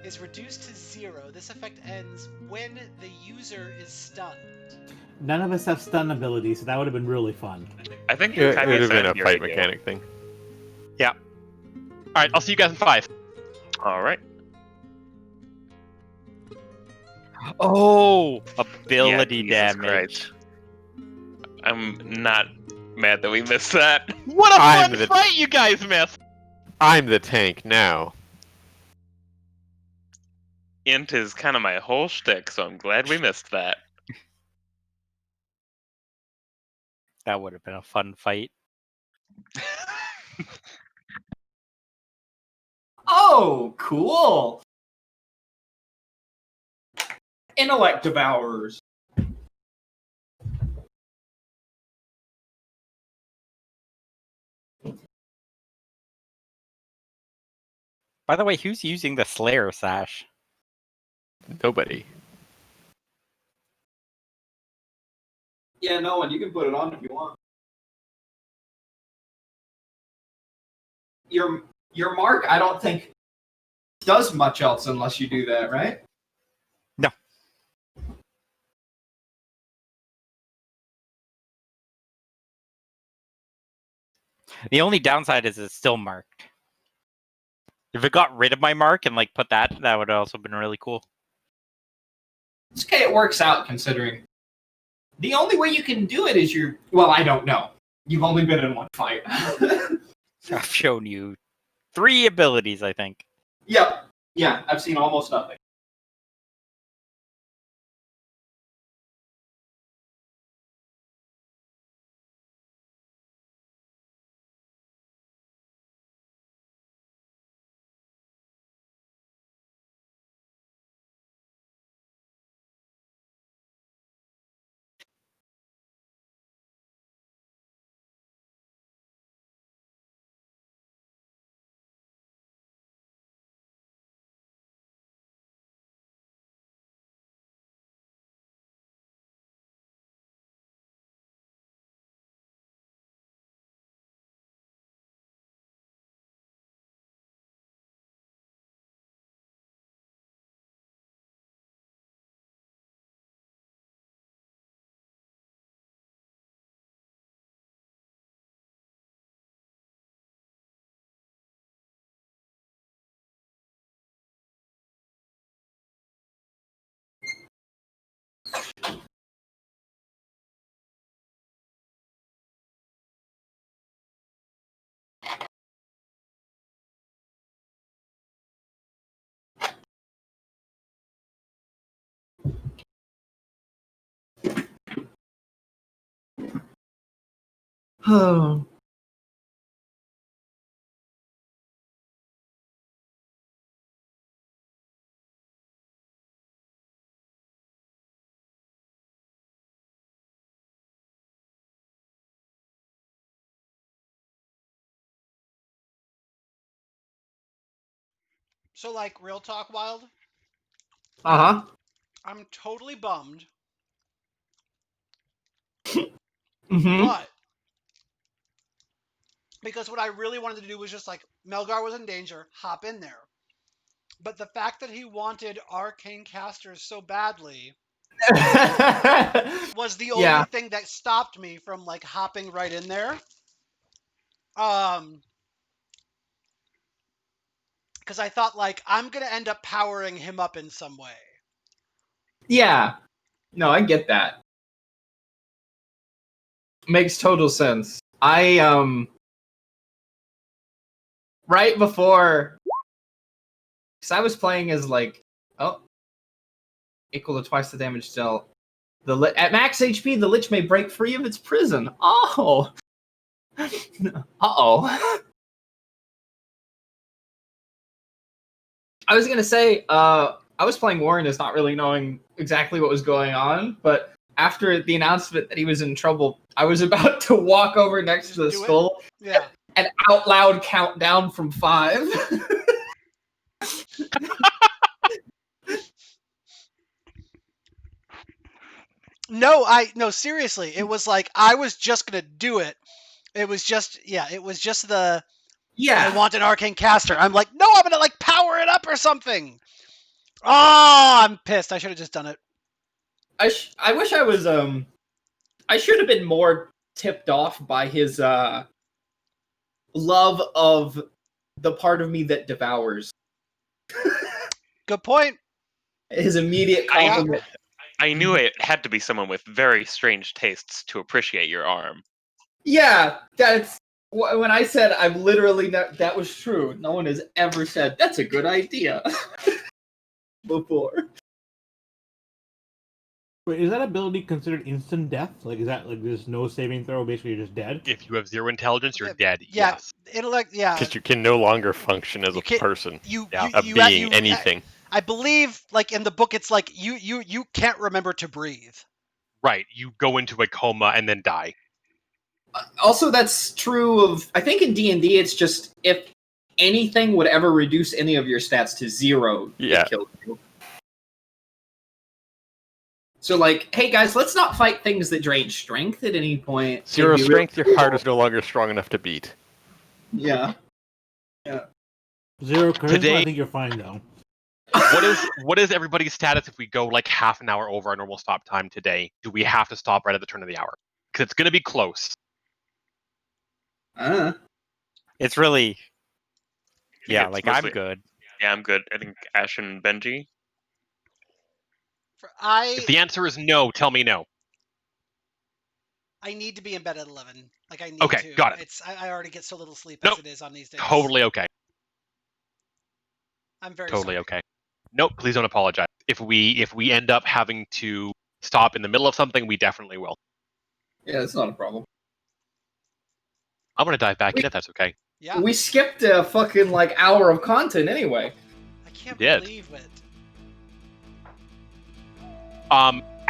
is reduced to 0. This effect ends when the user is stunned. none of us have stun ability, so that would have been really fun. I think It Kanye would have been said a you fight already do. mechanic thing. All right, I'll see you guys in 5. All right. Oh, ability Yeah, Jesus damage. Christ. I'm not mad that we missed that. What a I'm fun the- fight you guys missed! I'm the tank now. Int is kind of my whole shtick, so I'm glad we missed that. That would have been a fun fight. Oh, cool. Intellect devourers. By the way, who's using the Slayer sash? Nobody. Yeah, no one. You can put it on if you want. Your mark, I don't think does much else unless you do that, right? No. The only downside is it's still marked. If it got rid of my mark and like put that would have also been really cool. It's okay, it works out considering. The only way you can do it is well, I don't know. You've only been in one fight. I've shown you 3 abilities, I think. Yep. Yeah, I've seen almost nothing. Oh. So, like, real talk, Wild, Uh-huh. I'm totally bummed, Mm-hmm. but because what I really wanted to do was just like Melgar was in danger, hop in there. But the fact that he wanted arcane casters so badly was the only Yeah. thing that stopped me from like hopping right in there. Um, because I thought like I'm gonna end up powering him up in some way. Yeah. No, I get that. Makes total sense. Right before, because I was playing as like, oh, equal to twice the damage dealt. At max HP, the Lich may break free of its prison. Oh. Uh-oh. I was gonna say, I was playing Warren as not really knowing exactly what was going on, but after the announcement that he was in trouble, I was about to walk over next to the Do it. skull Yeah. and out loud count down from 5. No, seriously. It was like I was just gonna do it. It was just it was just the Yeah. I want an arcane caster. I'm like, no, I'm gonna like power it up or something. Oh, I'm pissed. I should have just done it. I wish I was I should have been more tipped off by his love of the part of me that devours. Good point. His immediate compliment. I knew it had to be someone with very strange tastes to appreciate your arm. Yeah, that's when I said I'm literally that was true. No one has ever said that's a good idea before. Wait, is that ability considered instant death? Like, is that like there's no saving throw? Basically, you're just dead. If you have 0 intelligence, you're Yeah, dead. yeah. Yes. Intellect. Yeah. Because you can no longer function as You a can't- person, Yeah. a being, you- anything. I believe, like in the book, it's like you can't remember to breathe. Right. You go into a coma and then die. Also, that's true of I think in D&D it's just if anything would ever reduce any of your stats to 0, Yeah. it kills you. So like, hey guys, let's not fight things that drain strength at any point. 0 It'd be strength, really your heart cool. is no longer strong enough to beat. Yeah. 0 charisma. Today- I think you're fine though. What is everybody's status if we go like half an hour over our normal stop time today? Do we have to stop right at the turn of the hour? Because it's going to be close. It's really, yeah, It's like mostly- I'm good. Yeah, I'm good. I think Ash and Benji. If the answer is no, tell me no. I need to be in bed at 11. Like I need Okay, to. got it. I already get so little sleep Nope. as it is on these days. Totally okay. I'm very Totally sorry. okay. Nope, please don't apologize. If we end up having to stop in the middle of something, we definitely will. Yeah, it's not a problem. I'm going to dive back in if that's okay. Yeah. We skipped a fucking like hour of content anyway. I can't did. believe it.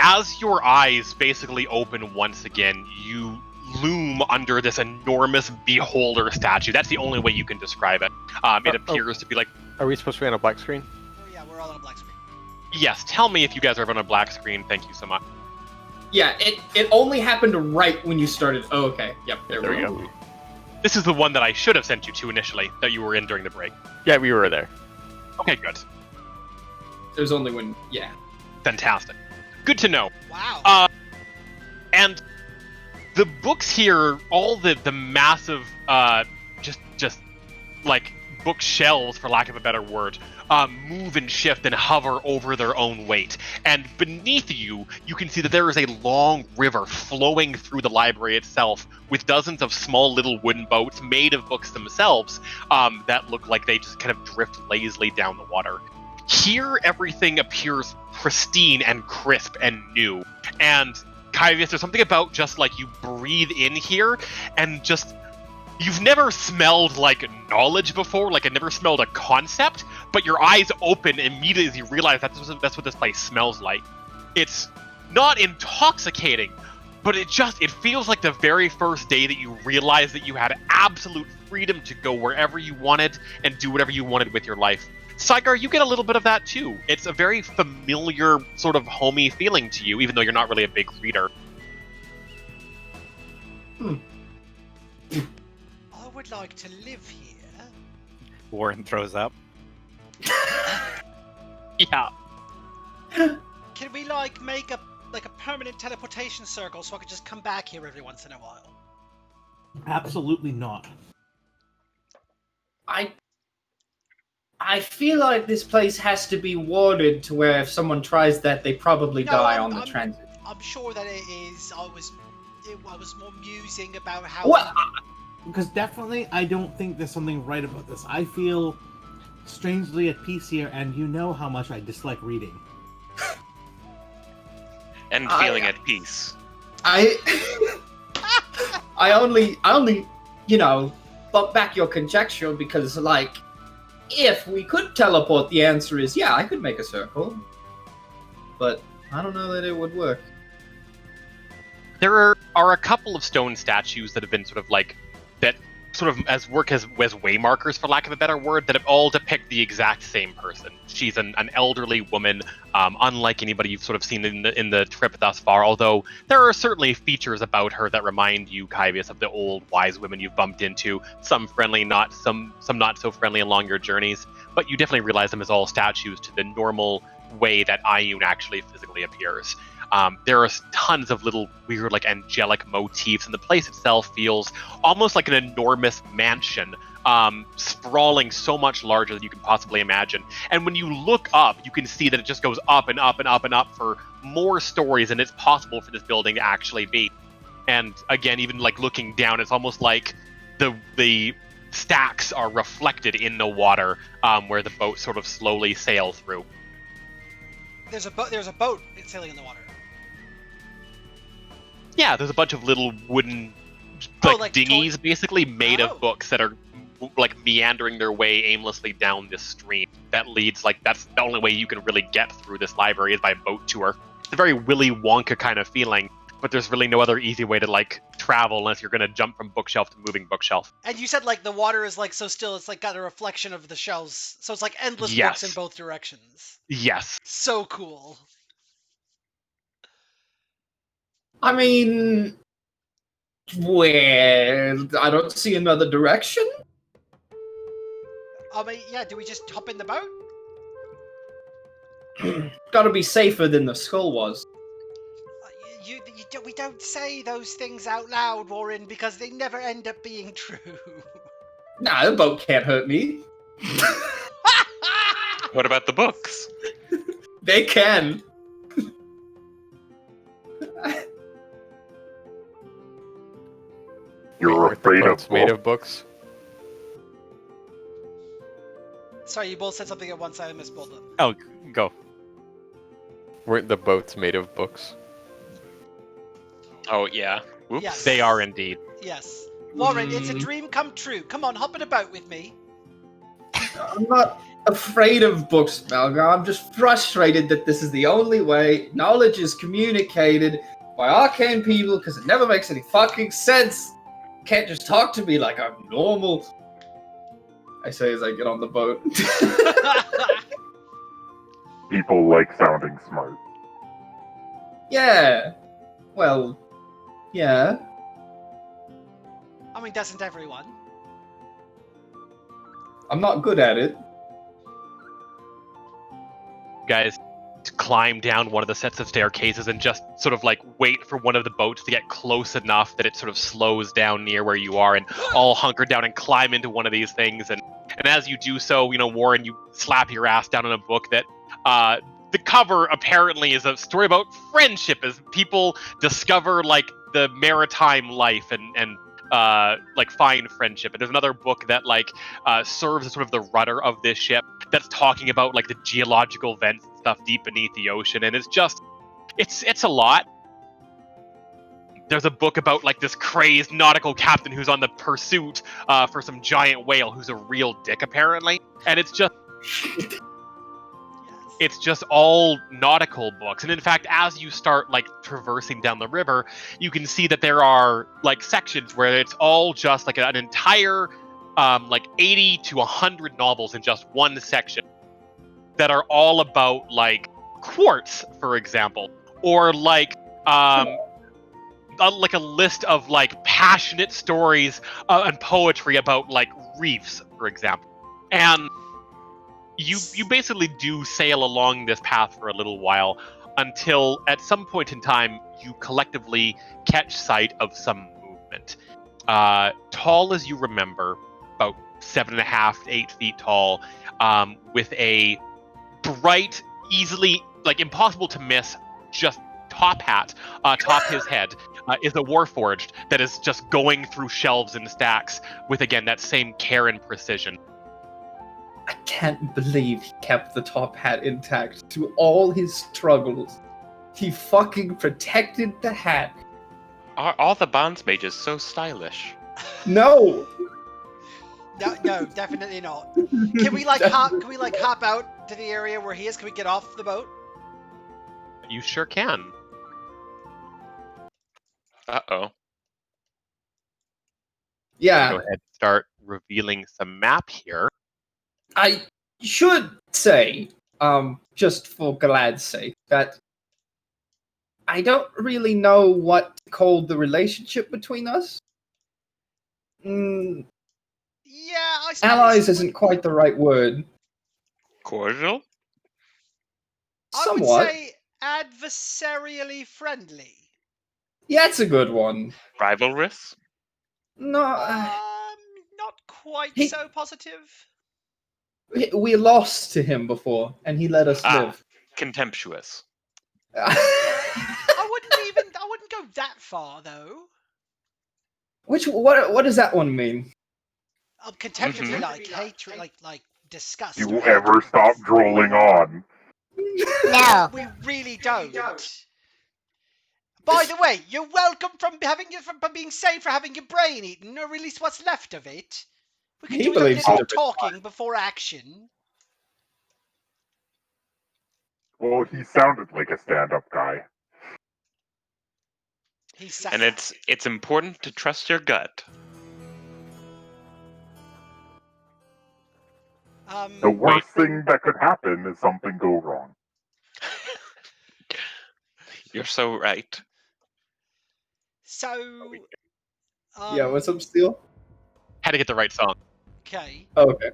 As your eyes basically open once again, you loom under this enormous beholder statue. That's the only way you can describe it. It appears to be like, Are we supposed to be on a black screen? Yeah, we're all on a black screen. yes, tell me if you guys are on a black screen. Thank you so much. Yeah, it only happened right when you started. Oh, okay. Yep, there we go. This is the one that I should have sent you to initially, that you were in during the break. Yeah, we were there. Okay, good. There's only when, yeah. Fantastic. Good to know. Wow. And the books here, all the massive, just like bookshelves, for lack of a better word, move and shift and hover over their own weight. And beneath you, you can see that there is a long river flowing through the library itself, with dozens of small little wooden boats made of books themselves that look like they just kind of drift lazily down the water. Here, everything appears pristine and crisp and new. And Kyvius, there's something about just like you breathe in here and just you've never smelled like knowledge before, like I've never smelled a concept, but your eyes open immediately as you realize that's what this place smells like. It's not intoxicating, but it feels like the very first day that you realize that you had absolute freedom to go wherever you wanted and do whatever you wanted with your life. Saigar, you get a little bit of that too. It's a very familiar, sort of homey feeling to you, even though you're not really a big reader. I would like to live here. Warren throws up. Yeah. Can we like make a permanent teleportation circle so I could just come back here every once in a while? Absolutely not. I feel like this place has to be warded to where if someone tries that, they probably die on the transit. I'm sure that it is. I was more musing about how. Well, Because definitely, I don't think there's something right about this. I feel strangely at peace here, and you know how much I dislike reading. And feeling at peace. I only, bump back your conjecture because, like, if we could teleport, the answer is yeah, I could make a circle. But I don't know that it would work. There are a couple of stone statues that have been sort of like that sort of as waymarkers, for lack of a better word, that all depict the exact same person. She's an elderly woman, unlike anybody you've sort of seen in the trip thus far, although there are certainly features about her that remind you, Kyvius, of the old wise women you've bumped into, some friendly, some not so friendly along your journeys, but you definitely realize them as all statues to the normal way that Ioun actually physically appears. There are tons of little weird, like, angelic motifs, and the place itself feels almost like an enormous mansion, sprawling so much larger than you can possibly imagine. And when you look up, you can see that it just goes up and up and up and up for more stories than it's possible for this building to actually be. And again, even like looking down, it's almost like the stacks are reflected in the water, where the boat sort of slowly sail through. There's a boat sailing in the water. Yeah, there's a bunch of little wooden like dinghies basically made of books that are like meandering their way aimlessly down this stream that leads, like, that's the only way you can really get through this library is by boat tour. It's a very Willy Wonka kind of feeling, but there's really no other easy way to like travel unless you're going to jump from bookshelf to moving bookshelf. And you said like the water is like so still, it's like got a reflection of the shelves, so it's like endless Yes. books in both directions. Yes. So cool. I mean, well, I don't see another direction. I mean, yeah, do we just hop in the boat? Gotta be safer than the skull was. We don't say those things out loud, Warren, because they never end up being true. Nah, the boat can't hurt me. What about the books? They can. You're afraid of Boats made of books. Sorry, you both said something at once. I missed both of them. Oh, go. Weren't the boats made of books? Oh, yeah. Whoops. Yes. They are indeed. Yes. Warren, it's a dream come true. Come on, hop in a boat with me. I'm not afraid of books, Malgar. I'm just frustrated that this is the only way knowledge is communicated by arcane people because it never makes any fucking sense. You can't just talk to me like I'm normal. I say as I get on the boat. People like sounding smart. Yeah. Well, yeah. I mean, doesn't everyone? I'm not good at it. Guys climb down one of the sets of staircases and just sort of like wait for one of the boats to get close enough that it sort of slows down near where you are, and all hunker down and climb into one of these things. And as you do so, Warren, you slap your ass down in a book that the cover apparently is a story about friendship as people discover like the maritime life and like find friendship. And there's another book that like serves as sort of the rudder of this ship that's talking about like the geological vents and stuff deep beneath the ocean. And it's just it's a lot. there's a book about like this crazed nautical captain who's on the pursuit for some giant whale who's a real dick apparently, and it's just all nautical books. And in fact, as you start like traversing down the river, you can see that there are like sections where it's all just like an entire like 80 to 100 novels in just one section that are all about like quartz, for example, or like like a list of like passionate stories and poetry about like reefs, for example. And you basically do sail along this path for a little while until at some point in time you collectively catch sight of some movement. Tall as you remember, about 7.5 to 8 feet tall, with a bright, easily like impossible to miss, just top hat atop his head, is a warforged that is just going through shelves and stacks with again that same care and precision. I can't believe he kept the top hat intact through all his struggles. He fucking protected the hat. Are all the bonds mages so stylish? No. No, definitely not. Can we hop out to the area where he is? Can we get off the boat? You sure can. Uh-oh. Yeah. Go ahead and start revealing some map here. I should say, just for glad's sake, that I don't really know what to call the relationship between us. Yeah, I suppose Allies isn't quite the right word. Cordial? I would Somewhat. say adversarially friendly. Yeah, it's a good one. Rivalrous? No, Not quite He- so positive. we lost to him before, and he let us live. Contemptuous. I wouldn't go that far though. What does that one mean? Contemptuously, like hatred, like disgust. You or ever hatred. stop drooling on? No. We really don't. By the way, you're welcome from being saved for having your brain eaten, or at least what's left of it. We could He do a believes little it. talking before action. Well, he sounded like a stand-up guy. He said. And it's important to trust your gut. The worst thing that could happen is something go wrong. You're so right. So. Yeah, what's up, Steel? Had to get the right song. Okay. Oh, okay.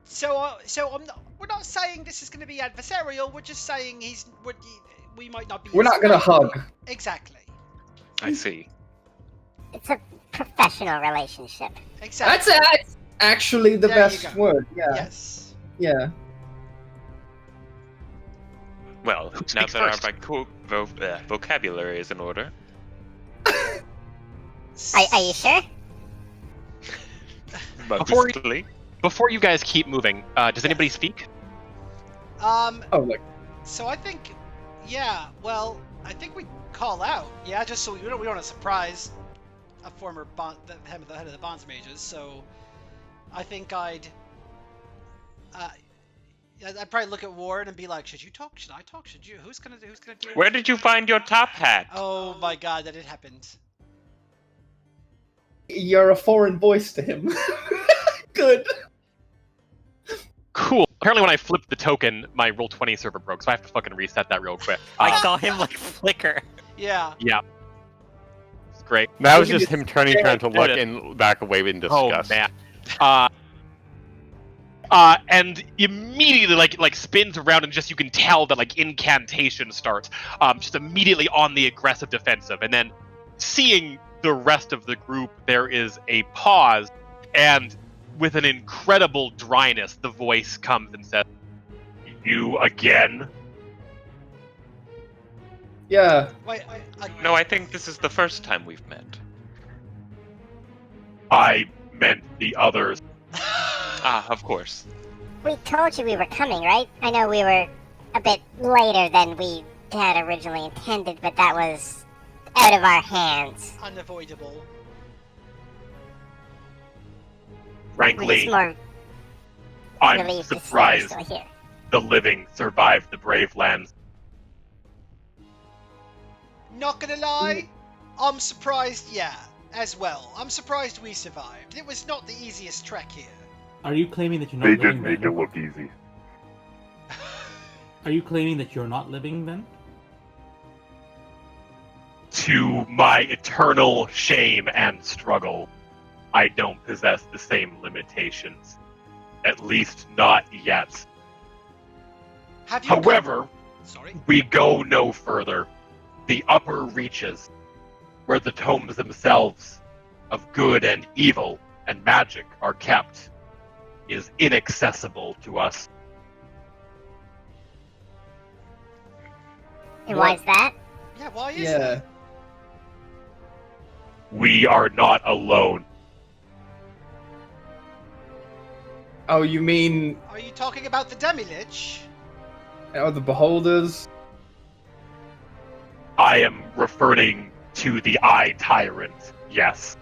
So we're not saying this is going to be adversarial. We're just saying we might not be. We're not gonna friendly. hug. Exactly. I see. It's a professional relationship. Exactly. That's actually the There you best go. word. Yeah. Yes. Yeah. Well, Who now speaks that first? our vocabulary is in order. Are you sure? Mostly. Before you guys keep moving, does anybody speak? Um. Oh, like So I think, yeah. Well, I think we call out. Yeah, just so we don't want to surprise a former the head of the bonds mages. So I think I'd probably look at Ward and be like, should you talk? Should I talk? Should you? Who's gonna do? Where did you find your top hat? Oh my God, that it happened. you're a foreign voice to him. Good. Cool. Apparently when I flipped the token, my Roll20 server broke, so I have to fucking reset that real quick. I saw him like flicker. Yeah. Yeah. It's great. That was Look at just this- him turning around to look Yeah. and back away in Oh, disgust. man. And immediately like spins around and just you can tell that like incantation starts. Just immediately on the aggressive defensive. And then seeing the rest of the group, there is a pause, and with an incredible dryness, the voice comes and says, "You again?" Yeah. Wait. No, I think this is the first time we've met. I meant the others. Ah, of course. We told you we were coming, right? I know we were a bit later than we had originally intended, but that was out of our hands. unavoidable. We're just Frankly, more I'm relieved to see you're surprised still here. the living survived the brave lands. Not gonna lie, I'm surprised, as well. I'm surprised we survived. It was not the easiest trek here. Are you claiming that you're not They living did make then? it look easy. Are you claiming that you're not living then? To my eternal shame and struggle, I don't possess the same limitations. At least not yet. Have you However, Sorry. we go no further. The upper reaches, where the tomes themselves of good and evil and magic are kept, is inaccessible to us. And why is that? Yeah, why is Yeah. that? We are not alone. Oh, you mean Are you talking about the Demi-Lich? the beholders? I am referring to the Eye Tyrant, yes.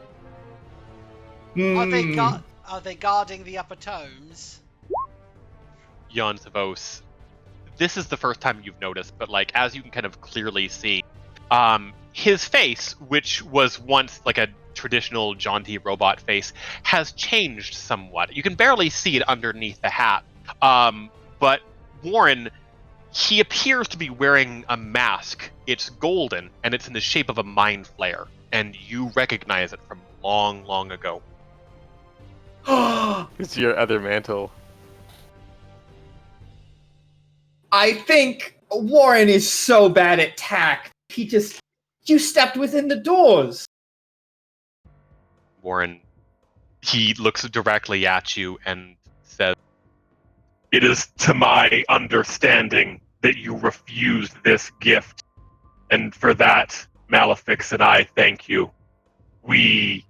Are they Hmm. are they guarding the upper tomes? Jan Savos, this is the first time you've noticed, but like as you can kind of clearly see, his face, which was once like a traditional jaunty robot face, has changed somewhat. You can barely see it underneath the hat. But Warren, he appears to be wearing a mask. It's golden, and it's in the shape of a mind flare, and you recognize it from long, long ago. It's your other mantle. I think Warren is so bad at tact. You stepped within the doors. Warren, he looks directly at you and says, "It is to my understanding that you refused this gift, and for that, Malefix and I thank you. We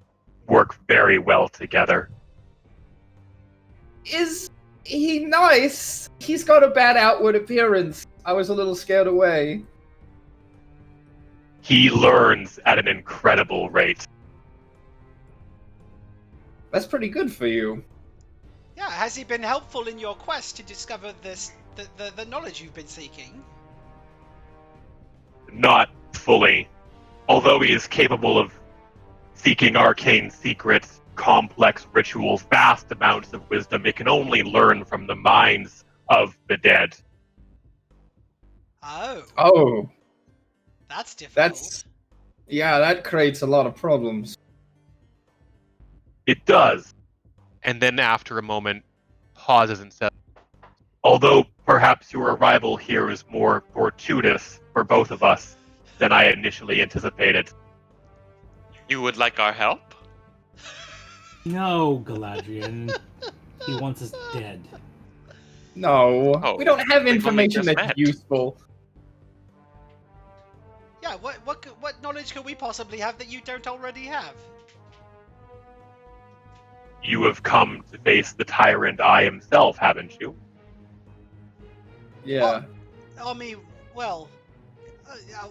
work very well together." Is he nice? He's got a bad outward appearance. I was a little scared away. He learns at an incredible rate. That's pretty good for you. Yeah, has he been helpful in your quest to discover the knowledge you've been seeking? Not fully. Although he is capable of seeking arcane secrets, complex rituals, vast amounts of wisdom, it can only learn from the minds of the dead. Oh, That's difficult. that creates a lot of problems. It does. And then after a moment, pauses and says, "Although perhaps your arrival here is more fortuitous for both of us than I initially anticipated." You would like our help? No, Galadriel. He wants us dead. No, Oh, we don't have we've only information just that's met. useful. Yeah, what knowledge could we possibly have that you don't already have? You have come to face the tyrant Eye himself, haven't you? Yeah. I mean, well,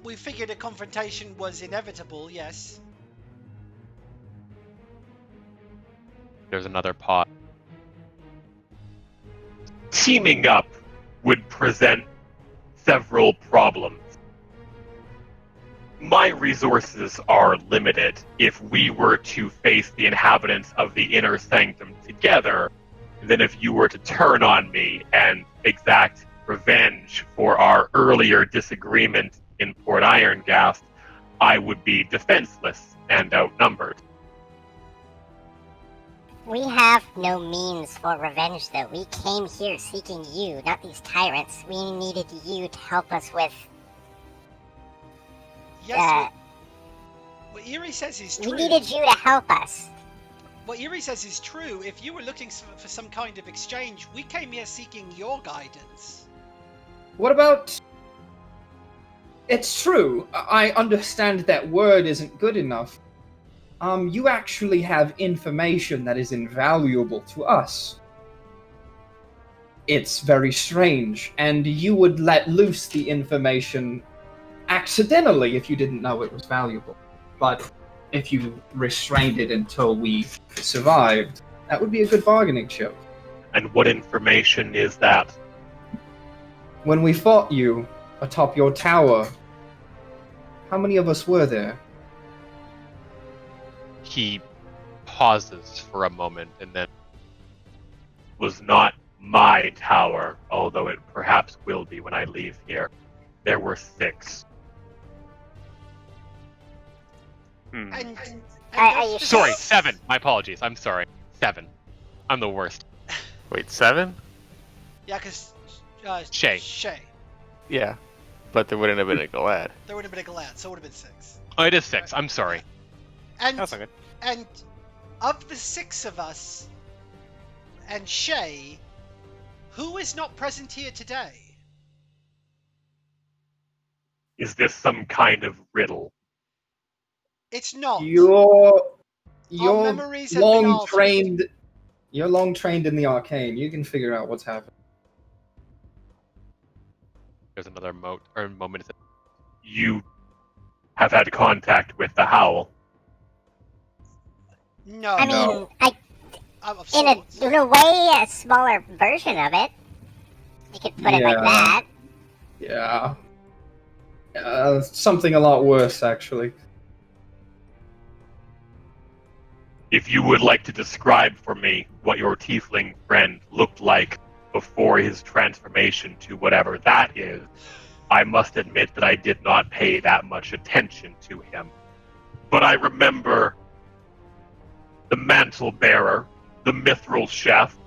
we figured a confrontation was inevitable, yes. There's another pause. Teaming up would present several problems. My resources are limited. If we were to face the inhabitants of the inner sanctum together, then if you were to turn on me and exact revenge for our earlier disagreement in Port Ironghast, I would be defenseless and outnumbered. We have no means for revenge, though. We came here seeking you, not these tyrants. We needed you to help us with. Yes, what Eerie says is We true. needed you to help us. What Eerie says is true. If you were looking for some kind of exchange, we came here seeking your guidance. What about... It's true. I understand that word isn't good enough. You actually have information that is invaluable to us. It's very strange, and you would let loose the information accidentally if you didn't know it was valuable. But if you restrained it until we survived, that would be a good bargaining chip. And what information is that? When we fought you atop your tower, how many of us were there? He pauses for a moment and then was not my tower, although it perhaps will be when I leave here. There were 6. And Are you Sorry, sure? 7. My apologies. I'm sorry. 7. I'm the worst. Wait, 7? Yeah, because Shay. Yeah, but there wouldn't have been a Galad. There would have been a Galad, so it would have been 6. Oh, it is 6. I'm sorry. And That's okay. and of the 6 of us, and Shay, who is not present here today? Is this some kind of riddle? It's not. You're memories have been long altered. trained. You're long trained in the arcane. You can figure out what's happening. There's another moment. You have had contact with the Howl. No. I mean, Of in sorts. a way, a smaller version of it. You could put it like Yeah. that. Yeah. Something a lot worse, actually. If you would like to describe for me what your tiefling friend looked like before his transformation to whatever that is, I must admit that I did not pay that much attention to him. But I remember the mantle bearer, the mithril chef,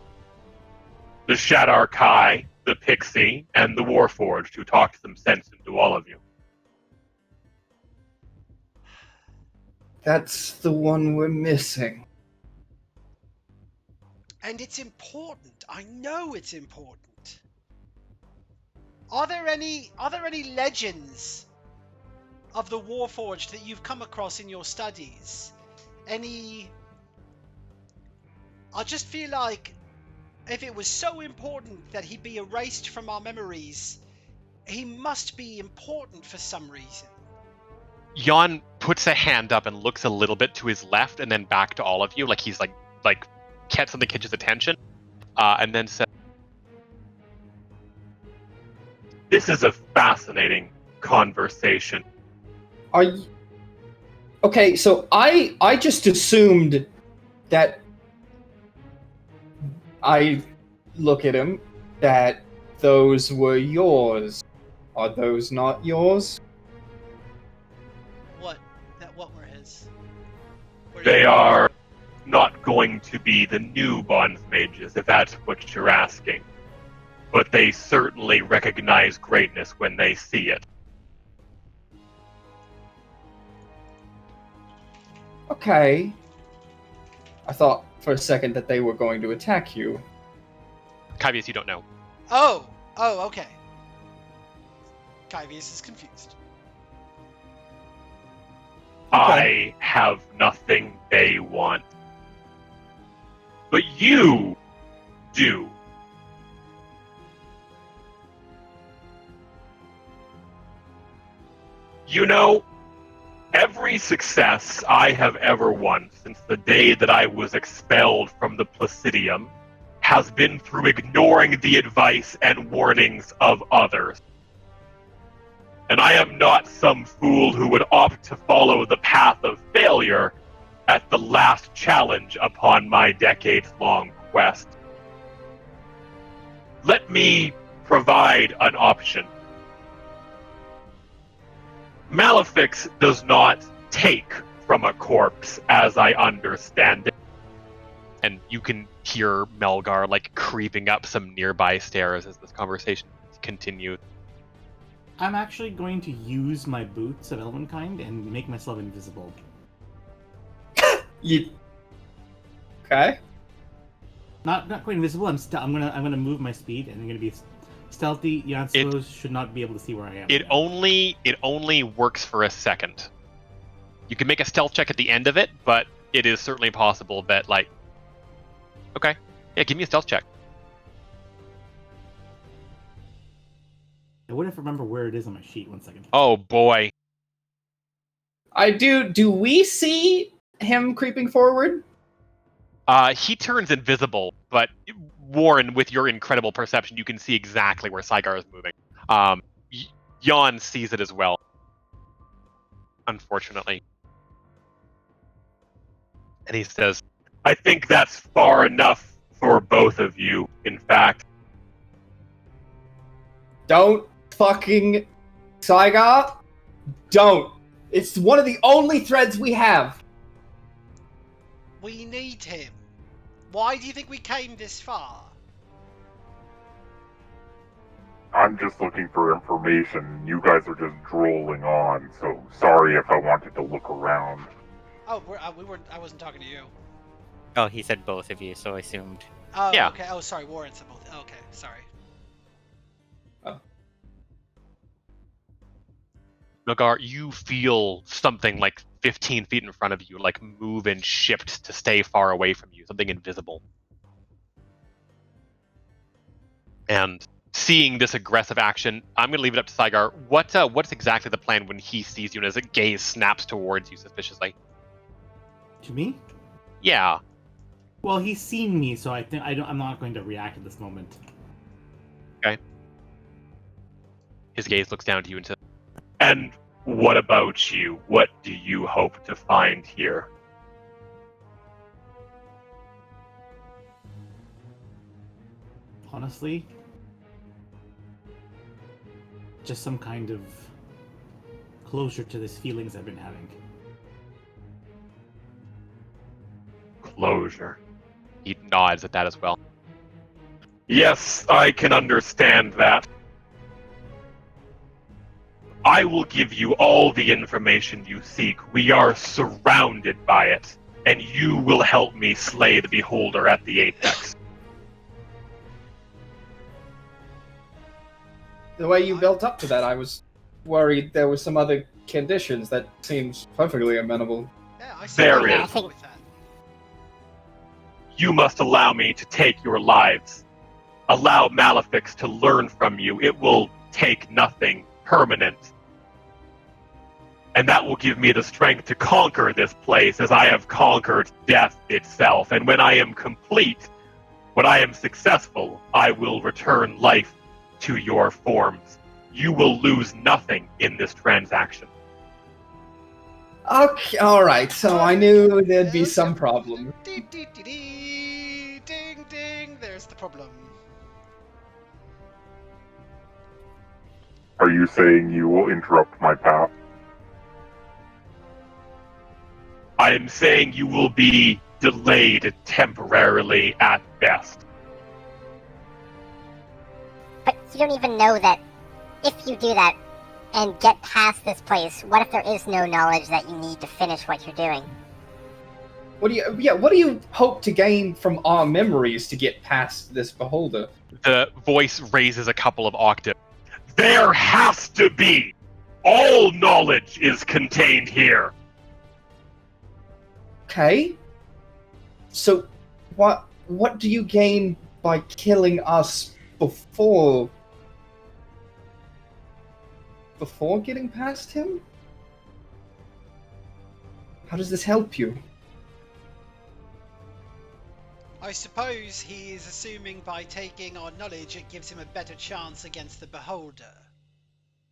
the Shadar Kai, the pixie, and the warforged who talked some sense into all of you. That's the one we're missing. And it's important. I know it's important. Are there any legends of the Warforged that you've come across in your studies? I just feel like if it was so important that he be erased from our memories, he must be important for some reason. Jan puts a hand up and looks a little bit to his left and then back to all of you, like he's like catch something catches attention, and then says, "This is a fascinating conversation." Are you... Okay, so I just assumed that I look at him that those were yours. Are those not yours? What were his? They are not going to be the new Bonds mages, if that's what you're asking. But they certainly recognize greatness when they see it. Okay. I thought for a second that they were going to attack you. Kyvius, you don't know. Oh, okay. Kyvius is confused. I have nothing they want. But you do. You know, every success I have ever won since the day that I was expelled from the Placidium has been through ignoring the advice and warnings of others. And I am not some fool who would opt to follow the path of failure at the last challenge upon my decades-long quest. Let me provide an option. Malefic's does not take from a corpse, as I understand it. And you can hear Melgar creeping up some nearby stairs as this conversation continues. I'm actually going to use my boots of Elvenkind and make myself invisible. You... Okay. Not quite invisible. I'm gonna move my speed and I'm gonna be stealthy. Janslow's should not be able to see where I am. It only works for a second. You can make a stealth check at the end of it, but it is certainly possible that okay, yeah, give me a stealth check. I wouldn't remember where it is on my sheet. 1 second. Oh boy. I do. Do we see him creeping forward? He turns invisible, but Warren, with your incredible perception, you can see exactly where Saigar is moving. Jan sees it as well. Unfortunately. And he says, I think that's far enough for both of you, in fact. Don't fucking Saiga. Don't. It's one of the only threads we have. We need him. Why do you think we came this far? I'm just looking for information. You guys are just drooling on, so sorry if I wanted to look around. Oh, we weren't. I wasn't talking to you. Oh, he said both of you, so I assumed. Oh, Yeah. okay. Oh, sorry. Warren said both. Okay, sorry. Nagar, you feel something like 15 feet in front of you, like move and shift to stay far away from you, something invisible. And seeing this aggressive action, I'm going to leave it up to Saigar. What's exactly the plan when he sees you and his gaze snaps towards you suspiciously? To me? Yeah. Well, he's seen me, so I'm not going to react at this moment. Okay. His gaze looks down to you and says, and what about you? What do you hope to find here? Honestly, just some kind of closure to these feelings I've been having. Closure. He nods at that as well. Yes, I can understand that. I will give you all the information you seek. We are surrounded by it, and you will help me slay the Beholder at the Apex. The way you built up to that, I was worried there were some other conditions that seems perfectly amenable. Yeah, I see. There nothing is. wrong with that. You must allow me to take your lives. Allow Malefic's to learn from you. It will take nothing permanent. And that will give me the strength to conquer this place as I have conquered death itself. And when I am complete, when I am successful, I will return life to your forms. You will lose nothing in this transaction. Okay, alright, so I knew there'd be some problem. Ding, ding, ding, ding, ding, ding. There's the problem. Are you saying you will interrupt my path? I am saying you will be delayed temporarily at best. But you don't even know that if you do that and get past this place, what if there is no knowledge that you need to finish what you're doing? What do you hope to gain from our memories to get past this beholder? The voice raises a couple of octaves. There has to be! All knowledge is contained here! Okay. So what do you gain by killing us before getting past him? How does this help you? I suppose he is assuming by taking our knowledge it gives him a better chance against the Beholder.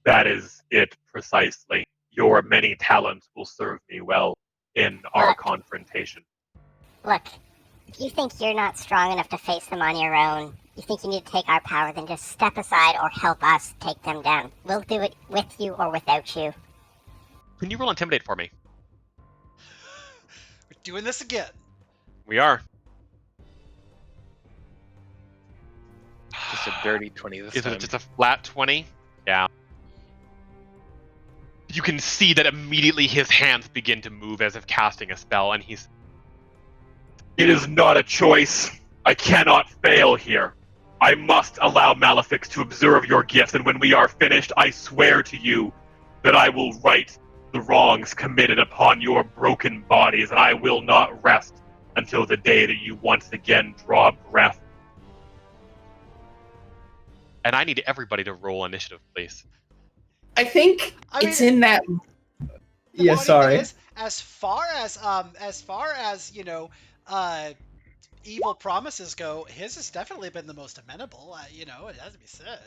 That is it precisely. Your many talents will serve me well in our Look. confrontation. Look, if you think you're not strong enough to face them on your own, you think you need to take our power, then just step aside or help us take them down. We'll do it with you or without you. Can you roll Intimidate for me? We're doing this again. We are. Just a dirty 20 this Is time. it just a flat 20? Yeah. You can see that immediately his hands begin to move as if casting a spell, and he's... It is not a choice. I cannot fail here. I must allow Malefic's to observe your gifts, and when we are finished, I swear to you that I will right the wrongs committed upon your broken bodies, and I will not rest until the day that you once again draw breath. And I need everybody to roll initiative, please. I think I mean, it's in that. the Yeah, funny sorry. thing is, as far as evil promises go, his has definitely been the most amenable. It has to be said.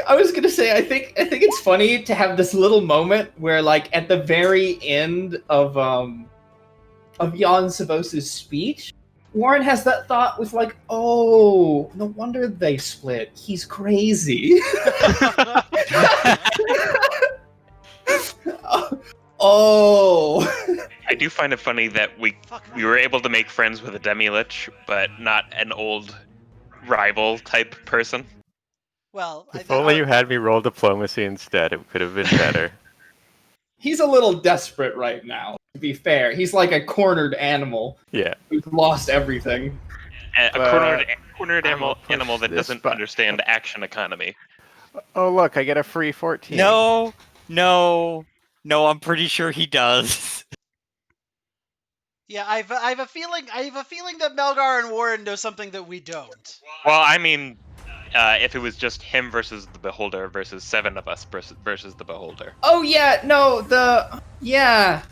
I was gonna say I think it's funny to have this little moment where like at the very end of Jan Savos's speech, Warren has that thought with like, oh, no wonder they split. He's crazy. Oh. I do find it funny that we were able to make friends with a demi-lich, but not an old rival type person. Well, If only you had me roll diplomacy instead, it could have been better. He's a little desperate right now, to be fair. He's like a cornered animal Yeah. who's lost everything. A cornered animal that this doesn't button. understand action economy. Oh, look, I get a free 14. No, I'm pretty sure he does. Yeah, I have a feeling that Melgar and Warren know something that we don't. Well, I mean, if it was just him versus the Beholder versus 7 of us versus the Beholder. Oh, yeah, no, yeah.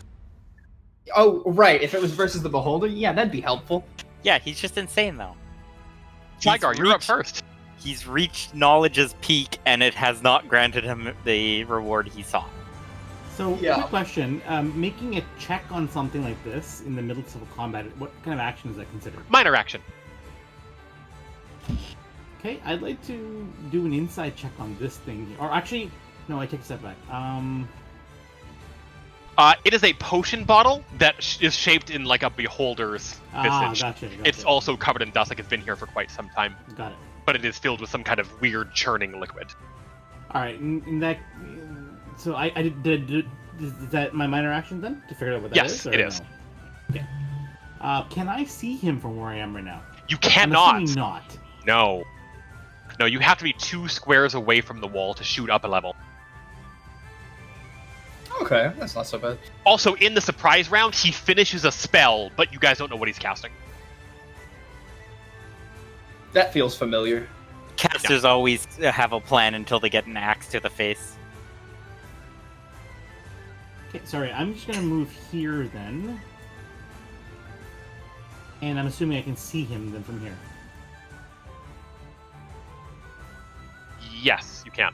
Oh, right, if it was versus the Beholder, yeah, that'd be helpful. Yeah, he's just insane though. Tigar, you're up first. He's reached knowledge's peak, and it has not granted him the reward he sought. So, Yeah. quick question. Making a check on something like this in the middle of combat, what kind of action is that considered? Minor action. Okay, I'd like to do an inside check on this thing here. Or actually, no, I take a step back. It is a potion bottle that is shaped in like a beholder's visage. Gotcha. It's also covered in dust, like it's been here for quite some time. Got it. But it is filled with some kind of weird churning liquid. All right, in that, so I did. Is that my minor action then to figure out what that is? Yes, it is. No? Okay. Can I see him from where I am right now? You I'm cannot. assuming not. No. No, you have to be 2 squares away from the wall to shoot up a level. Okay, that's not so bad. Also, in the surprise round, he finishes a spell, but you guys don't know what he's casting. That feels familiar. Casters always have a plan until they get an axe to the face. Okay, sorry, I'm just gonna move here then, and I'm assuming I can see him then from here. Yes, you can.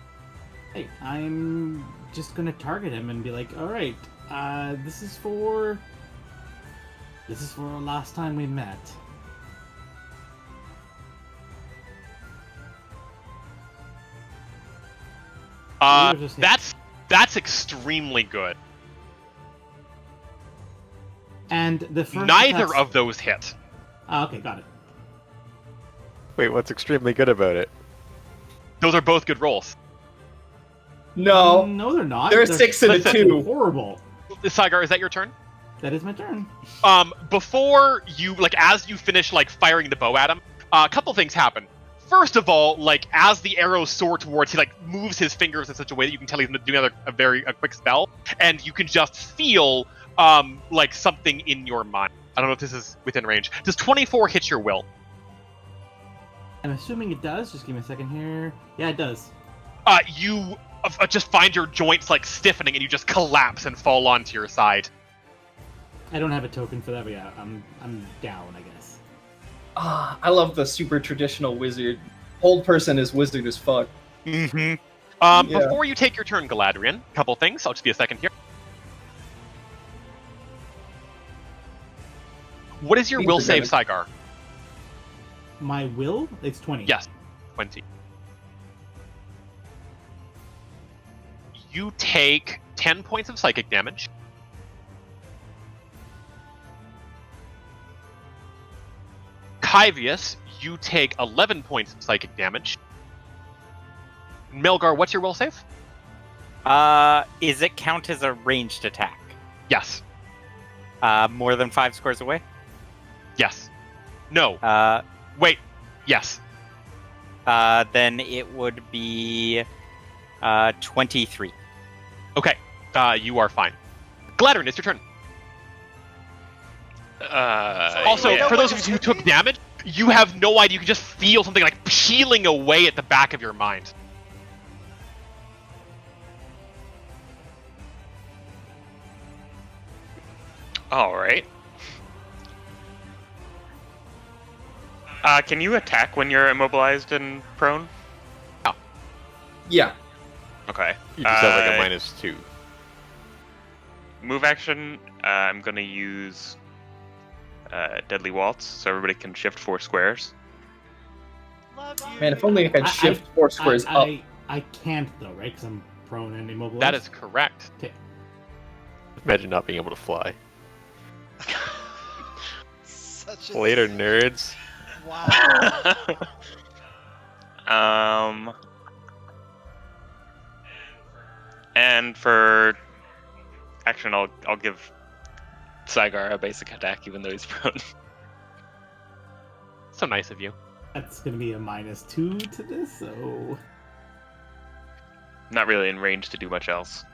Hey, I'm just gonna target him and be like, all right, this is for last time we met. Just hit. That's extremely good. And the first Neither attack's- of those hit. Okay, got it. Wait, what's extremely good about it? Those are both good rolls. No, No, they're not. They're 6 and a fucking 2. Horrible. Saigar, is that your turn? That is my turn. Before you, as you finish, firing the bow at him, a couple things happen. First of all, as the arrows soar towards, he, moves his fingers in such a way that you can tell he's doing a quick spell, and you can just feel, something in your mind. I don't know if this is within range. Does 24 hit your will? I'm assuming it does. Just give me a second here. Yeah, it does. You just find your joints, stiffening, and you just collapse and fall onto your side. I don't have a token for that, but yeah, I'm down, I guess. I love the super traditional wizard. Old person is wizard as fuck. Mm-hmm. Yeah. Before you take your turn, Galadriel, a couple things. I'll just be a second here. What is your will save, Saigar? My will? It's 20. Yes, 20. You take 10 points of psychic damage. Kyvius, you take 11 points of psychic damage. Melgar, what's your will save? Is it count as a ranged attack? Yes. More than 5 squares away? Yes. No. Wait. Yes. Then it would be 23. Okay. You are fine. Galadriel, it's your turn. Also, yeah. for those of you who took damage, You have no idea. You can just feel something like peeling away at the back of your mind. All right. Can you attack when you're immobilized and prone? Yeah. Okay. You just have like a -2. Move action. I'm gonna use Deadly Waltz, so everybody can shift 4 squares. Love you. Man, if only I could shift 4 squares up. I can't though, right? Because I'm prone and immobilized. That is correct. Okay. Imagine not being able to fly. Such a Later, nerds. Wow. And for action, I'll give Saigar a basic attack, even though he's prone. So nice of you. That's gonna be a -2 to this, so Not really in range to do much else.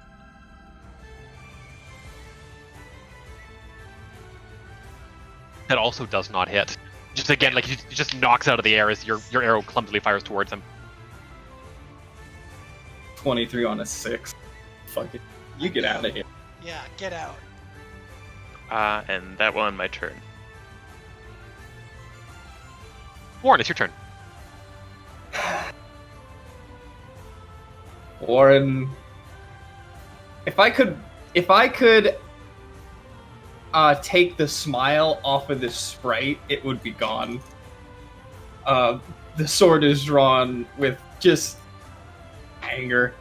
That also does not hit. Just again, like it just knocks out of the air as your arrow clumsily fires towards him. 23 on a 6. Fuck it. You get out of here. Yeah, get out. And that will end my turn. Warren, it's your turn. Warren, if I could take the smile off of this sprite, it would be gone. The sword is drawn with just anger.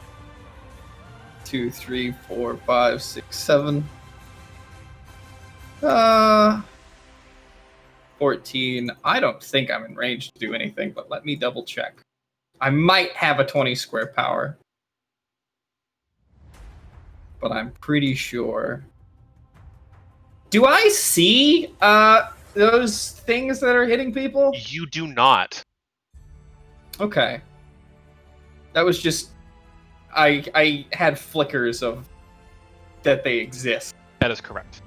2, 3, 4, 5, 6, 7. 14. I don't think I'm in range to do anything, but let me double check. I might have a 20 square power, but I'm pretty sure. Do I see those things that are hitting people? You do not. Okay. That was just I had flickers of that they exist. That is correct.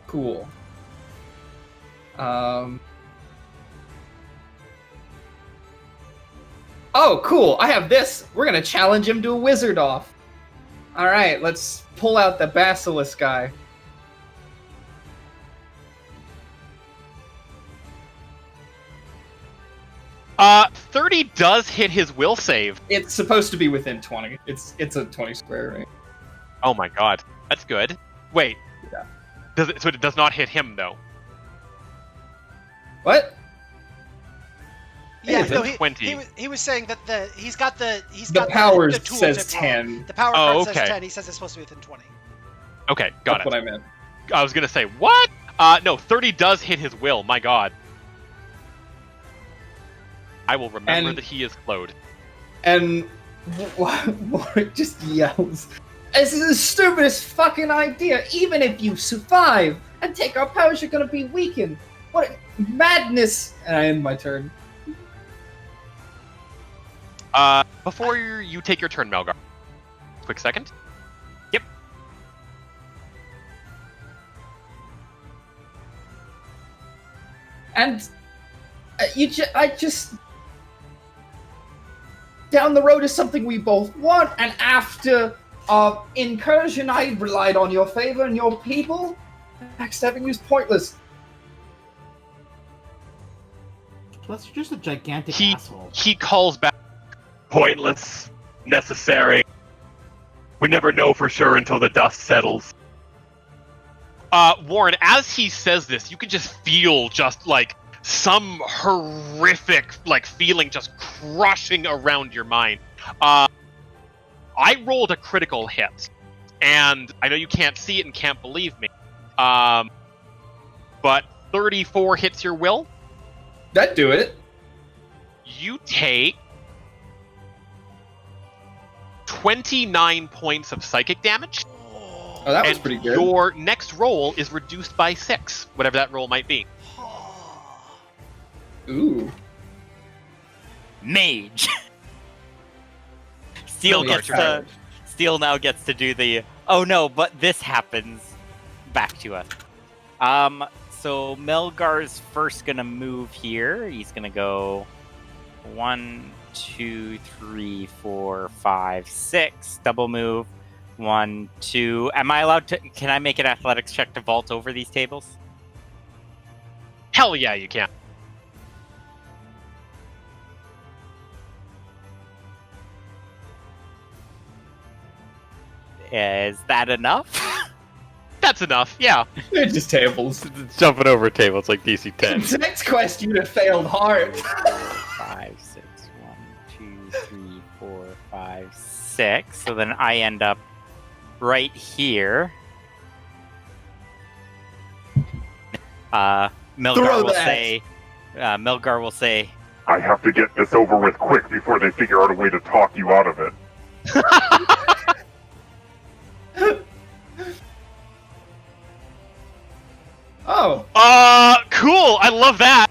Cool. Oh, cool. I have this. We're gonna challenge him to a wizard off. Alright, let's pull out the basilisk guy. Uh, 30 does hit his will save. It's supposed to be within 20. It's a 20 square, right? Oh my god. That's good. Wait. Yeah. So it does not hit him, though. What? Yeah, Is it no, 20? he was saying that he's got The got power the tool says tip wrong. 10. The power Oh, card okay. says 10. He says it's supposed to be within 20. Okay, got That's it. what I meant. I was gonna say, what? No, 30 does hit his will, my god. I will remember And- that he is flowed. And Warwick just yells, "This is the stupidest fucking idea! Even if you survive and take our powers, you're gonna be weakened! What madness!" And I end my turn. Before you take your turn, Melgar. Quick second. Yep. And I just down the road is something we both want. And after incursion, I relied on your favor and your people. Backstabbing you is pointless. plus you're just a gigantic He asshole. he calls back. Pointless. Necessary. We never know for sure until the dust settles. Warren, as he says this, you can just feel just like some horrific like feeling just crushing around your mind. I rolled a critical hit, and I know you can't see it and can't believe me. But 34 hits your will. That'd do it. You take 29 points of psychic damage. Oh, that was and pretty good. Your next roll is reduced by 6, whatever that roll might be. Ooh. Mage. Steel Really gets hard. to. Steel now gets to do the. Oh no! But this happens back to us. So Melgar's first gonna move here. He's gonna go 1, 2, 3, 4, 5, 6. Double move. 1, 2. Am I allowed to? Can I make an athletics check to vault over these tables? Hell yeah, you can. Is that enough? That's enough. Yeah. They're just tables. Jumping over tables like DC 10. The next quest, you'd have failed hard. 5, 6, 1, 2, 3, 4, 5, 6. So then I end up right here. Melgar will say, I have to get this over with quick before they figure out a way to talk you out of it. Oh. Cool. I love that.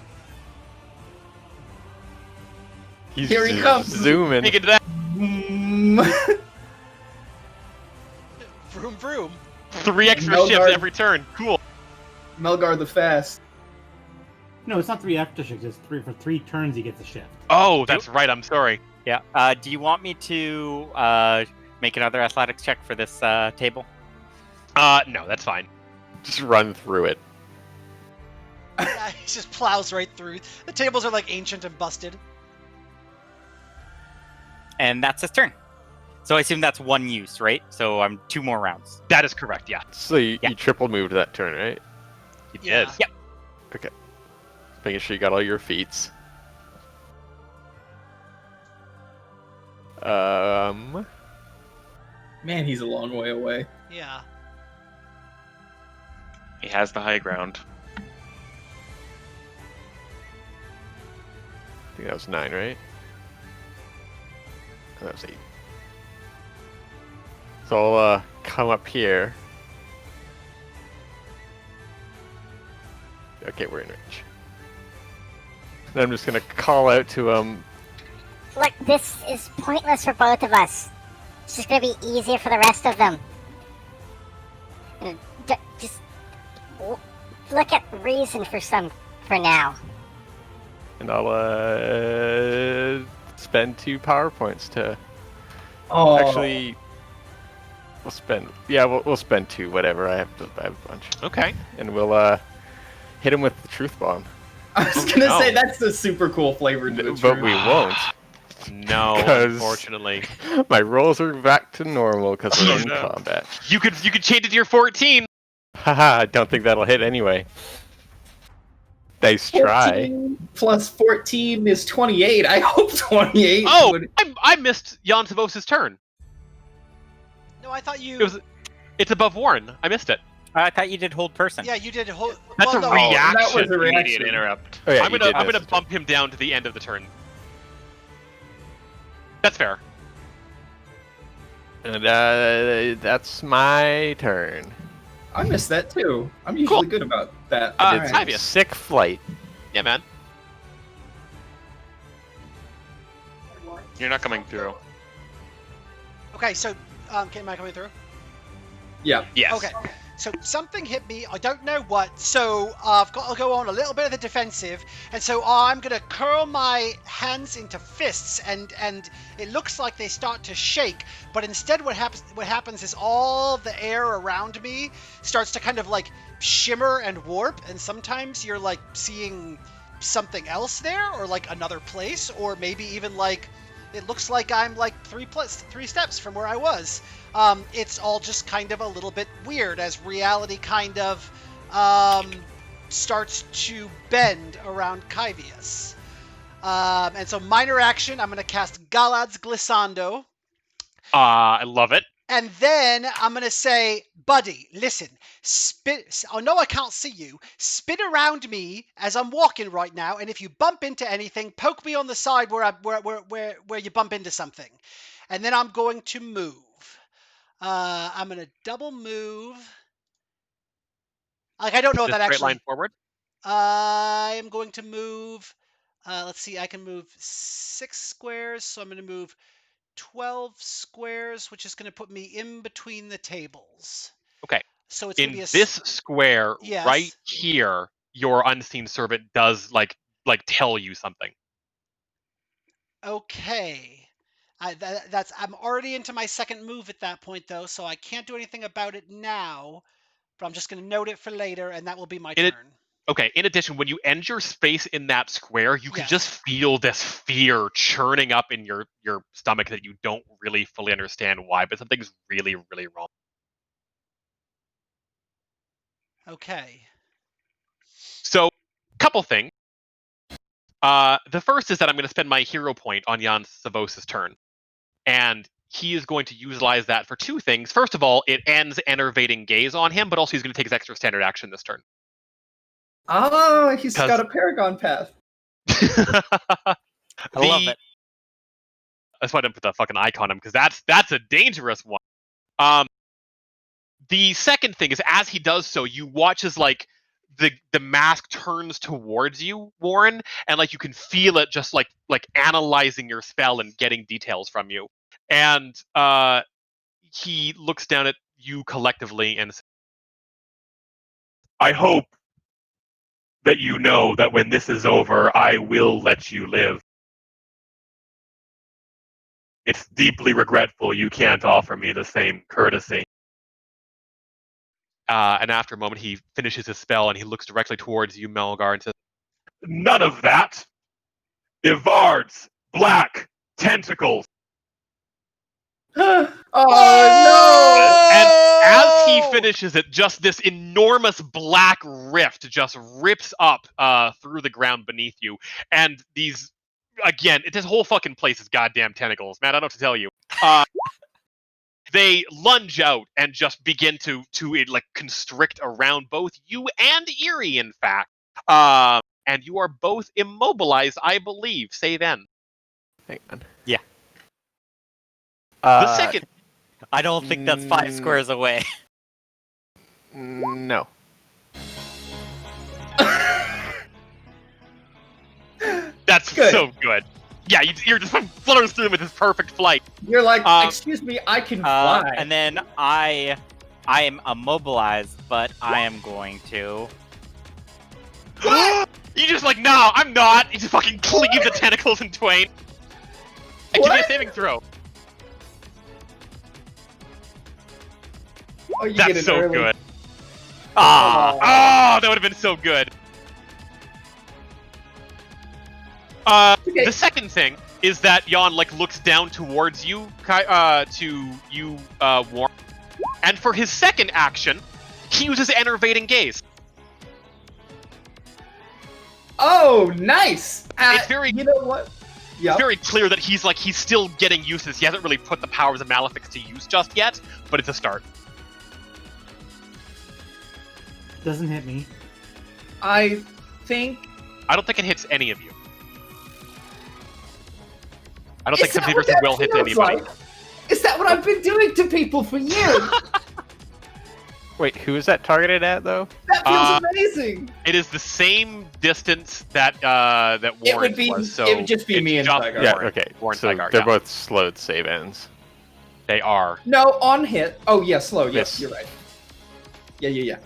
He's Here he comes. zooming. Make it to that. Vroom vroom. 3 extra Melgar- shifts every turn. Cool. Melgar the Fast. No, it's not 3 aftershifts. It's 3 for 3 turns. He gets a shift. Oh, that's right. I'm sorry. yeah. Do you want me to make another athletics check for this table? No, that's fine. Just run through it. Yeah, he just plows right through. The tables are like ancient and busted. And that's his turn. So I assume that's 1 use, right? So I'm 2 more rounds. That is correct. Yeah. So you, Yeah. you triple moved that turn, right? You Yeah. did. Yep. Okay. Making sure you got all your feats. Man, he's a long way away. Yeah. He has the high ground. I think that was 9, right? That was 8. So I'll come up here. Okay, we're in range. Then I'm just gonna call out to him. Look, this is pointless for both of us. It's just gonna be easier for the rest of them. Just look at reason for now. And I'll spend 2 power points to Oh. actually. We'll spend. Yeah, we'll spend 2. Whatever. I have a bunch, Okay. and we'll hit him with the truth bomb. I was gonna no. say that's the super cool flavor to the But truth. we won't. No, 'Cause- unfortunately. My rolls are back to normal because we're Oh, in no. combat. You could change it to your 14. Haha, I don't think that'll hit anyway. Nice try. 14 plus 14 is 28. I hope 28 Oh, would... I missed Jan Savos' turn. No, I thought you. It's above Warren. I missed it. I thought you did hold person. Yeah, you did. That's a no, reaction. that was a Immediate reaction. interrupt. Oh, yeah, I'm you gonna did miss it. bump him down to the end of the turn. That's fair. And that's my turn. I missed that too. I'm usually good about that. Uh, Alright. it's Tyvius. Sick flight. Yeah, man. You're not coming through. Okay, so am I coming through? Yeah. Yes. Okay, so something hit me. I don't know what. So I've got to go on a little bit of the defensive, and so I'm gonna curl my hands into fists, and it looks like they start to shake. But instead, what happens is all the air around me starts to kind of like shimmer and warp, and sometimes you're like seeing something else there, or like another place, or maybe even like it looks like I'm like 3 steps from where I was. It's all just kind of a little bit weird as reality kind of starts to bend around Kyvius. And so minor action, I'm going to cast Galad's Glissando. I love it. And then I'm going to say, buddy, listen, spit. I know I can't see you. Spin around me as I'm walking right now. And if you bump into anything, poke me on the side where you bump into something. And then I'm going to move. I'm going to double move. Like, I don't know if Just that straight actually. line forward. I am going to move. Let's see. I can move 6 squares. So I'm going to move 12 squares, which is going to put me in between the tables. Okay. So it's In going to be this square Yes. right here, your unseen servant does like tell you something. Okay. I'm already into my second move at that point, though, so I can't do anything about it now. But I'm just going to note it for later, and that will be my In it- turn. Okay, in addition, when you end your space in that square, you can Yes. just feel this fear churning up in your stomach that you don't really fully understand why, but something's really, really wrong. Okay. So, couple things. The first is that I'm going to spend my hero point on Jan Savos' turn. And he is going to utilize that for two things. First of all, it ends Enervating Gaze on him, but also he's going to take his extra standard action this turn. Oh, he's 'Cause- got a Paragon path. I love it. That's why I didn't put the fucking icon on him, because that's a dangerous one. The second thing is, as he does so, you watch as like the mask turns towards you, Warren, and like you can feel it just like analyzing your spell and getting details from you. And he looks down at you collectively and says, I hope that you know that when this is over, I will let you live. It's deeply regretful you can't offer me the same courtesy. and after a moment, he finishes his spell and he looks directly towards you, Melgar, and says, None of that! Ivards! Black! Tentacles! Oh And as he finishes it, just this enormous black rift just rips up through the ground beneath you. And these, again, this whole fucking place is goddamn tentacles. Man, I don't know what to tell you. They lunge out and just begin to like constrict around both you and Eerie, in fact. And you are both immobilized, I believe. Save N. Hang on. Yeah. The second... I don't think that's 5 squares away. No. That's Good. so good. Yeah, you're just flutters through with his perfect flight. You're like, excuse me, I can fly. And then I am immobilized, but I am going to. You just like, no, I'm not. You just fucking cleave the tentacles in twain. And give me a saving throw. Oh, you get That's it so early. good. Oh. Oh, that would have been so good. Okay. The second thing is that Jan like looks down towards you, Warren, and for his second action, he uses Enervating Gaze. Oh, nice! It's very, you know what? Yeah. it's very clear that he's still getting used to this. He hasn't really put the powers of Malefics to use just yet, but it's a start. Doesn't hit me. I think. I don't think it hits any of you. I don't think Is that Sympathy what versus that Will hits feels anybody. like? Is that what I've been doing to people for years? Wait, who is that targeted at, though? That feels amazing. It is the same distance that that It Warren would be. was. So it would just be it's me and just Tiger. Yeah, Warren. okay. Warren So Zygar, they're yeah. both slowed save ends. They are. No, on hit. Oh yeah, slow. Yes, Yes. you're right. Yeah.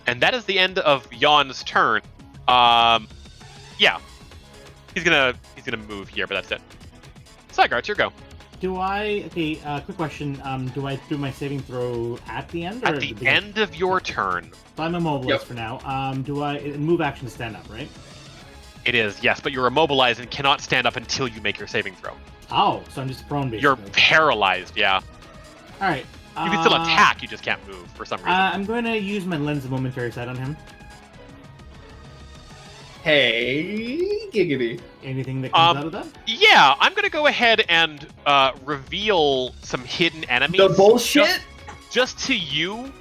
And that is the end of Jan's turn. Yeah. He's gonna move here, but that's it. Zygar, it's your go. Do I? Okay. Quick question. Do I do my saving throw at the end? Or At the beginning? end of your turn. So I'm immobilized Yep. for now. Do I move action to stand up? Right. It is, yes, but you're immobilized and cannot stand up until you make your saving throw. Oh, so I'm just prone basically. You're paralyzed, yeah. All right. You can still attack, you just can't move for some reason. I'm going to use my lens of momentary sight on him. Hey, giggity. Anything that comes out of that? Yeah, I'm gonna go ahead and reveal some hidden enemies. The bullshit. Just to you,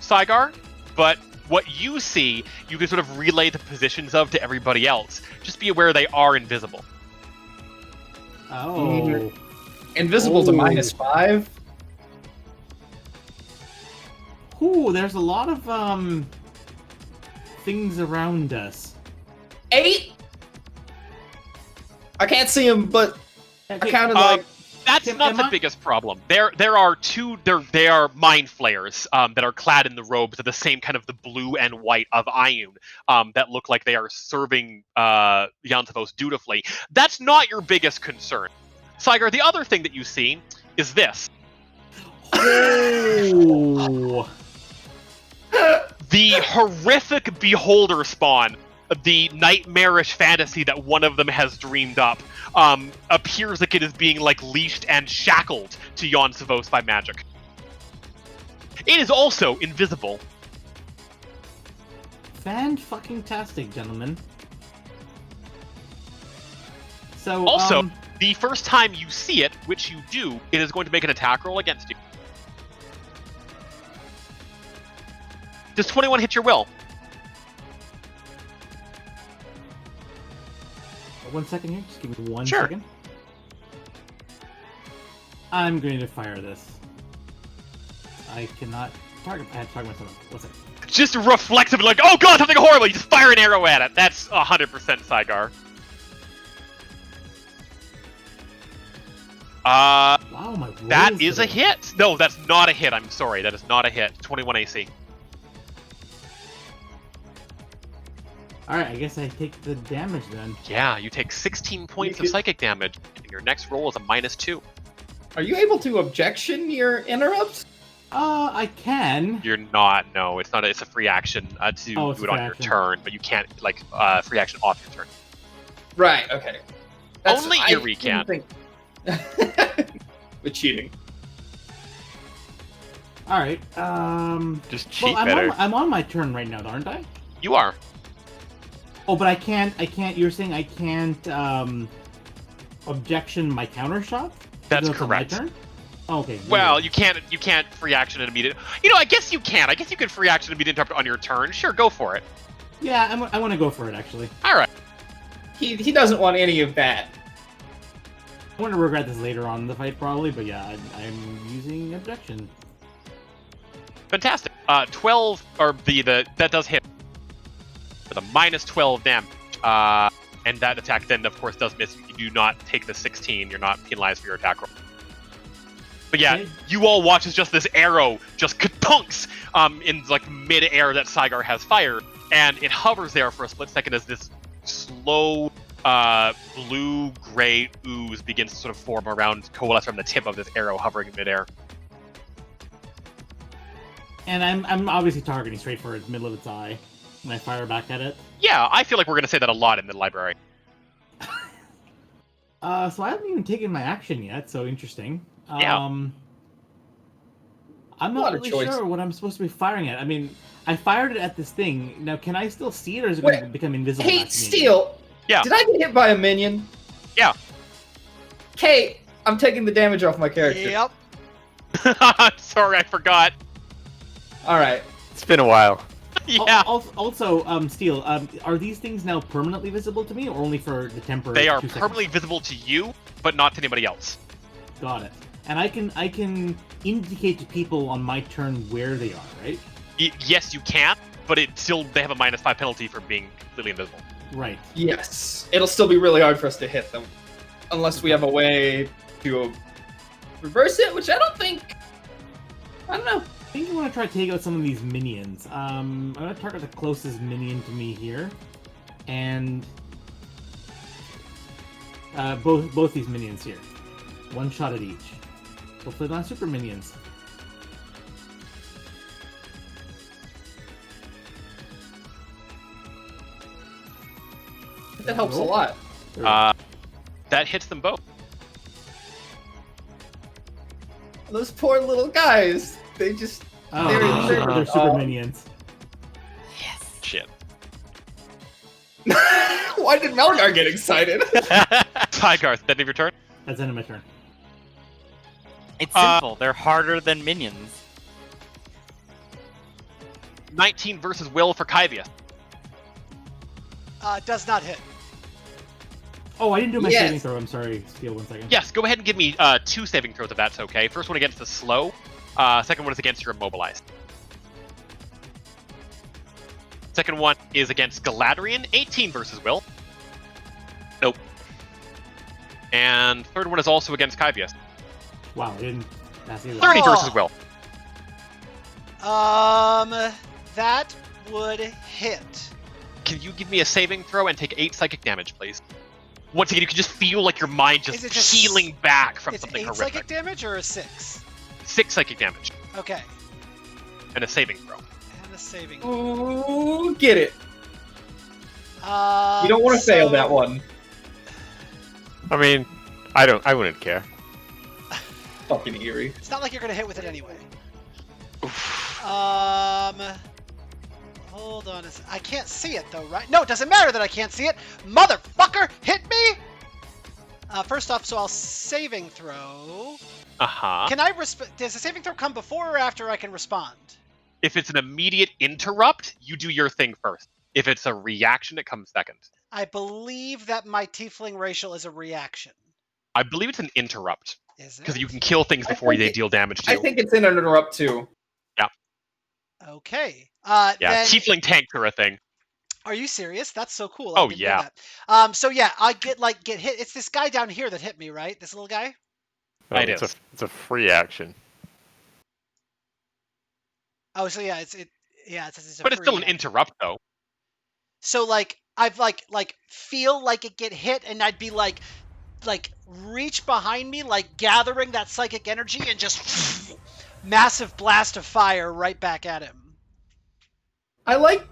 Zygar, but what you see, you can sort of relay the positions of to everybody else. Just be aware they are invisible. Oh. Invisible to Ooh. -5. Ooh, there's a lot of things around us. 8. I can't see him, but I Okay, counted like That's Tim, not am the I- biggest problem. There are two. They are mind flayers that are clad in the robes of the same kind of the blue and white of Ioun that look like they are serving Yantivos dutifully. That's not your biggest concern, Saigar. The other thing that you see is this: Oh. the horrific beholder spawn. The nightmarish fantasy that one of them has dreamed up appears like it is being like leashed and shackled to Jan Savos by magic. It is also invisible. Fan-fucking-tastic, gentlemen. So, Also, the first time you see it, which you do, it is going to make an attack roll against you. Does 21 hit your will? 1 second here. Just give me one Sure. second. I'm going to fire this. I cannot target. I had to target myself. 1 second. Just reflexively, like, oh god, something horrible! You just fire an arrow at it. That's 100% Saigar. Wow, my rolls That is a today. hit. No, that's not a hit. I'm sorry. That is not a hit. 21 AC. Alright, I guess I take the damage then. Yeah, you take 16 points You of could- psychic damage, and your next roll is a -2. Are you able to objection your interrupts? I can. You're not. No, it's not. It's a free action to Oh, it's do a it on free your action. turn, but you can't like free action off your turn. Right. Okay. Only I Eerie didn't can. think- With cheating. Alright, Just cheat well, better. I'm on my turn right now, aren't I? You are. Oh, but I can't, you're saying I can't, objection my counter shot? That's Even though it's on my correct. turn? Okay. Well, yeah. you can't free action an immediate. You know, I guess you can. I guess you can free action immediate interrupt on your turn. Sure, go for it. Yeah, I want to go for it, actually. All right. He doesn't want any of that. I'm going to regret this later on in the fight, probably, but yeah, I'm using objection. Fantastic. 12 or that does hit with a -12 damage. And that attack then, of course, does miss. You do not take the 16. You're not penalized for your attack roll. But yeah, Okay. you all watch as just this arrow just katunks in like mid-air that Saigar has fired, and it hovers there for a split second as this slow blue-gray ooze begins to sort of form around, coalesce from the tip of this arrow hovering in midair. And I'm obviously targeting straight for its middle of its eye, and I fire back at it. Yeah, I feel like we're going to say that a lot in the library. So I haven't even taken my action yet, so interesting. Yeah. I'm lot not of really choice. sure what I'm supposed to be firing at. I mean, I fired it at this thing. Now, can I still see it, or is it going to Wait, become invisible? Hey, back to me again? Steel! Yeah. Did I get hit by a minion? Yeah. Okay, I'm taking the damage off my character. Yep. Sorry, I forgot. Alright. It's been a while. Yeah. Also, Steel, are these things now permanently visible to me, or only for the temporary? They are 2 seconds? permanently visible to you, but not to anybody else. Got it. And I can indicate to people on my turn where they are, right? Yes, you can, but they have a -5 penalty for being completely invisible. Right. Yes. It'll still be really hard for us to hit them. Unless we have a way to reverse it, which I don't think... I don't know. I think I want to try to take out some of these minions. I'm going to target the closest minion to me here, and both these minions here. One shot at each. Hopefully not super minions. That helps a lot. That hits them both. Those poor little guys. They just... Oh, They're- they're super oh. minions. Shit. Why did Melgar get excited? Tygarth, end of your turn. That's the end of my turn. It's simple. They're harder than minions. 19 versus Will for Kyvius. Does not hit. Oh, I didn't do my Yes. saving throw. I'm sorry. Steel, 1 second. Yes, go ahead and give me 2 saving throws if that's okay. First one against the slow. Second one is against your immobilized. Second one is against Galadriel. 18 versus Will. Nope. And third one is also against Kyvius. Wow, I didn't. That's either. 30 Oh. versus Will. That would hit. Can you give me a saving throw and take 8 psychic damage, please? Once again, you can just feel like your mind Is it just just healing back from It's something 8 horrific. psychic damage or a 6? 6 psychic damage Okay. and a saving throw. And a saving. Ooh, get it. You You don't want to fail that one. I mean, I wouldn't care. Fucking eerie. It's not like you're gonna hit with it anyway. Hold on I can't see it though, right? No, it doesn't matter that I can't see it. Motherfucker, hit me! First off, so I'll saving throw. Uh-huh. Can I does the saving throw come before or after I can respond? If it's an immediate interrupt, you do your thing first. If it's a reaction, it comes second. I believe that my tiefling racial is a reaction. I believe it's an interrupt. Is it? Because you can kill things before they deal damage to I you. think it's an interrupt too. Okay. Yeah, Then, tiefling tanks are a thing. are you serious? That's so cool. Oh, I didn't know yeah. that. So yeah, I get hit. It's this guy down here that hit me, right? This little guy. It it's is. it's a free action. Oh, so yeah, it's a But it's still free an action. interrupt, though. So like I've like feel like it get hit, and I'd be like reach behind me, like gathering that psychic energy, and just massive blast of fire right back at him. I like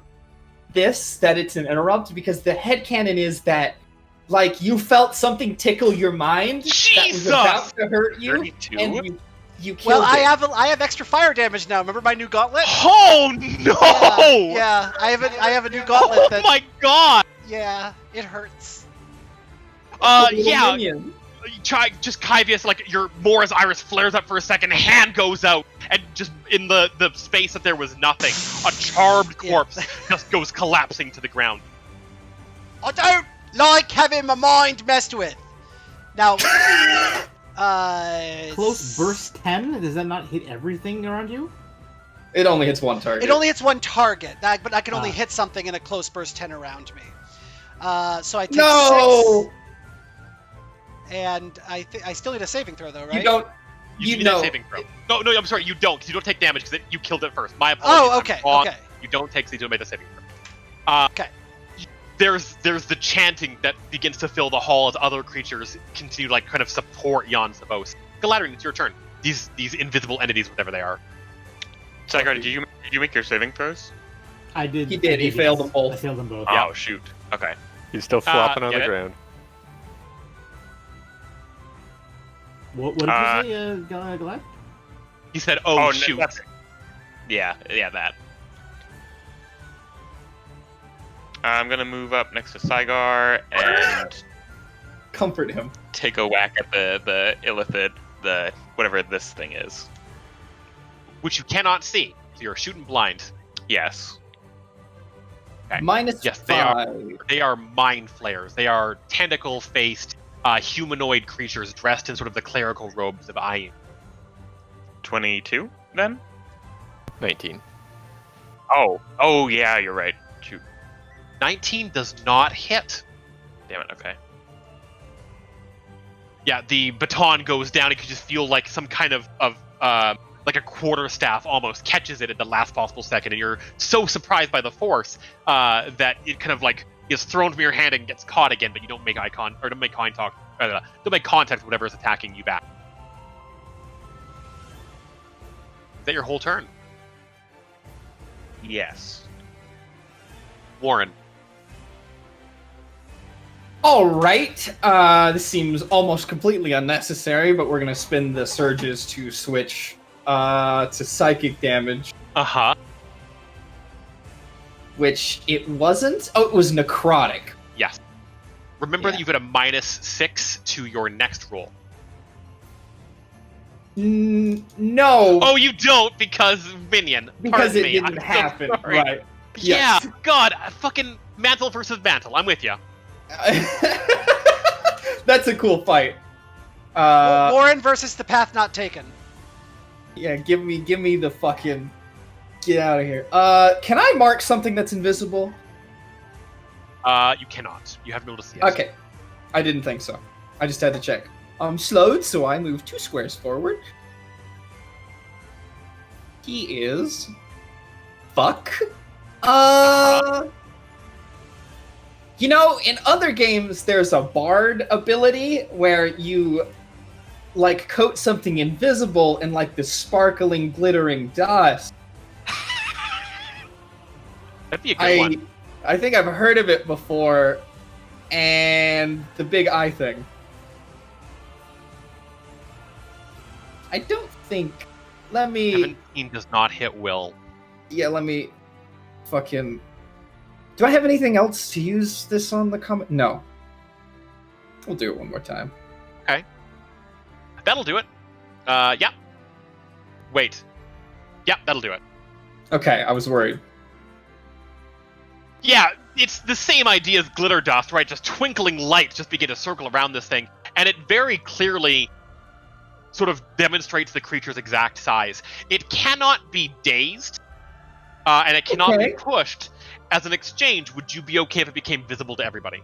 this, that it's an interrupt, because the headcanon is that, like, you felt something tickle your mind that was Jesus! about to hurt you, 32? and you killed Well, it. I have extra fire damage now. Remember my new gauntlet? Oh, no! Yeah, I have a new gauntlet Oh, that. my God! Yeah, it hurts. The little Yeah, minion. try just Kyvius, like your Mora's iris flares up for a second, hand goes out, and just in the space that there was nothing, a charred corpse just goes collapsing to the ground. I don't like having my mind messed with. Now, Close burst 10? Does that not hit everything around you? It only hits one target. It only hits one target, but I can only Ah. hit something in a close burst 10 around me. So I take No! 6, and I still need a saving throw though, right? You don't. You need know. a saving throw. No, I'm sorry, you don't, because you don't take damage, because you killed it first. My apologies. Oh, I'm okay, wrong. okay. You don't take, so you don't make the saving throw. Okay. There's the chanting that begins to fill the hall as other creatures continue to, like, kind of support Jan Savos. Galadriel, it's your turn. These invisible entities, whatever they are. Sagar, did you make your saving throws? I did. He did, he failed them both. I failed them both. Oh shoot. Okay. He's still flopping on get the it? ground. What did you say, Galad? He said, no, shoot. Yeah, that. I'm gonna move up next to Sagar and Comfort him. take a whack at the illithid, the whatever this thing is. Which you cannot see. So you're shooting blind. Yes. Okay. Minus Yes, 5. They are mind flayers. They are tentacle-faced, humanoid creatures dressed in sort of the clerical robes of Ayin. 22 then? 19. Oh yeah, you're right. Shoot. 19 does not hit. Damn it. Okay. Yeah, the baton goes down. You can just feel like some kind of like a quarterstaff almost catches it at the last possible second, and you're so surprised by the force that it kind of like is thrown from your hand and gets caught again, but you don't make don't make contact with whatever is attacking you back. Is that your whole turn, Yes. Warren? All right. This seems almost completely unnecessary, but we're gonna spin the surges to switch to psychic damage, Uh-huh. which it wasn't. Oh, it was necrotic. Yes. Remember Yeah. that you've got a -6 to your next roll. No, Oh, you don't, because minion. because Pardon it me. didn't I'm so happen. sorry. Right. Yes. Yeah, God, fucking mantle versus mantle. I'm with you. That's a cool fight. Warren versus the path not taken. Yeah, give me the fucking get out of here. Can I mark something that's invisible? You cannot. You haven't been able to see it. Okay, I didn't think so. I just had to check. slowed, so I move 2 squares forward. He is... Fuck. You know, in other games, there's a bard ability where you, like, coat something invisible in, like, this sparkling, glittering dust. That'd be a good one. I think I've heard of it before, and the big eye thing. I don't think... Let me... 17 does not hit Will. Yeah, let me... Fucking... Do I have anything else to use this on the comment? No. We'll do it one more time. Okay. That'll do it. Yeah. Wait. Yeah, that'll do it. Okay, I was worried. Yeah, it's the same idea as glitter dust, right? Just twinkling lights just begin to circle around this thing, and it very clearly sort of demonstrates the creature's exact size. It cannot be dazed, and it cannot be pushed. As an exchange, would you be okay if it became visible to everybody?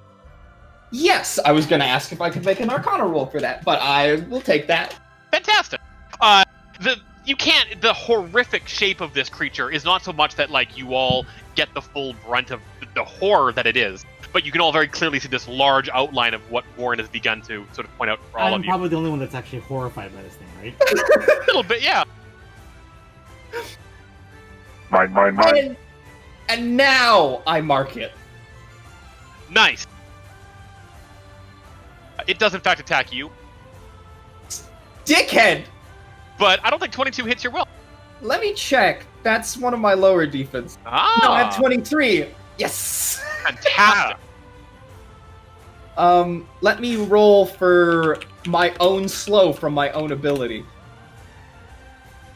Yes, I was gonna ask if I could make an Arcana roll for that, but I will take that. Fantastic. The horrific shape of this creature is not so much that like you all get the full brunt of the horror that it is, but you can all very clearly see this large outline of what Warren has begun to sort of point out for all I'm of you. probably the only one that's actually horrified by this thing, right? A little bit, yeah. Mine. And now I mark it. Nice. It does in fact attack you, Dickhead! but I don't think 22 hits your will. Let me check. That's one of my lower defense. Ah, No, I have 23. Yes! fantastic. Let me roll for my own slow from my own ability.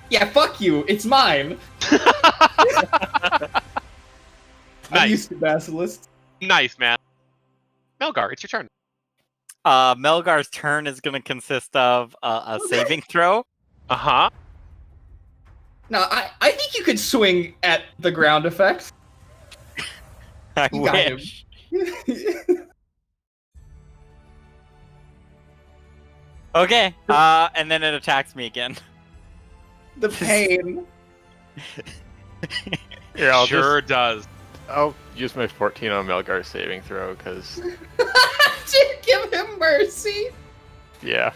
Yeah, fuck you. It's mine. I'm Nice. used to Basilisk. Nice, man. Melgar, it's your turn. Melgar's turn is going to consist of a saving throw. Uh-huh. Now, I think you could swing at the ground effect. I You got him. wish. Okay, and then it attacks me again. The pain. Here, Sure does. I'll use my 14 on Melgar's saving throw, because, Give him mercy. yeah.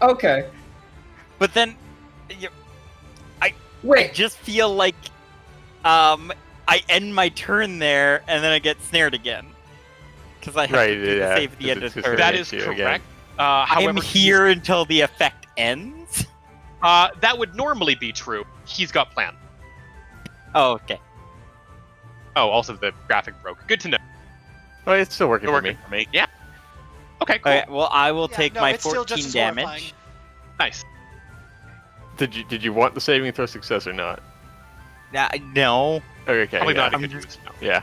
Okay. But then, I Wait. just feel like I end my turn there, and then I get snared again. Because I have Right, to do the yeah, save at the end of the it's turn. That hits is you again. correct. I am However, here until the effect ends? that would normally be true. He's got plan. Oh, okay. Oh, also the graphic broke. Good to know. Well, it's still working You're for me. working for me. Yeah. Okay, cool. Okay, well, I will Yeah, take no, my it's still just 14 as damage. horrifying. Nice. Did you want the saving throw success or not? No. Okay, Probably yeah. not a I'm good just- use. No. Yeah.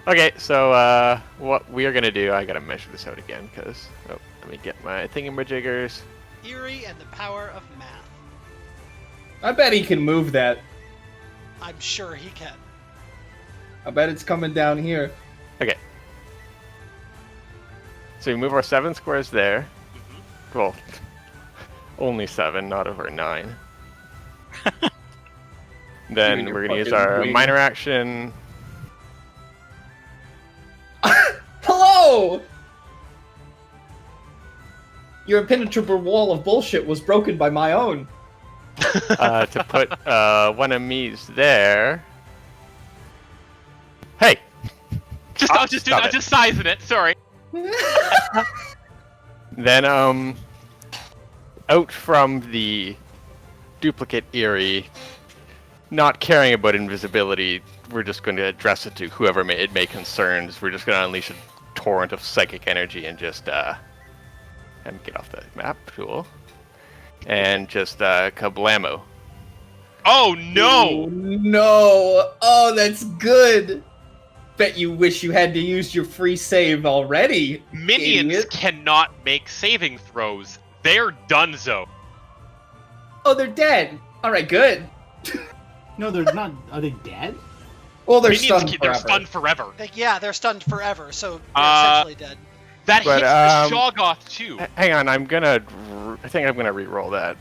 Okay, so what we are gonna do, I gotta measure this out again, because let me get my thingamajiggers. Eerie and the power of math. I bet he can move that. I'm sure he can. I bet it's coming down here. Okay. So we move our 7 squares there. Well, only 7, not over 9. Then Doing we're your gonna use fucking our wing. minor action. Hello! Your impenetrable wall of bullshit was broken by my own. To put one of me's there. Hey! I'm just sizing it. Sorry. Then out from the duplicate Eerie, not caring about invisibility, we're just going to address it to whoever it may concerns. We're just going to unleash a torrent of psychic energy and just and get off the map, cool, and just kablamo. Oh no! No! Oh, that's good! Bet you wish you had to use your free save already. Minions idiot. cannot make saving throws. They're donezo. Oh, they're dead. Alright, good. No, they're not. Are they dead? Well, they're Minions stunned they're forever. stunned forever. They're stunned forever, so they're Uh, essentially dead. That But, hits the Shoggoth too. Hang on, I think I'm gonna re-roll that.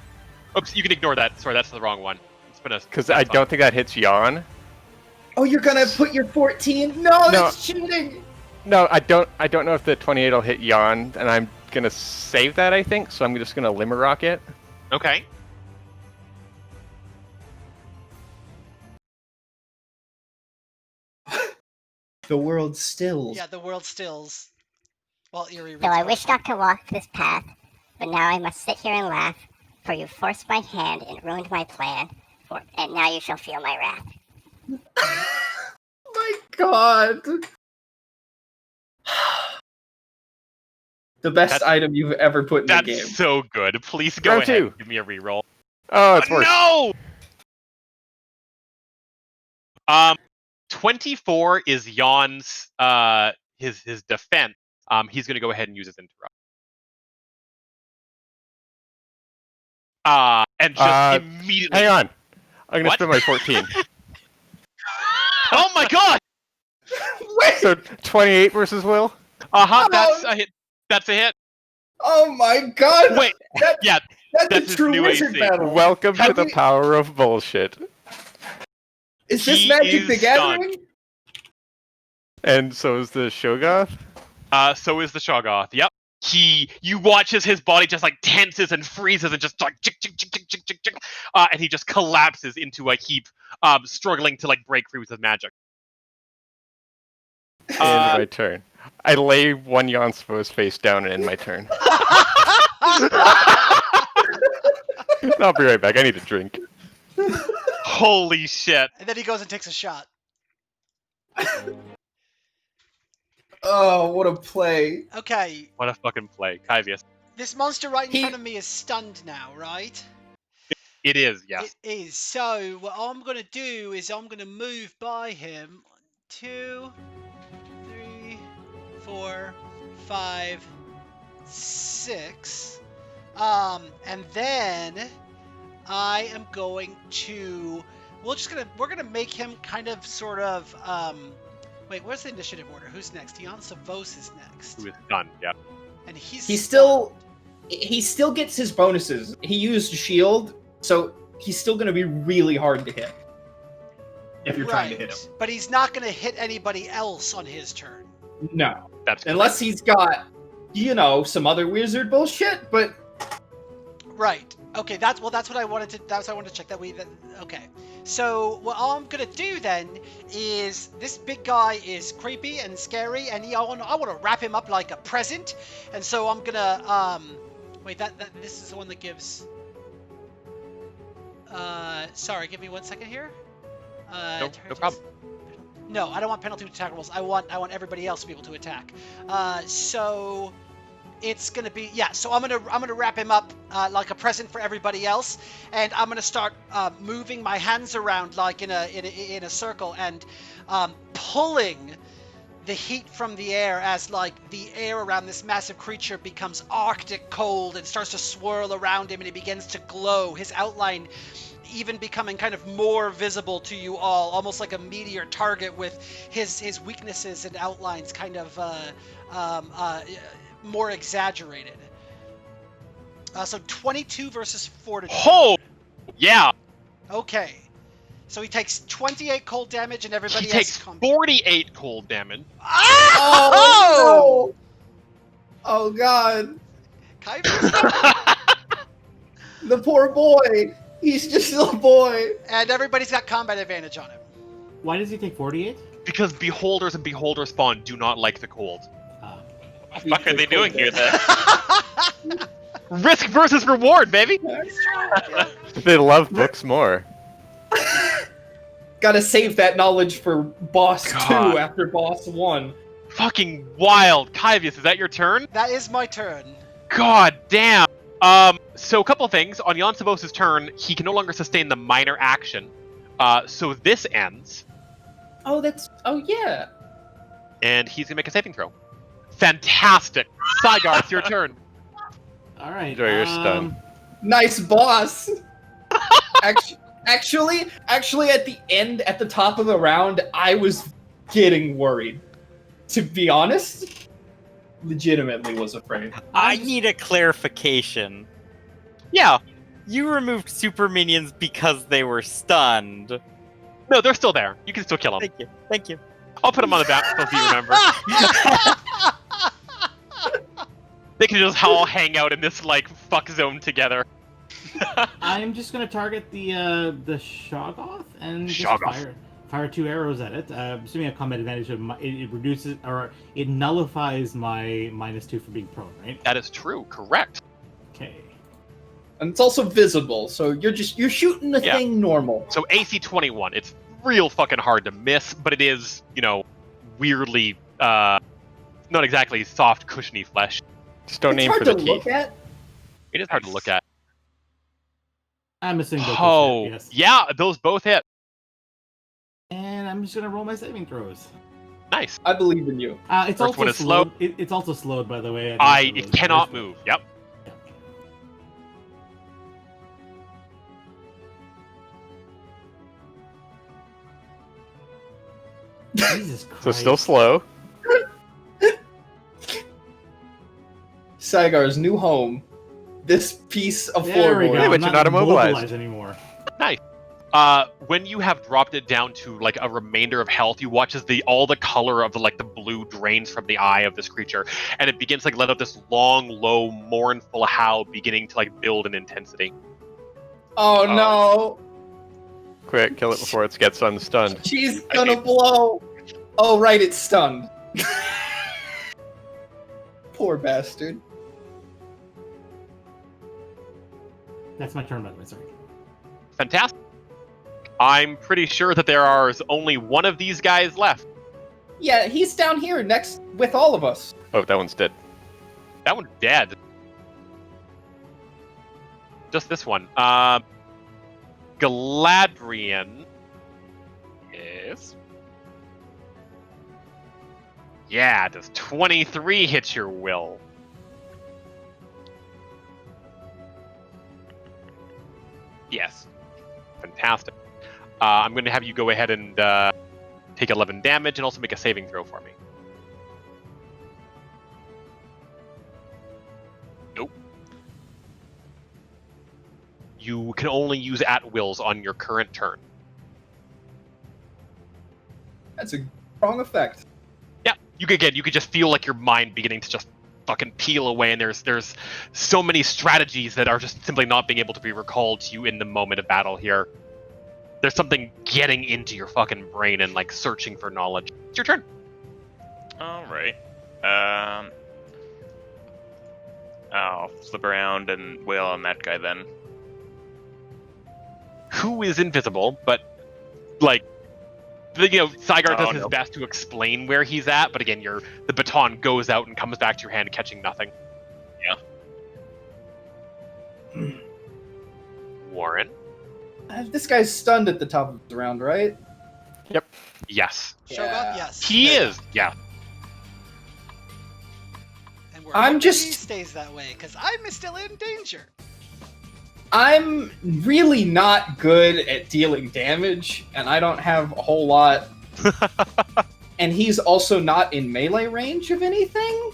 Oops, you can ignore that. Sorry, that's the wrong one. Because I don't think that hits Jan. Oh, you're gonna put your 14? No, No. that's cheating! No, I don't know if the 28 will hit Jan, and I'm gonna save that, I think, so I'm just gonna Limmerock it. Okay. The world stills. Yeah, the world stills. While Eerie reads Though I more. wish not to walk this path, but now I must sit here and laugh, for you forced my hand and ruined my plan, and now you shall feel my wrath. My god. The best item you've ever put in the game. That's so good. Please go Round ahead two. and give me a reroll. Oh, it's worse. No! 24 is Jan's his defense. He's gonna go ahead and use his interrupt. And just immediately. Hang on. I'm gonna What? spend my 14. Oh my god! So 28 versus Will? Uh-huh, that's a hit. That's a hit. Oh my god! Wait, yeah, That's that's a his true new wizard AC. battle. Welcome How to the do you- power of bullshit. Is this He Magic is the Gathering? And so is the Shogoth? So is the Shoggoth. Yep. You watch as his body just like tenses and freezes and just like and he just collapses into a heap, struggling to like break free with his magic. End my turn. I lay one Yonspo's face down and end my turn. I'll be right back. I need a drink. Holy shit! And then he goes and takes a shot. Oh, what a play. Okay, What a fucking play, Kyvius. this monster right in front of me is stunned now, right? It is, yes. It is. So what I'm gonna do is I'm gonna move by him. 2, 3, 4, 5, 6. And then I am going to. We're gonna make him kind of sort of. Wait, where's the initiative order? Who's next? Jan Savos is next. Who is done? Yep. And He still gets his bonuses. He used shield, so he's still gonna be really hard to hit. If you're trying to hit him. But he's not gonna hit anybody else on his turn. No. That's Unless he's got, some other wizard bullshit, but Right. Okay. That's what I wanted to. That's what I wanted to check. Okay. So what I'm gonna do then is this big guy is creepy and scary, and I want to wrap him up like a present, and so I'm gonna wait. This is the one that gives. Sorry. Give me 1 second here. No problem. No, I don't want penalty to attack rolls. I want everybody else to be able to attack. So it's gonna be so I'm gonna wrap him up like a present for everybody else, and I'm gonna start moving my hands around like in a circle and pulling the heat from the air as like the air around this massive creature becomes arctic cold and starts to swirl around him, and he begins to glow, his outline even becoming kind of more visible to you all, almost like a meteor target with his weaknesses and outlines kind of more exaggerated. So 22 versus Fortitude. Oh, yeah. Okay. So he takes 28 cold damage, and everybody He else takes combat. 48 cold damage. oh no! Oh god, the poor boy. He's just a boy. And everybody's got combat advantage on him. Why does he take 48? Because beholders and beholder spawn do not like the cold. What the fuck are they doing here then? Risk versus reward, baby. They love books more. Gotta save that knowledge for boss God. 2 after boss 1. Fucking wild. Kyvius, is that your turn? That is my turn. God damn. So a couple things. On Jan Savos' turn, he can no longer sustain the minor action. So this ends, Oh yeah. and he's gonna make a saving throw. Fantastic. Saigar, it's your turn. All right. Enjoy your stun. Nice boss. Actually, at the end, at the top of the round, I was getting worried. To be honest, legitimately was afraid. I need a clarification. Yeah. You removed super minions because they were stunned. No, they're still there. You can still kill them. Thank you. Thank you. I'll put them on the battlefield so you remember. They can just all hang out in this like fuck zone together. I'm just gonna target the Shoggoth and just Shoggoth. fire 2 arrows at it. Assuming a combat advantage, it reduces or it nullifies my -2 for being prone, right? That is true. Correct. Okay. And it's also visible, so you're shooting the Yeah. thing normal. So AC 21. It's real fucking hard to miss, but it is, weirdly not exactly soft, cushiony flesh. Just don't It's aim hard for to the teeth. look at. It is hard to look at. I'm assuming both Oh, hit, yes. yeah, those both hit. And I'm just gonna roll my saving throws. Nice. I believe in you. It's First also one is slowed. It's also slowed, by the way. It cannot move. Yep. Jesus Christ. So still slow. Sagar's new home. This piece of There we go. floorboard. Yeah, but I'm you're not immobilized. anymore. Nice. When you have dropped it down to like a remainder of health, you watch as all the color of the blue drains from the eye of this creature, and it begins to let out this long, low, mournful howl, beginning to build in intensity. Oh no! Quick, kill it before it gets unstunned. She's gonna blow! Oh right, it's stunned. Poor bastard. That's my turn, by the way. Sorry. Fantastic. I'm pretty sure that there is only one of these guys left. Yeah, he's down here next with all of us. Oh, that one's dead. That one's dead. Just this one. Galadrian is. Yeah, does 23 hit your will? Yes. Fantastic. I'm going to have you go ahead and take 11 damage and also make a saving throw for me. Nope. You can only use at-wills on your current turn. That's a strong effect. Yeah, you could just feel like your mind beginning to just fucking peel away, and there's so many strategies that are just simply not being able to be recalled to you in the moment of battle here. There's something getting into your fucking brain and searching for knowledge. It's your turn. All right. I'll flip around and wail on that guy then. Who is invisible, but Saigar does his no. best to explain where he's at, but again, the baton goes out and comes back to your hand, catching nothing. Yeah. Warren. This guy's stunned at the top of the round, right? Yes. Shoggoth, yes. He is. Yeah. And we're I'm hoping just- he stays that way because I'm still in danger. I'm really not good at dealing damage, and I don't have a whole lot. And he's also not in melee range of anything?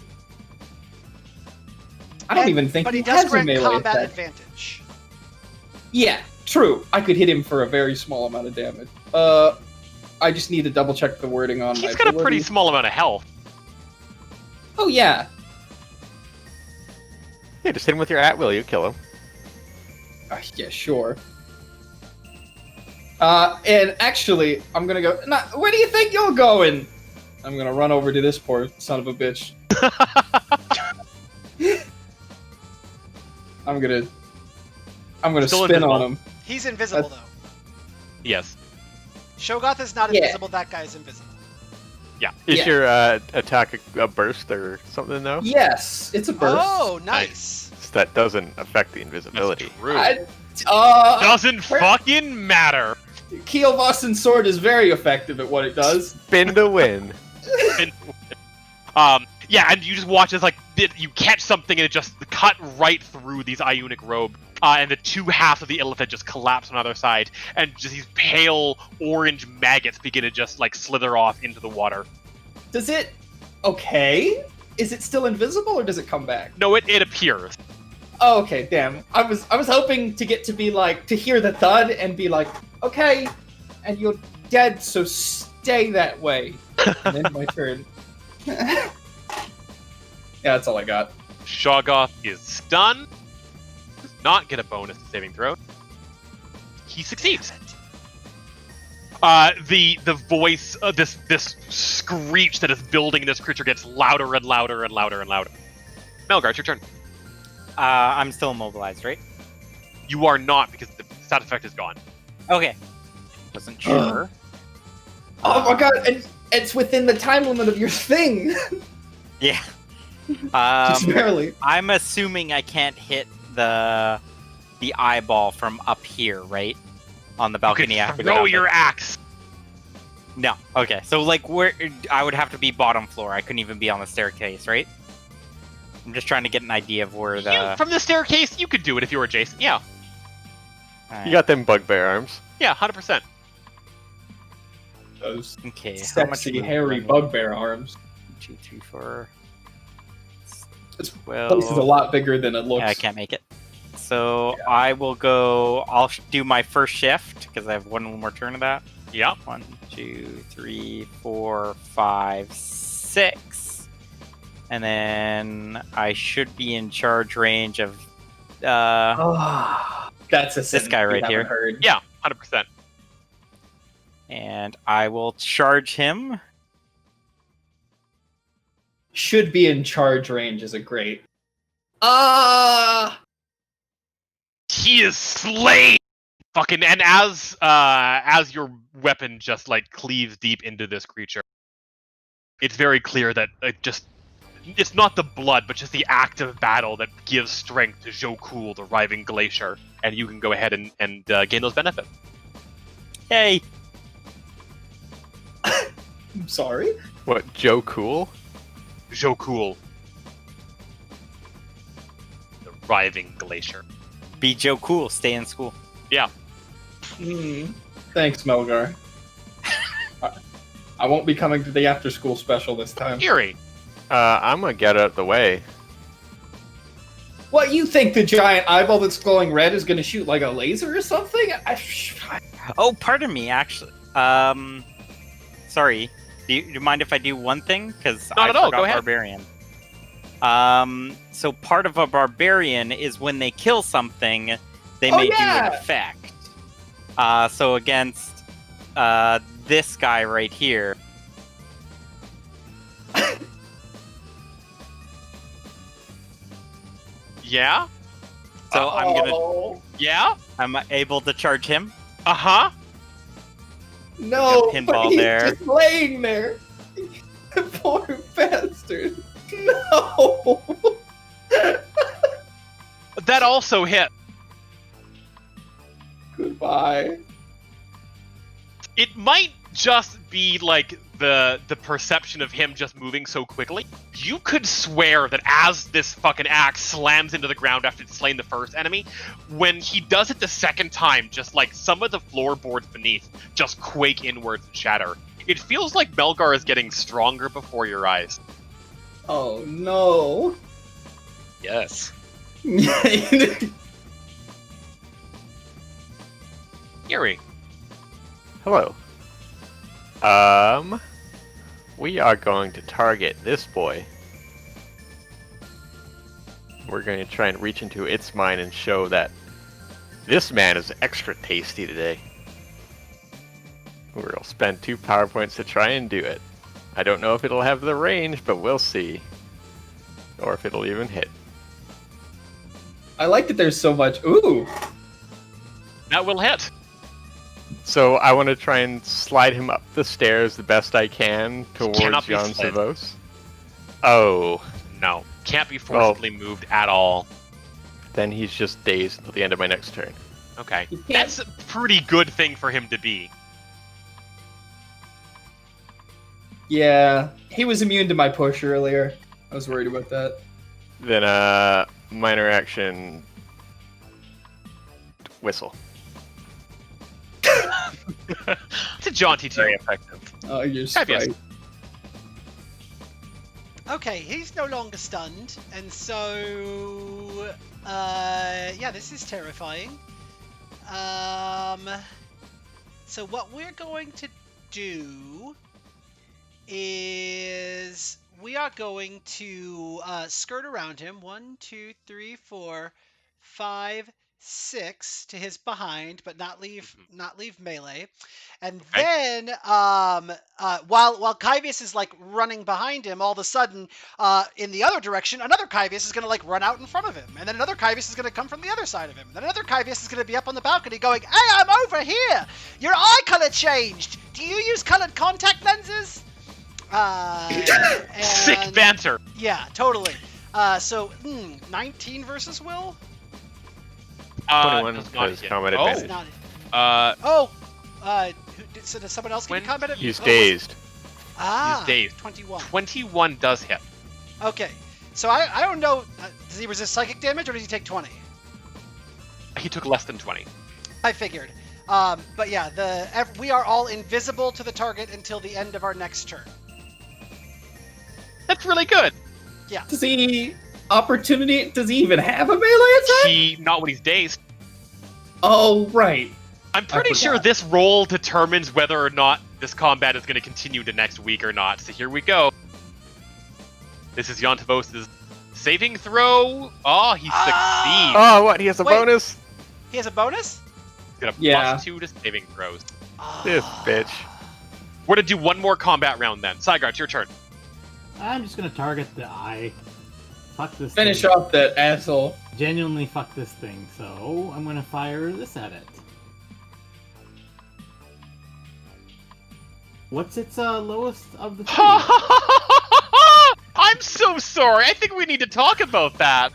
I don't even think But he he does has a grant melee combat attack. advantage. Yeah, true. I could hit him for a very small amount of damage. I just need to double check the wording on my He's got a pretty ability. small amount of health. Oh yeah. Yeah, just hit him with your at will, you kill him. Yeah, sure. And actually, I'm gonna go. Nah, where do you think you're going? I'm gonna run over to this poor son of a bitch. I'm gonna Still spin on invisible. him. He's invisible, though. Yes. Shoggoth is not Yeah. invisible, that guy's invisible. Yeah. Is Yeah. your attack a burst or something though? Yes, it's a burst. Oh, nice. So that doesn't affect the invisibility. That's true. Where- Doesn't fucking matter. Keelvoss's sword is very effective at what it does. Spin to win. Yeah, and you just watch as you catch something and it just cut right through these Ionic robe, and the two halves of the illithid just collapse on either side, and just these pale orange maggots begin to just slither off into the water. Does it? Okay. is it still invisible or does it come back? No, it appears. Oh, okay, damn. I was hoping to get to be like to hear the thud and be like, okay, and you're dead, so stay that way. And then my turn. Yeah, that's all I got. Shoggoth is stunned. Does not get a bonus to saving throw. He succeeds. The voice of this screech that is building in this creature gets louder and louder and louder and louder. Melgar, it's your turn. I'm still immobilized, right? You are not, because the stat effect is gone. Okay. Wasn't sure. Oh my god, and it's within the time limit of your thing. Yeah. Just barely. I'm assuming I can't hit the eyeball from up here, right? On the balcony You after can throw your axe. No. Okay. So like where I would have to be bottom floor. I couldn't even be on the staircase, right? I'm just trying to get an idea of where From the staircase, you could do it if you were Jason. Yeah. Alright. You got them bugbear arms. Yeah, 100%. Those Okay. sexy, hairy bugbear arms. 2, 3, 4. This Well, place is a lot bigger than it looks. yeah, I can't make it. So I will go. I'll do my first shift because I have one more turn of that. Yeah. 1, 2, 3, 4, 5, 6, and then I should be in charge range of That's a this guy right here. Heard. Yeah, 100%. And I will charge him. Should be in charge range is a great. He is slain. Fucking, and as your weapon just like cleaves deep into this creature, it's very clear that it's not the blood, but just the act of battle that gives strength to Jokul, the Riving Glacier, and you can go ahead and gain those benefits. Yay! I'm sorry. What, Joe Cool? Jokul, the Riving Glacier. Be Joe Cool. Stay in school. Yeah. Thanks, Melgar. I won't be coming to the after school special this time. Eerie. I'm gonna get out of the way. What, you think the giant eyeball that's glowing red is going to shoot like a laser or something? Oh, pardon me. Actually, sorry. Do you mind if I do one thing? Because I Not at all, forgot go ahead. Barbarian. So part of a barbarian is when they kill something, they may do an effect. So against this guy right here. Yeah. So I'm able to charge him. Uh-huh. No, Pinball but he's there. just laying there. Poor bastard. No. That also hit. Goodbye. It might just be like the perception of him just moving so quickly. You could swear that as this fucking axe slams into the ground after it's slain the first enemy, when he does it the second time, just like some of the floorboards beneath just quake inwards and shatter. It feels like Melgar is getting stronger before your eyes. Oh no. Yes. Eerie. Hello. We are going to target this boy. We're going to try and reach into its mind and show that this man is extra tasty today. We'll spend 2 power points to try and do it. I don't know if it'll have the range, but we'll see. Or if it'll even hit. I like that there's so much. Ooh. That will hit. So I want to try and slide him up the stairs the best I can towards cannot be Jan slid. Savos. Oh, No. Can't be forcibly moved at all. then he's just dazed until the end of my next turn. Okay. You can't- That's a pretty good thing for him to be. Yeah, he was immune to my push earlier. I was worried about that. Then minor action whistle. It's a jaunty too. Very effective. Oh, you're Fabulous. right. Okay, he's no longer stunned, and so yeah, this is terrifying. So what we're going to do is we are going to skirt around him. 1, 2, 3, 4, 5, 6 to his behind, but not leave melee. And Okay. then while Kyvius is like running behind him, all of a sudden in the other direction, another Kyvius is going to like run out in front of him, and then another Kyvius is going to come from the other side of him, and then another Kyvius is going to be up on the balcony going, "Hey, I'm over here. Your eye color changed. Do you use colored contact lenses?" Sick And- banter. Yeah, totally. So 19 versus Will. 21 does not has hit. combat Oh, It's advantage. not. uh, So does someone else get When combat? He's oh, dazed. Ah, dazed. 21. 21 does hit. Okay, so I don't know. Does he resist psychic damage or does he take 20? He took less than 20. I figured. But yeah, we are all invisible to the target until the end of our next turn. That's really good. Does he opportunity? Does he even have a melee attack? Not when he's dazed. Oh, right. I'm pretty sure forgot. this roll determines whether or not this combat is going to continue to next week or not. So here we go. This is Yontavos' saving throw. Oh, he succeeds. Oh, what? He has a Wait. bonus? He has a bonus? He's got a Yeah. +2 to saving throws. This bitch. We're going to do one more combat round then. Saigar, it's your turn. I'm just gonna target the eye. Fuck this Finish thing. off that asshole. Genuinely fuck this thing. So I'm gonna fire this at it. What's its lowest of the three? I'm so sorry. I think we need to talk about that.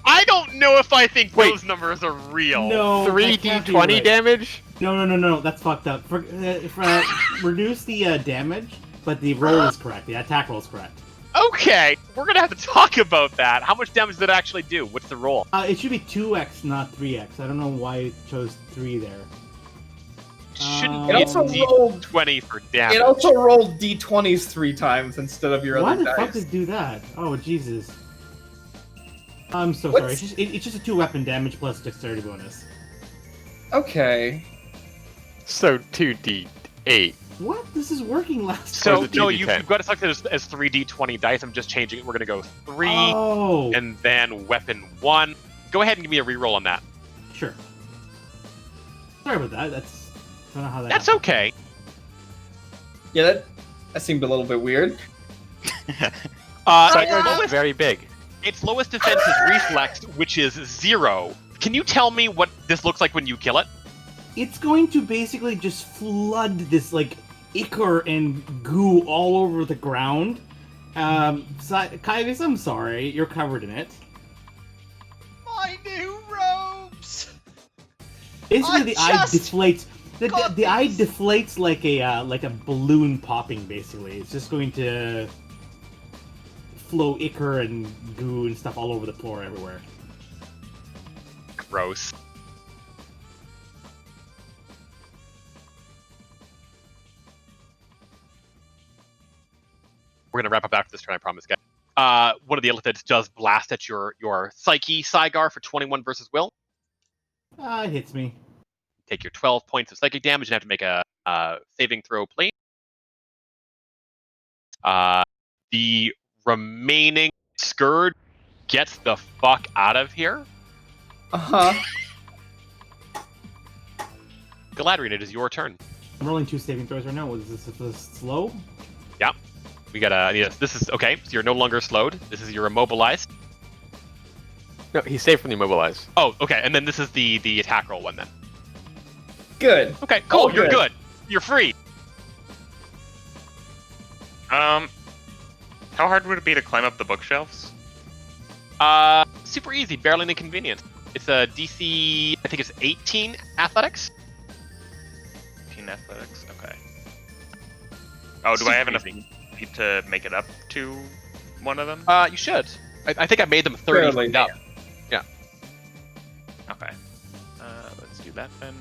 I don't know if I think Wait. those numbers are real. No, that 3 can't be d20 right. damage? No, that's fucked up. Reduce the damage, but the roll is correct. The attack roll is correct. Okay, we're gonna have to talk about that. How much damage did it actually do? What's the roll? It should be 2x, not 3x. I don't know why it chose 3 there. Shouldn't It be also a rolled- D20 for damage. It also rolled d20s 3 times instead of your Why other the fuck dice. did it do that? Oh, Jesus. I'm so What's- sorry. It's just a 2-weapon damage plus dexterity bonus. Okay. So 2d8. What? This is working last So, the no, 2d10? you've got to select it as 3d20 dice. I'm just changing it. We're gonna go 3, Oh, and then weapon 1. Go ahead and give me a reroll on that. sure. Sorry about that. I don't know how that That's happened. okay. Yeah, that seemed a little bit weird. Saigar's lowest, very big. its lowest defense is reflex, which is 0. Can you tell me what this looks like when you kill it? It's going to basically just flood this, like, ichor and goo all over the ground. Kyvis, I'm sorry. You're covered in it. My new robes. Basically, I the eye just deflates. got The eye these. deflates like a balloon popping. Basically, it's just going to flow ichor and goo and stuff all over the floor everywhere. Gross. We're gonna wrap up after this turn, I promise, guys. One of the illithids does blast at your psyche, Saigar, for 21 versus Will. It hits me. Take your 12 points of psychic damage and have to make a saving throw, please. The remaining Scourge gets the fuck out of here. Uh-huh. Galadriel, it is your turn. I'm rolling 2 saving throws right now. Is this slow? We gotta. Yes, this is okay. So you're no longer slowed. This is your immobilized. No, he's safe from the immobilized. Oh, okay. And then this is the attack roll one then. Good. Okay, cool. Oh, You're good. good. You're free. How hard would it be to climb up the bookshelves? Super easy. Barely an inconvenience. It's a DC. I think it's 18 athletics. 18 athletics. Okay. Oh, do I have enough Easy. speed to make it up to one of them? You should. I think I made them 30 Barely. feet up. Okay. Let's do that then.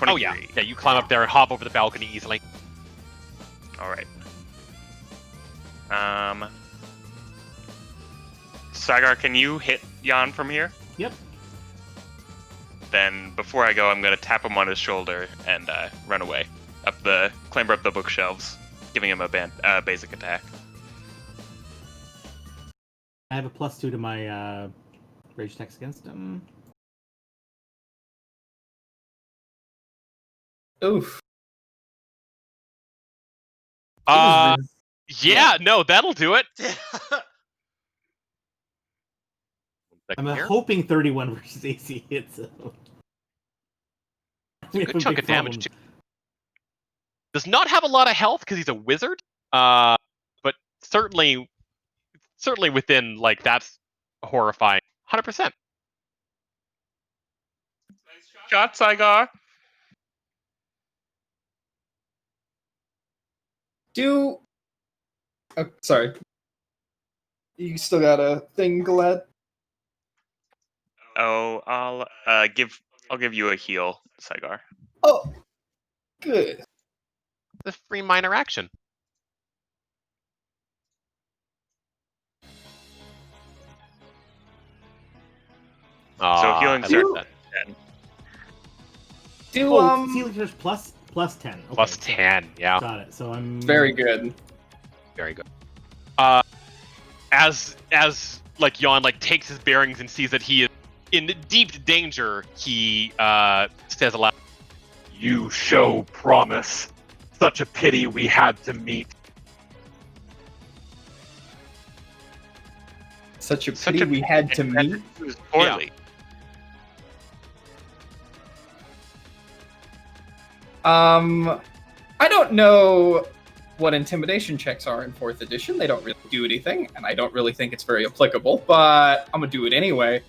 Oh 23. yeah. Yeah, you climb up there and hop over the balcony easily. All right. Sagar, can you hit Jan from here? Yep. Then before I go, I'm gonna tap him on his shoulder and run away clamber up the bookshelves, giving him a basic attack. I have a +2 to my rage attacks against him. Oof. Yeah, no, that'll do it. I'm Here. hoping 31 versus AC hits him. It's a good chunk of damage too. Does not have a lot of health because he's a wizard. But certainly within like that's horrifying. 100%. Shot, Sagar. Sorry. You still got a thing, Glad? Oh, I'll give you a heal, Sagar. Oh, good. The free minor action. So healing that. Healing surge plus 10. Okay. Plus 10, yeah. Got it. So I'm Very good. Very good. As like Jan like takes his bearings and sees that he is in deep danger, he says aloud, You show promise. Such a pity we had to meet. Such a pity we had to meet. Poorly. I don't know what intimidation checks are in 4th edition. They don't really do anything, and I don't really think it's very applicable, but I'm gonna do it anyway.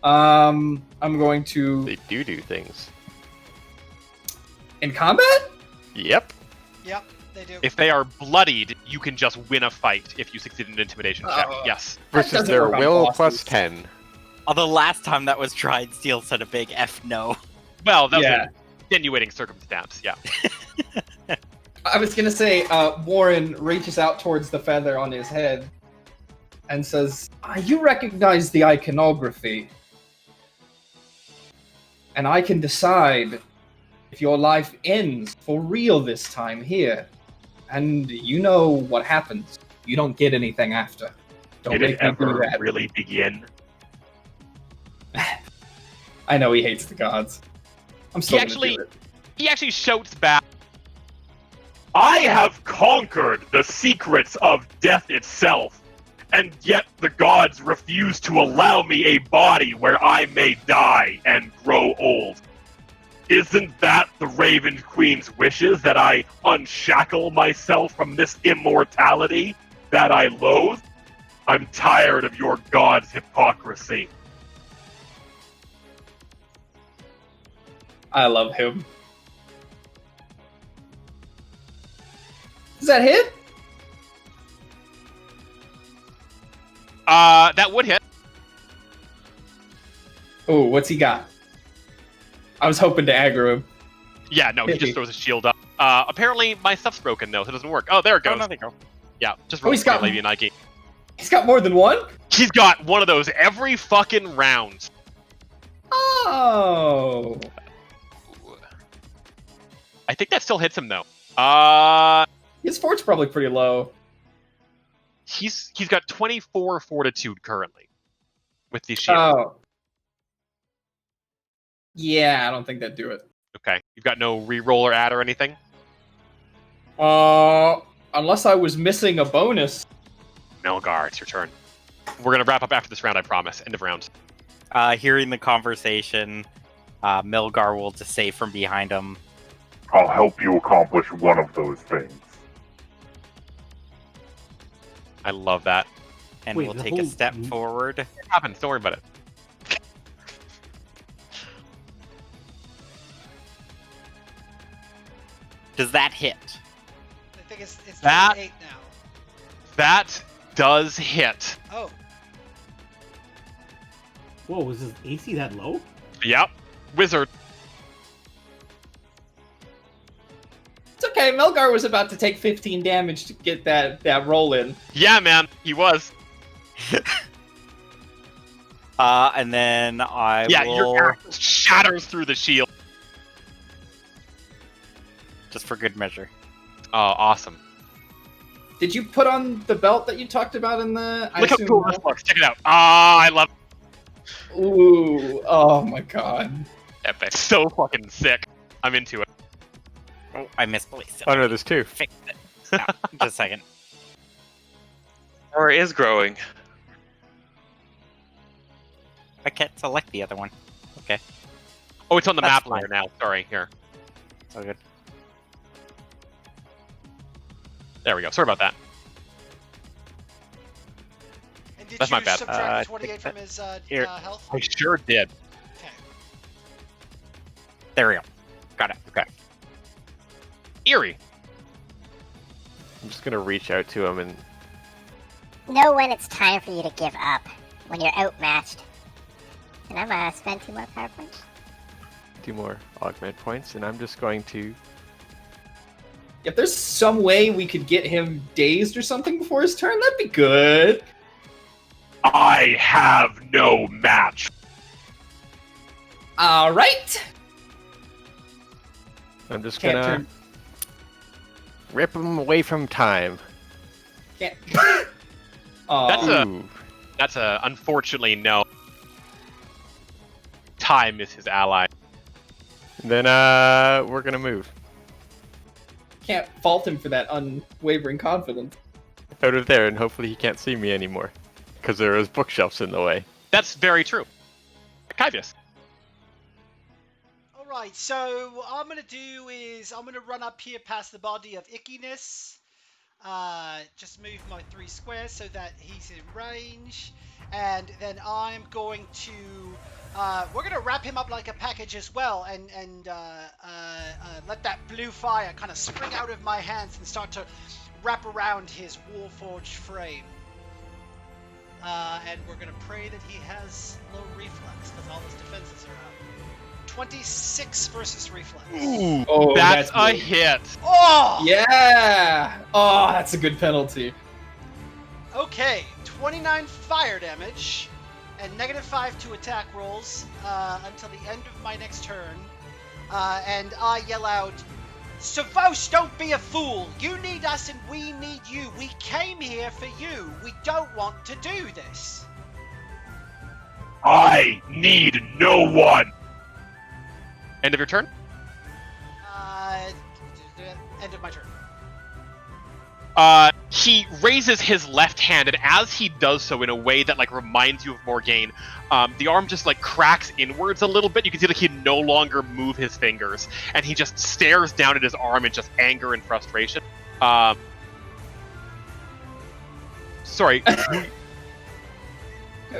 I'm going to... They do things. In combat? Yep. Yep, they do. if they are bloodied, you can just win a fight if you succeed in an intimidation check. Yes. That Versus doesn't their work on will bosses. plus 10. Although last time that was tried, Steel said a big F no. Well, that was Yeah. an extenuating circumstance, yeah. I was gonna say, Warren reaches out towards the feather on his head and says, "You recognize the iconography, and I can decide if your life ends for real this time here. And you know what happens. You don't get anything after. Don't Did it make me do ever that." really begin? I know he hates the gods. I'm still gonna do it. He actually shouts back, I have conquered the secrets of death itself, and yet the gods refuse to allow me a body where I may die and grow old. Isn't that the Raven Queen's wishes, that I unshackle myself from this immortality that I loathe? I'm tired of your gods' hypocrisy. I love him. Does that hit? that would hit. Oh, what's he got? I was hoping to aggro him. Yeah, no, he Hit just me. throws his shield up. Apparently my stuff's broken though, so it doesn't work. Oh, there it goes. Oh, no, they go. Yeah, just Oh, roll he's got- Lady Nike. He's got more than one? He's got one of those every fucking round. Oh. I think that still hits him though. His fort's probably pretty low. He's got 24 fortitude currently with the shield. Oh. Yeah, I don't think that'd do it. Okay, you've got no reroll or add or anything. Unless I was missing a bonus. Melgar, it's your turn. We're gonna wrap up after this round, I promise. End of round. Hearing the conversation, Milgar will just say from behind him, I'll help you accomplish one of those things. I love that. and Wait, we'll the take a whole- step forward. It happens. Don't worry about it. Does that hit? I think it's That- 8 now. That does hit. Oh, Whoa, was his AC that low? Yep. Wizard. It's okay. Melgar was about to take 15 damage to get that roll in. Yeah, man, he was. And then I will... your axe shatters through the shield. Just for good measure. Oh, awesome. Did you put on the belt that you talked about in the? Look how cool this looks. Check it out. Ah, I love it. Ooh! Oh my god! Epic. So fucking sick. I'm into it. Oh, I misplaced it. Oh no, there's two. Fix it. No, just a second. Or is growing. I can't select the other one. Okay, Oh, it's on the That's map fine. layer now. Sorry, here. so good. There we go. Sorry about that. And did That's you my bad. subtract 28 from his here. health? I sure did. Okay. There we go. Got it. Okay. Eerie. I'm just gonna reach out to him and Know when it's time for you to give up, when you're outmatched. And I'm gonna spend 2 more power points. do more augment points, and I'm just going to. If there's some way we could get him dazed or something before his turn, that'd be good. I have no match. All right. I'm just Can't gonna turn. rip him away from time. Can't. That's a unfortunately no. Time is his ally. And then we're gonna move Can't fault him for that unwavering confidence. out of there, and hopefully he can't see me anymore, because there is bookshelves in the way. That's very true. Kyvius. All right. So what I'm gonna do is I'm gonna run up here past the body of Ickiness. Just move my 3 squares so that he's in range, and then I'm going to we're gonna wrap him up like a package as well, and let that blue fire kind of spring out of my hands and start to wrap around his Warforged frame. And we're gonna pray that he has low reflex because all his defenses are up. 26 versus reflex. Ooh, Oh, that's a good. hit. Oh! Yeah. Oh, that's a good penalty. Okay, 29 fire damage and -5 to attack rolls until the end of my next turn. And I yell out, Savos, don't be a fool. You need us and we need you. We came here for you. We don't want to do this. I need no one. End of your turn? End of my turn. He raises his left hand, and as he does so in a way that like reminds you of Morgaine, the arm just like cracks inwards a little bit. You can see like he can no longer move his fingers, and he just stares down at his arm in just anger and frustration. Sorry,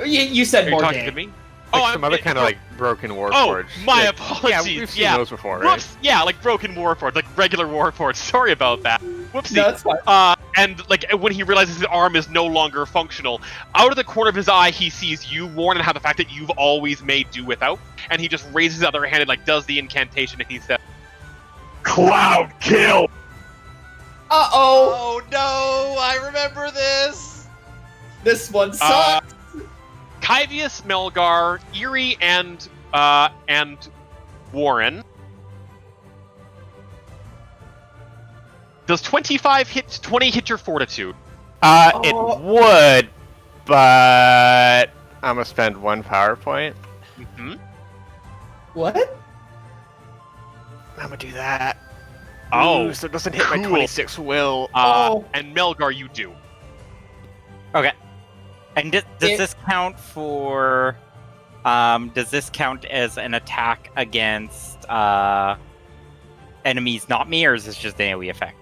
You said are you more talking to game. me? Like some other kind of like broken Oh, warforged. my Yeah, apologies. Yeah, we've seen Yeah. those before, right? Whoops! Yeah, like broken warforged, like regular warforged. Sorry about that. Whoopsie. No, it's fine. And like when he realizes his arm is no longer functional, out of the corner of his eye, he sees you, Warren, and how the fact that you've always made do without, and he just raises his other hand and like does the incantation, and he says, "Cloud kill." Uh-oh. Oh no, I remember this. This one sucks. Kyvius, Melgar, Eerie, and Warren. Does 25 hit 20 hit your fortitude? It would, but I'm gonna spend 1 power point. Mm-hmm. What? I'm gonna do that. Oh, Ooh, so it doesn't hit my cool. 26 will. And Melgar, you do. Okay. And does It- this count for? Does this count as an attack against enemies, not me, or is this just an AoE effect?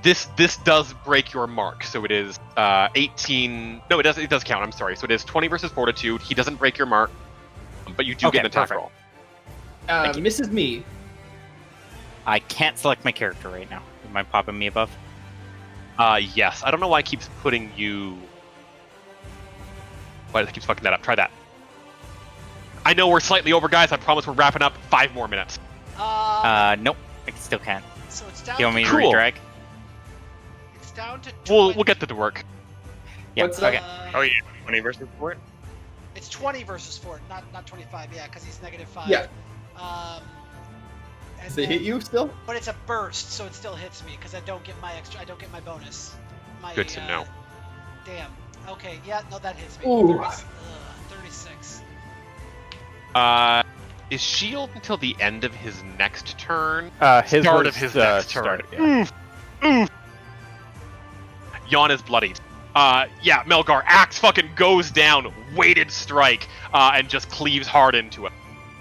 This does break your mark, so it is 18. No, it does count. I'm sorry. So it is 20 versus fortitude. He doesn't break your mark, but you do Okay, get an attack perfect. roll. Mrs. Me. I can't select my character right now. You mind popping me above? Yes. I don't know why it keeps putting you. Why it keeps fucking that up? Try that. I know we're slightly over, guys. I promise we're wrapping up. 5 more minutes. Nope. I still can't. So it's down You want me to Cool. redrag? It's down to 20. We'll get to the work. Yeah. What's okay. up? Oh yeah, 20 versus 4. It's 20 versus Fort, not 25. Yeah, because he's -5. Yeah. And Does it hit then- you still? But it's a burst, so it still hits me because I don't get my extra. I don't get my bonus. Good to know. Damn. Okay. Yeah. No, that hits me. Ooh. 36. Is shield until the end of his next turn? His Start was, of his next turn. start, yeah. Yon is bloodied. Yeah, Melgar, axe fucking goes down, weighted strike, and just cleaves hard into him.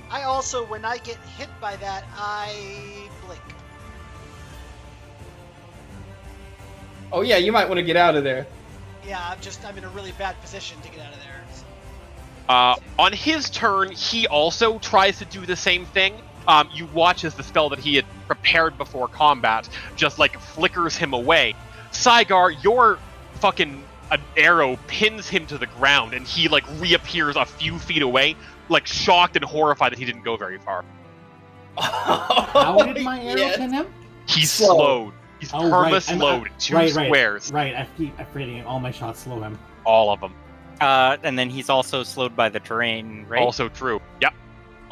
I also, when I get hit by that, I blink. Oh yeah, you might want to get out of there. Yeah, I'm in a really bad position to get out of there. So. On his turn, he also tries to do the same thing. You watch as the spell that he had prepared before combat just like flickers him away. Saigar, your fucking arrow pins him to the ground, and he like reappears a few feet away, like shocked and horrified that he didn't go very far. How did my arrow Yes. pin him? He's Slow. slowed. He's Oh, right. perma-slowed. Two Right. squares. Right. I keep forgetting all my shots slow him. All of them. And then he's also slowed by the terrain, right? Also true. Yep.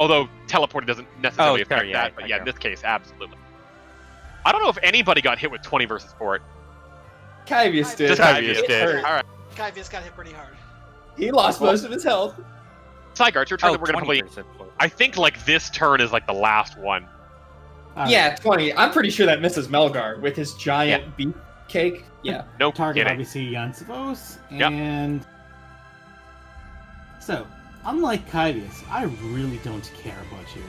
Although teleporting doesn't necessarily Oh, affect sorry, yeah, that, but I yeah, in know. this case, absolutely. I don't know if anybody got hit with 20 versus Fort. Kyvius did. Just Kyvius Kyvius did. Hurt. All right. Kyvius got hit pretty hard. He lost most of his health. Saigar, it's your turn Oh, that we're going to 20 probably... versus Fort. I think like this turn is like the last one. All right. Yeah, 20. I'm pretty sure that misses Melgar with his giant beef cake. Yeah. No Target kidding. obviously Yansivos, Yep. and so unlike Kyvius, I really don't care about you.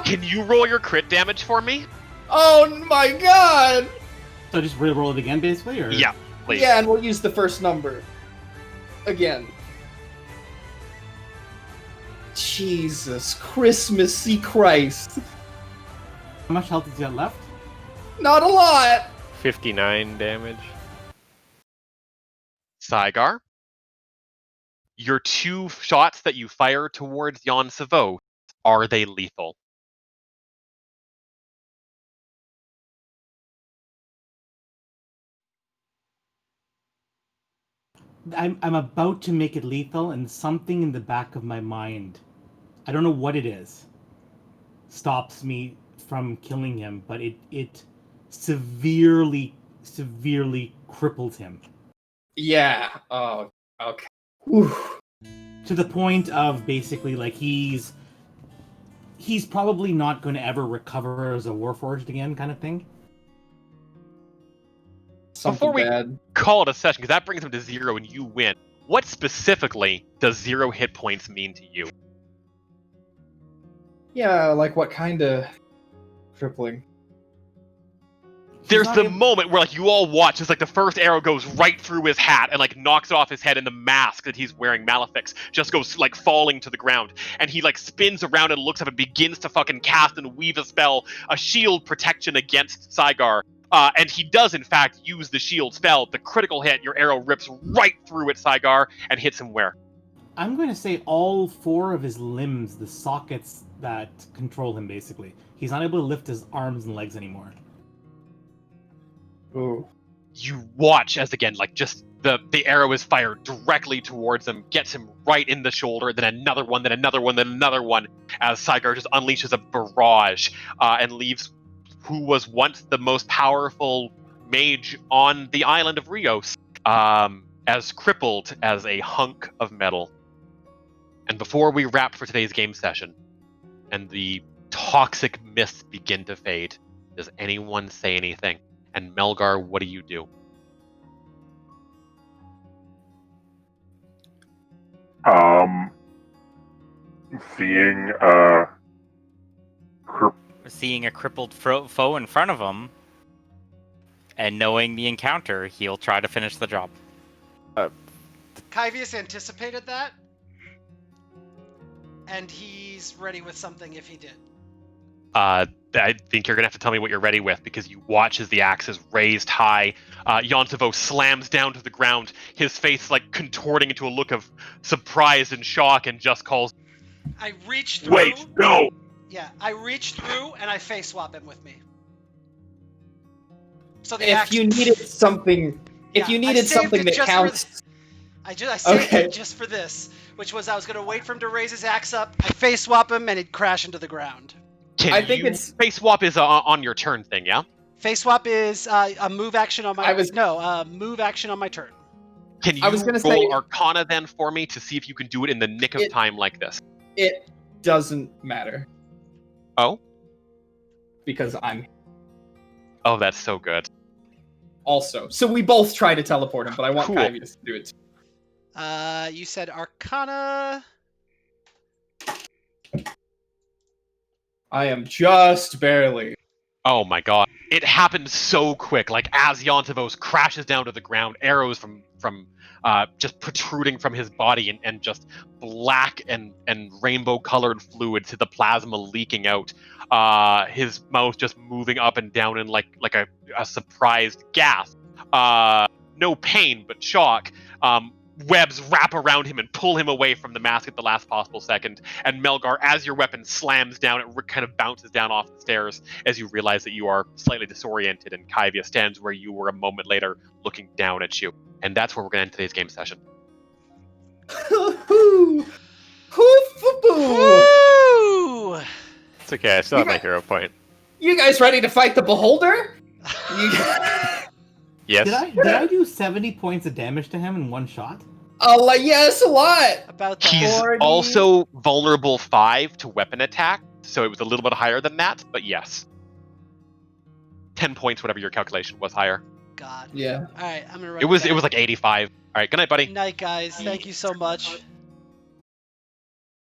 Can you roll your crit damage for me? Oh my god! So just re-roll it again, basically, or Yeah, please. Yeah, and we'll use the first number. Again. Jesus Christmassy Christ. How much health does he have left? Not a lot! 59 damage. Saigar, your two shots that you fire towards Yon Savo, are they lethal? I'm about to make it lethal, and something in the back of my mind, I don't know what it is, stops me from killing him, but it severely cripples him Yeah. Oh, okay. Whew. to the point of basically like he's probably not going to ever recover as a Warforged again, kind of thing. Something Before we- bad. Call it a session, because that brings him to 0 and you win. What specifically does 0 hit points mean to you? Yeah, like what kind of crippling? There's not the able- moment where like you all watch as like the first arrow goes right through his hat and like knocks off his head, and the mask that he's wearing, Malefics, just goes like falling to the ground, and he like spins around and looks up and begins to fucking cast and weave a spell, a shield protection against Saigar. And he does in fact use the shield spell. The critical hit, your arrow rips right through it, Saigar, and hits him where? I'm going to say all 4 of his limbs, the sockets that control him, basically. He's not able to lift his arms and legs anymore. Ooh. You watch as again, like just the arrow is fired directly towards him, gets him right in the shoulder, then another one, then another one, then another one, as Saigar just unleashes a barrage and leaves who was once the most powerful mage on the island of Rios as crippled as a hunk of metal. And before we wrap for today's game session, and the toxic mists begin to fade, does anyone say anything? And Melgar, what do you do? Seeing Seeing a crippled foe in front of him, and knowing the encounter, he'll try to finish the job. Kyvius anticipated that, and he's ready with something if he did. I think you're gonna have to tell me what you're ready with, because you watch as the axe is raised high. Yontivo slams down to the ground, his face like contorting into a look of surprise and shock, and just calls, I reach through. Wait, no! Yeah, I reach through and I face swap him with me. So the If axe. you needed something, if Yeah, you I needed saved something it that just for counts, I saved Okay. it just for this, which was I was gonna wait for him to raise his axe up. I face swap him and he'd crash into the ground. I think it's. Face swap is on your turn thing, yeah? Face swap is a move action on my move action on my turn. Can you I was gonna roll say- Arcana then for me to see if you can do it in the nick of It- time like this? It doesn't matter Oh? because I'm Oh, that's so good. also. So we both try to teleport him, but I want Cool. Kyvius to do it. You said Arcana. I am just barely. Oh my god. It happened so quick. Like as Yontavos crashes down to the ground, arrows from just protruding from his body and just black and rainbow colored fluid to the plasma leaking out. His mouth just moving up and down in like a surprised gasp. No pain, but shock. Webs wrap around him and pull him away from the mask at the last possible second. And Melgar, as your weapon slams down, it kind of bounces down off the stairs as you realize that you are slightly disoriented, and Kyvia stands where you were a moment later, looking down at you. And that's where we're going to end today's game session. Hoo-hoo! Hoo-foo-boo! Woo! It's okay, I still have my hero point. You guys ready to fight the Beholder? You... Yes. Did I do 70 points of damage to him in one shot? Oh, yes, a lot. About that. He's 40. also vulnerable 5 to weapon attack, so it was a little bit higher than that, but yes. 10 points, whatever your calculation was, higher. God. Yeah. All right, I'm gonna run. It was down. like 85. All right, good night, buddy. Night, guys. Thank you so much.